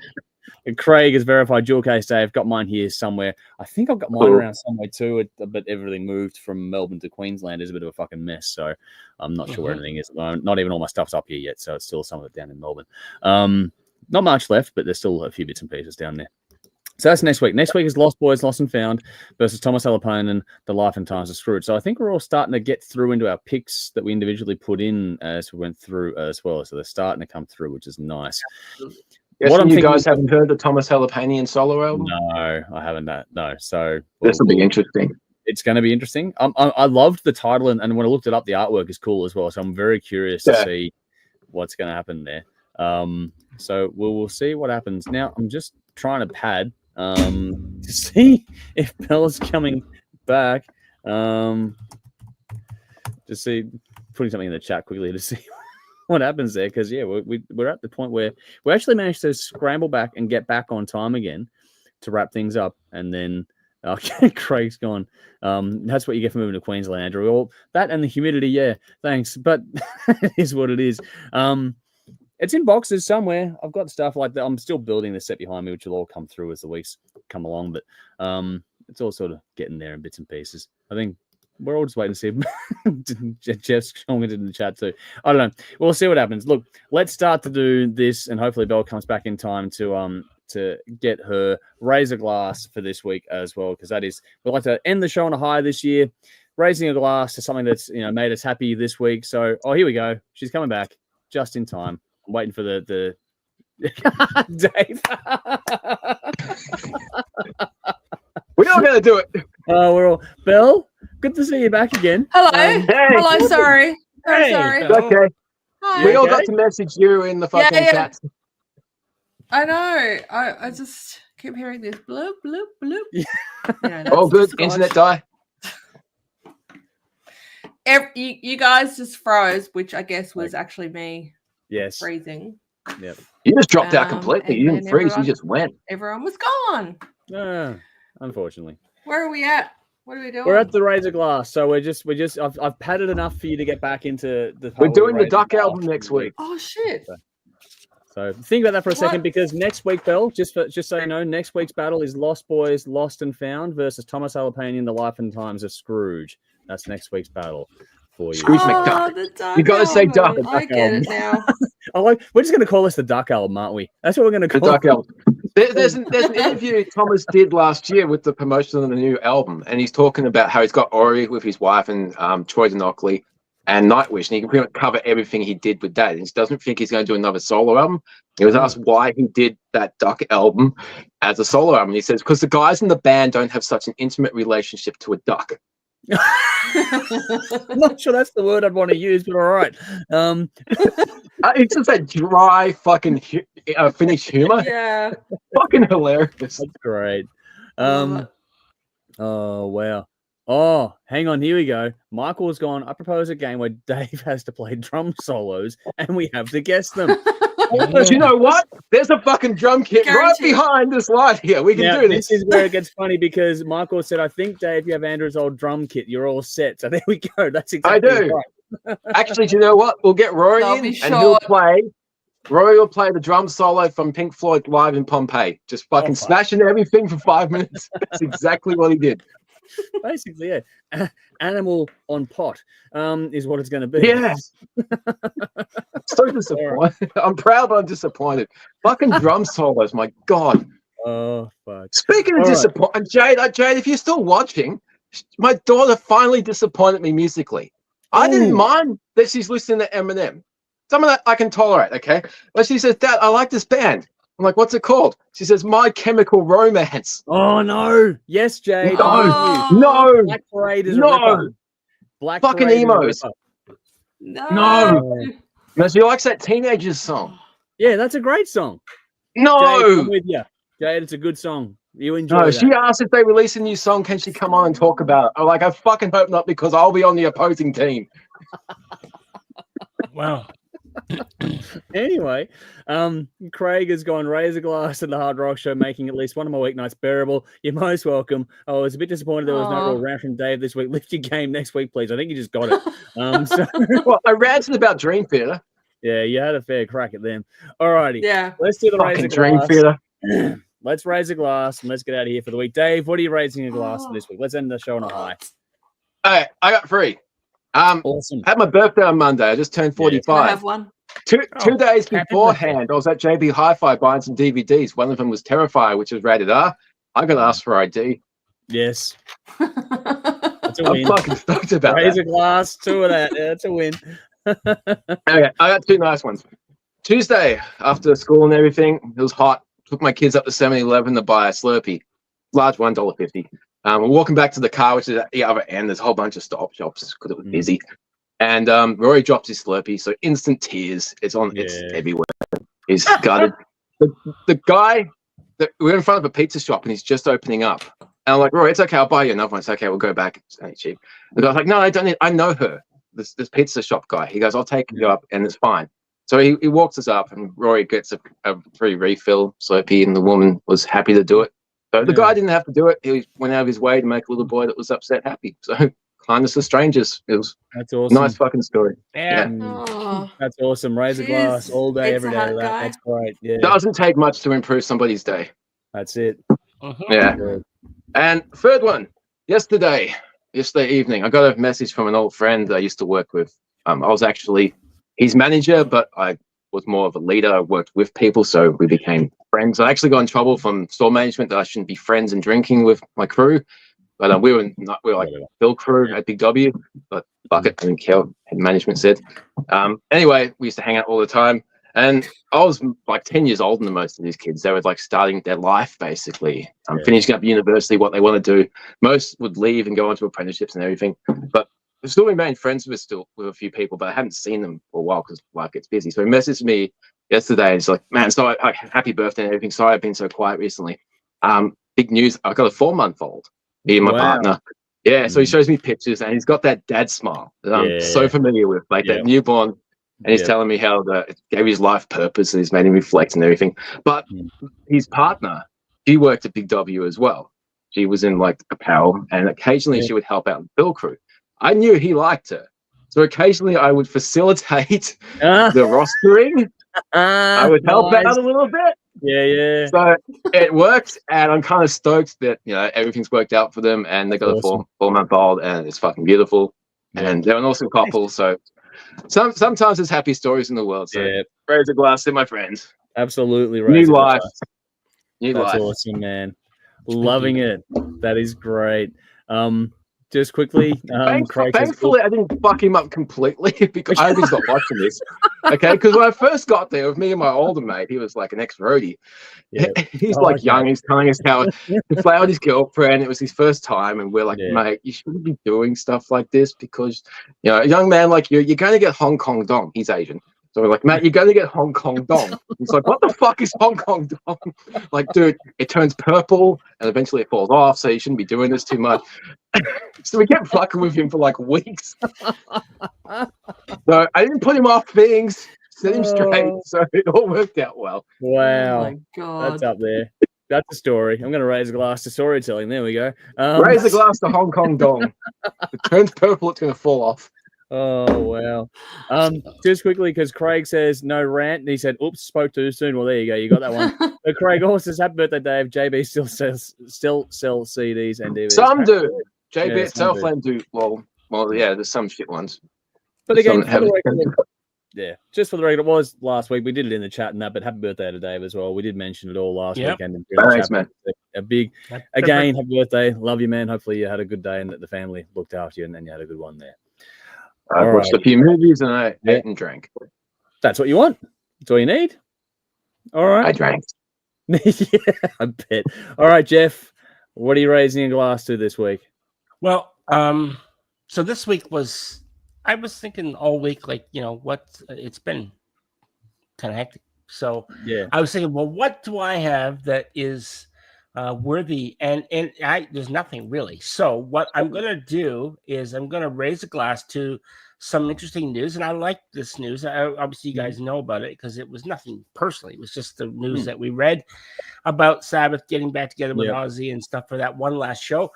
And Craig has verified dual case day. I've got mine here somewhere. I think I've got mine around somewhere too, but everything moved from Melbourne to Queensland is a bit of a fucking mess. So I'm not sure where anything is at the moment. Not even all my stuff's up here yet. So it's still some of it down in Melbourne. Not much left, but there's still a few bits and pieces down there. So that's next week. Next week is Lost Boys, Lost and Found versus Thomas Elpainen, The Life and Times of Scrooge. So I think we're all starting to get through into our picks that we individually put in as we went through as well. So they're starting to come through, which is nice. What you guys haven't heard the Thomas Elpainen solo album? No, I haven't. No. So this will be interesting. It's going to be interesting. I loved the title, and when I looked it up, the artwork is cool as well. So I'm very curious to see what's going to happen there. So we'll see what happens. Now I'm just trying to pad to see if Bella's coming back. To see, putting something in the chat quickly to see what happens there, because yeah, we're at the point where we actually managed to scramble back and get back on time again to wrap things up, and then Craig's gone. That's what you get for moving to Queensland, Andrew. Well, that and the humidity, yeah, thanks, but it is what it is. It's in boxes somewhere. I've got stuff like that. I'm still building the set behind me, which will all come through as the weeks come along. But it's all sort of getting there in bits and pieces. I think we're all just waiting to see if Jeff's commented in the chat too. I don't know. We'll see what happens. Look, let's start to do this, and hopefully Belle comes back in time to get her razor glass for this week as well, because that is, we'd like to end the show on a high this year, raising a glass to something that's made us happy this week. So, here we go. She's coming back just in time. I'm waiting for the Dave. We're all going to do it. We're all Belle. Good to see you back again. Hello. Hello. Sorry. Sorry. Okay. Hi. We all got to message you in the fucking chat. I know. I just keep hearing this bloop bloop bloop. Yeah. All good. Internet die. You guys just froze, which I guess was actually me. Yes. Freezing. Yep. You just dropped out completely. You didn't freeze. You just went. Everyone was gone. Unfortunately. Where are we at? What are we doing? We're at the razor glass, so we're just. I've padded enough for you to get back into the. We're doing the Duck album next week. Oh shit! So think about that for a second, because next week, Belle, just so you know, next week's battle is Lost Boys, Lost and Found versus Thomas Elpainen, The Life and Times of Scrooge. That's next week's battle for you. Scrooge McDuck. You got to say Duck. I get it now. We're just going to call this the Duck album, aren't we? That's what we're going to call the Duck album. There's an interview Thomas did last year with the promotion of the new album, and he's talking about how he's got Ori with his wife and Troy Denockley and Nightwish, and he can pretty much cover everything he did with that. And he doesn't think he's going to do another solo album. He was asked why he did that Duck album as a solo album. He says, because the guys in the band don't have such an intimate relationship to a duck. I'm not sure that's the word I'd want to use, but all right. It's just that dry fucking Finnish humor. Yeah. Fucking hilarious. That's great. Oh, wow. Oh, hang on. Here we go. Michael's gone. I propose a game where Dave has to play drum solos and we have to guess them. Do you know what? There's a fucking drum kit right Guaranteed. behind this light here. We can Now, do this. This is where it gets funny because Michael said, I think, Dave, you have Andrew's old drum kit. You're all set. So there we go. That's exactly I do. right. Actually, do you know what? We'll get Rory I'll in, be and sure. he'll play. Rory will play the drum solo from Pink Floyd live in Pompeii. Just fucking smashing everything for 5 minutes. That's exactly what he did. Basically, yeah. Animal on pot is what it's going to be. Yes. So disappointed. I'm proud, but I'm disappointed. Fucking drum solos, my God. Oh, fuck. Speaking of disappointment, Jade, if you're still watching, my daughter finally disappointed me musically. I didn't mind that she's listening to Eminem. Some of that I can tolerate, okay? But she says, Dad, I like this band. I'm like, what's it called? She says, My Chemical Romance. Oh, no. Yes, Jade. No. Black Parade is a ripper. Black fucking Parade emos. No. No, she likes that Teenagers song. Yeah, that's a great song. No. Jade, I'm with you. Jade, it's a good song. You enjoy No, that. she asked if they release a new song, can she come on and talk about it? I'm like, I fucking hope not, because I'll be on the opposing team. Wow. Anyway, Craig has gone Razor Glass at the Hard Rock Show, making at least one of my weeknights bearable. You're most welcome. I was a bit disappointed there was no real rant from Dave this week. Lift your game next week, please. I think you just got it. Well, I ranted about Dream Theater. Yeah, you had a fair crack at them. All righty. Yeah. Let's do the Fucking Razor Dream Glass. Theater. Let's raise a glass and let's get out of here for the week. Dave, what are you raising a glass for this week? Let's end the show on a high. Hey, I got 3. Awesome. Had my birthday on Monday. I just turned 45. I have one. Two days beforehand, I was at JB Hi-Fi buying some DVDs. One of them was Terrifier, which is rated R. I got asked for ID. Yes. That's a I'm win. fucking stoked about Raise that. a glass, 2 of that. Yeah, that's a win. Okay, I got 2 nice ones. Tuesday, after school and everything, it was hot. Took my kids up to 7-Eleven to buy a Slurpee. Large $1.50. We're walking back to the car, which is at the other end. There's a whole bunch of stop shops because it was busy. And Rory drops his Slurpee, so instant tears. It's everywhere. He's gutted. The guy, we're in front of a pizza shop, and he's just opening up. And I'm like, Rory, it's okay. I'll buy you another one. It's okay. We'll go back. It's only cheap. The guy's like, no, I don't need. I know her. This pizza shop guy. He goes, I'll take you up, and it's fine. So he walks us up, and Rory gets a free refill Slurpee, and the woman was happy to do it. So the guy didn't have to do it. He went out of his way to make a little boy that was upset happy. So kindness of strangers. It was That's awesome. nice fucking story. Yeah. That's awesome. Raise a glass all day, every day. That's great. Yeah. Doesn't take much to improve somebody's day. That's it. Yeah. And third one, yesterday evening, I got a message from an old friend I used to work with. I was actually his manager, but I was more of a leader. I worked with people, so we became friends. I actually got in trouble from store management that I shouldn't be friends and drinking with my crew. But we were like Bill crew at Big W, but fuck it, I didn't care what management said. Anyway, we used to hang out all the time. And I was like 10 years older than most of these kids. They were like starting their life, basically. Finishing up university, what they want to do. Most would leave and go on to apprenticeships and everything. But I still remained friends with a few people, but I hadn't seen them for a while because life gets busy. So he messaged me yesterday. And he's like, man, so happy birthday and everything. Sorry I've been so quiet recently. Big news. I've got a 4-month-old. Me and my partner. Yeah, so he shows me pictures and he's got that dad smile that I'm so familiar with, like that newborn. And he's telling me how it gave his life purpose and he's made him reflect and everything. But his partner, she worked at Big W as well. She was in like apparel and occasionally she would help out the Bill crew. I knew he liked her. So occasionally I would facilitate the rostering. I would help out a little bit. Yeah. So it worked, and I'm kind of stoked that everything's worked out for them, and they got a 4-month-old, and it's fucking beautiful, and they're an awesome couple. So sometimes there's happy stories in the world. So raise a glass to my friends. Absolutely, new life. That's awesome, man. Loving it. That is great. Just quickly, thankfully I didn't fuck him up completely because I hope he's not watching this. Okay, because when I first got there with me and my older mate, he was like an ex-roadie. Yeah. He's young. He's telling us how he played with his girlfriend. It was his first time, and we're like, mate, you shouldn't be doing stuff like this because a young man like you're going to get Hong Kong dong. He's Asian. So we're like, mate, you're going to get Hong Kong dong. He's like, what the fuck is Hong Kong dong? Like, dude, it turns purple and eventually it falls off, so you shouldn't be doing this too much. So we kept fucking with him for like weeks. So I didn't put him off things. set him straight, so it all worked out well. Wow. Oh my God. That's up there. That's a story. I'm going to raise a glass to storytelling. There we go. Raise a glass to Hong Kong Dong. If it turns purple, it's going to fall off. Oh, wow. Just quickly, because Craig says no rant. And he said, oops, spoke too soon. Well, there you go. You got that one. But Craig also says, happy birthday, Dave. JB still sell CDs and DVDs. Some do. JB Yeah, at Southland do. Well, yeah, there's some shit ones. But There's again, some that for the haven't. record, yeah, just for the record, it was last week. We did it in the chat and that, but happy birthday to Dave as well. We did mention it all last weekend. In the Thanks, chat. man. A big, again, happy birthday. Love you, man. Hopefully you had a good day and that the family looked after you and then you had a good one there. I watched a few movies and I ate and drank. That's what you want. That's all you need. All right. I drank. Yeah, I bet. All right, Jeff, what are you raising a glass to this week? Well, so this week I was thinking all week, like, it's been kind of hectic. So yeah, I was thinking, well, what do I have that is worthy? And there's nothing really. So what I'm going to do is I'm going to raise a glass to some interesting news. And I like this news. Obviously, you guys know about it because it was nothing personally. It was just the news that we read about Sabbath getting back together with Ozzy and stuff for that one last show.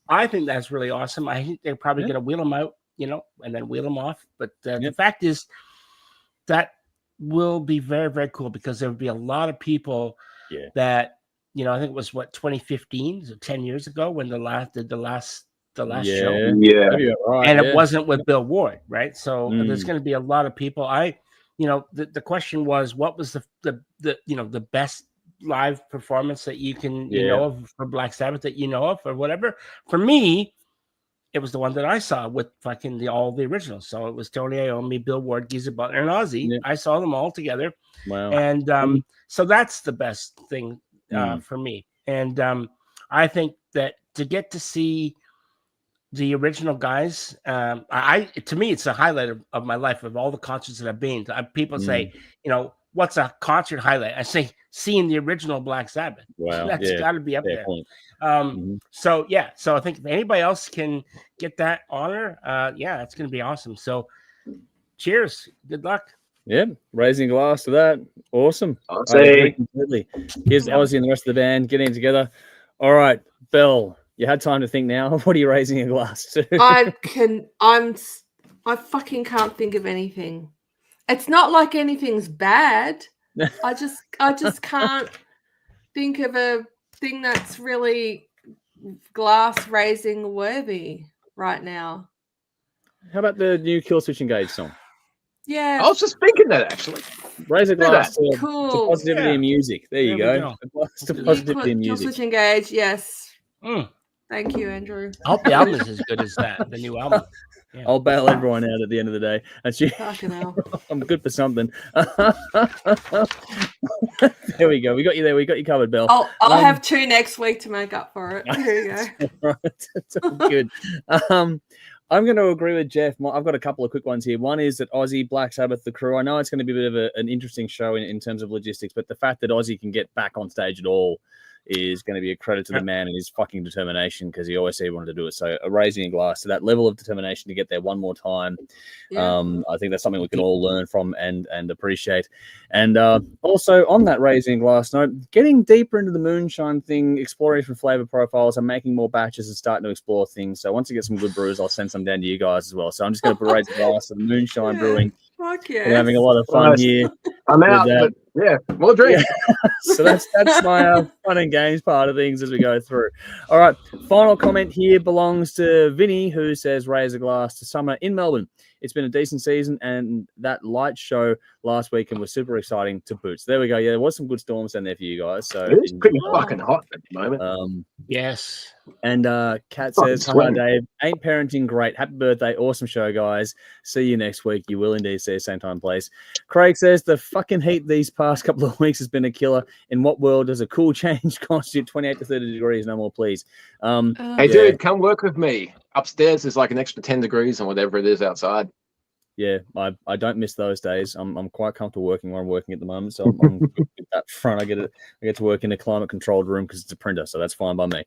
I think that's really awesome. I think they're probably going to wheel them out, and then wheel them off. But the fact is that will be very, very cool because there would be a lot of people that, I think it was 2015, so 10 years ago when the last show. Yeah. Right, and it wasn't with Bill Ward, right? So there's going to be a lot of people. The question was, what was the best live performance that you can know of for Black Sabbath that you know of or whatever? For me, it was the one that I saw with fucking all the originals. So it was Tony Iommi, Bill Ward, Geezer Butler, and Ozzy. I saw them all together. Wow. And so that's the best thing for me. And I think that to get to see the original guys, to me, it's a highlight of my life of all the concerts that I've been to. People say, what's a concert highlight? I say seeing the original Black Sabbath. Wow, that's got to be up there. So I think if anybody else can get that honor, it's going to be awesome. So cheers, good luck. Yeah, raising a glass to that. Awesome. I'll I agree say completely. Here's Ozzy and the rest of the band getting together. All right, Belle, you had time to think now. What are you raising a glass to? I fucking can't think of anything. It's not like anything's bad. I just can't think of a thing that's really glass raising worthy right now. How about the new Killswitch Engage song? Yeah. I was just thinking that actually. Raise a glass to Cool. positivity in music. There you go. A glass to positivity in music. Killswitch Engage, yes. Thank you, Andrew. I hope the album is as good as that, the new album. Yeah. I'll bail everyone out at the end of the day. That's you. Fucking hell. I'm good for something. There we go. We got you there. We got you covered, Belle. I'll have 2 next week to make up for it. Here you go. Right. It's all good. I'm going to agree with Jeff. I've got a couple of quick ones here. One is that Ozzy, Black Sabbath, the crew. I know it's going to be a bit of an interesting show in terms of logistics, but the fact that Ozzy can get back on stage at all is going to be a credit to the man and his fucking determination because he always said he wanted to do it. So raising a glass to that level of determination to get there one more time. Yeah. I think that's something we can all learn from and appreciate. And also on that raising glass note, getting deeper into the moonshine thing, exploring from flavor profiles and making more batches and starting to explore things. So once I get some good brews, I'll send some down to you guys as well. So I'm just going to raise a glass of moonshine brewing. Fuck yeah. We're having a lot of fun here. I'm out, but more drink. Yeah. So that's my fun and games part of things as we go through. All right, final comment here belongs to Vinny, who says, raise a glass to summer in Melbourne. It's been a decent season, and that light show last weekend was super exciting to boot. So there we go. Yeah, there was some good storms down there for you guys. So it's pretty fucking hot at the moment. Yes. And Kat says, hi, Dave. Ain't parenting great. Happy birthday. Awesome show, guys. See you next week. You will indeed see us same time, place. Craig says, the fucking heat these past couple of weeks has been a killer. In what world does a cool change constitute 28 to 30 degrees? No more, please. Hey, dude, come work with me. Upstairs is like an extra 10 degrees and whatever it is outside. Yeah, I don't miss those days. I'm quite comfortable working where I'm working at the moment, so I'm good with that front. I get to work in a climate controlled room because it's a printer, so that's fine by me.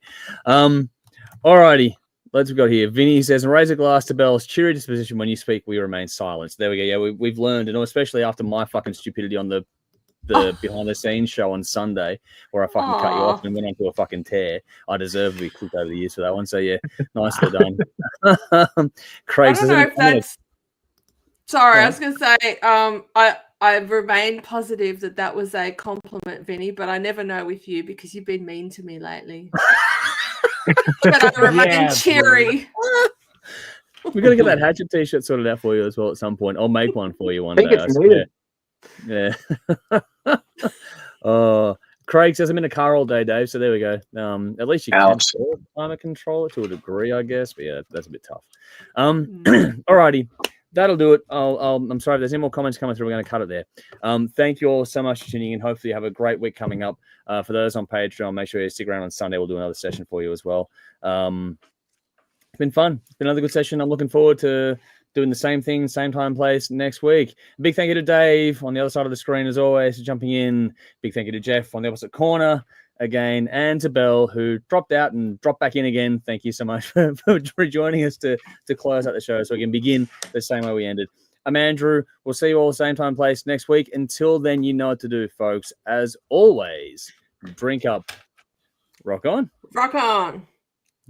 Alrighty, Let's go here. Vinny says, raise a glass to Bell's cheery disposition. When you speak, we remain silent. There we go. Yeah, we've learned, and especially after my fucking stupidity on the behind the scenes show on Sunday, where I fucking cut you off and went on to a fucking tear. I deserve to be cooked over the years for that one. So yeah, nicely done. Craig I don't know if that's. Sorry, I was going to say. I remain positive that was a compliment, Vinny, but I never know with you because you've been mean to me lately. But I remain cheery. We're going to get that Hatchet t-shirt sorted out for you as well at some point. I'll make one for you one day. It's needed. Yeah. Craig says I'm in a car all day, Dave. So there we go. At least you can kind of control it to a degree, I guess. But yeah, that's a bit tough. Alrighty. That'll do it. I'm sorry if there's any more comments coming through. We're going to cut it there. Thank you all so much for tuning in. Hopefully you have a great week coming up. For those on Patreon, make sure you stick around on Sunday. We'll do another session for you as well. It's been fun. It's been another good session. I'm looking forward to doing the same thing, same time, place next week. Big thank you to Dave on the other side of the screen, as always, for jumping in. Big thank you to Jeff on the opposite corner again, and to Belle, who dropped out and dropped back in again. Thank you so much for joining us to close out the show so we can begin the same way we ended. I'm Andrew. We'll see you all same time, place next week. Until then, you know what to do, folks. As always, drink up. Rock on. Rock on.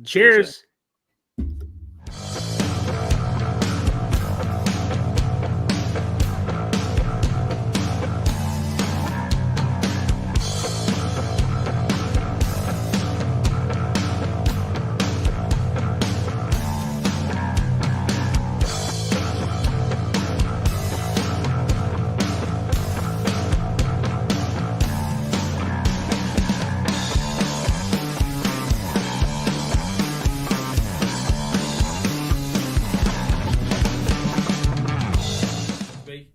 Cheers. Be.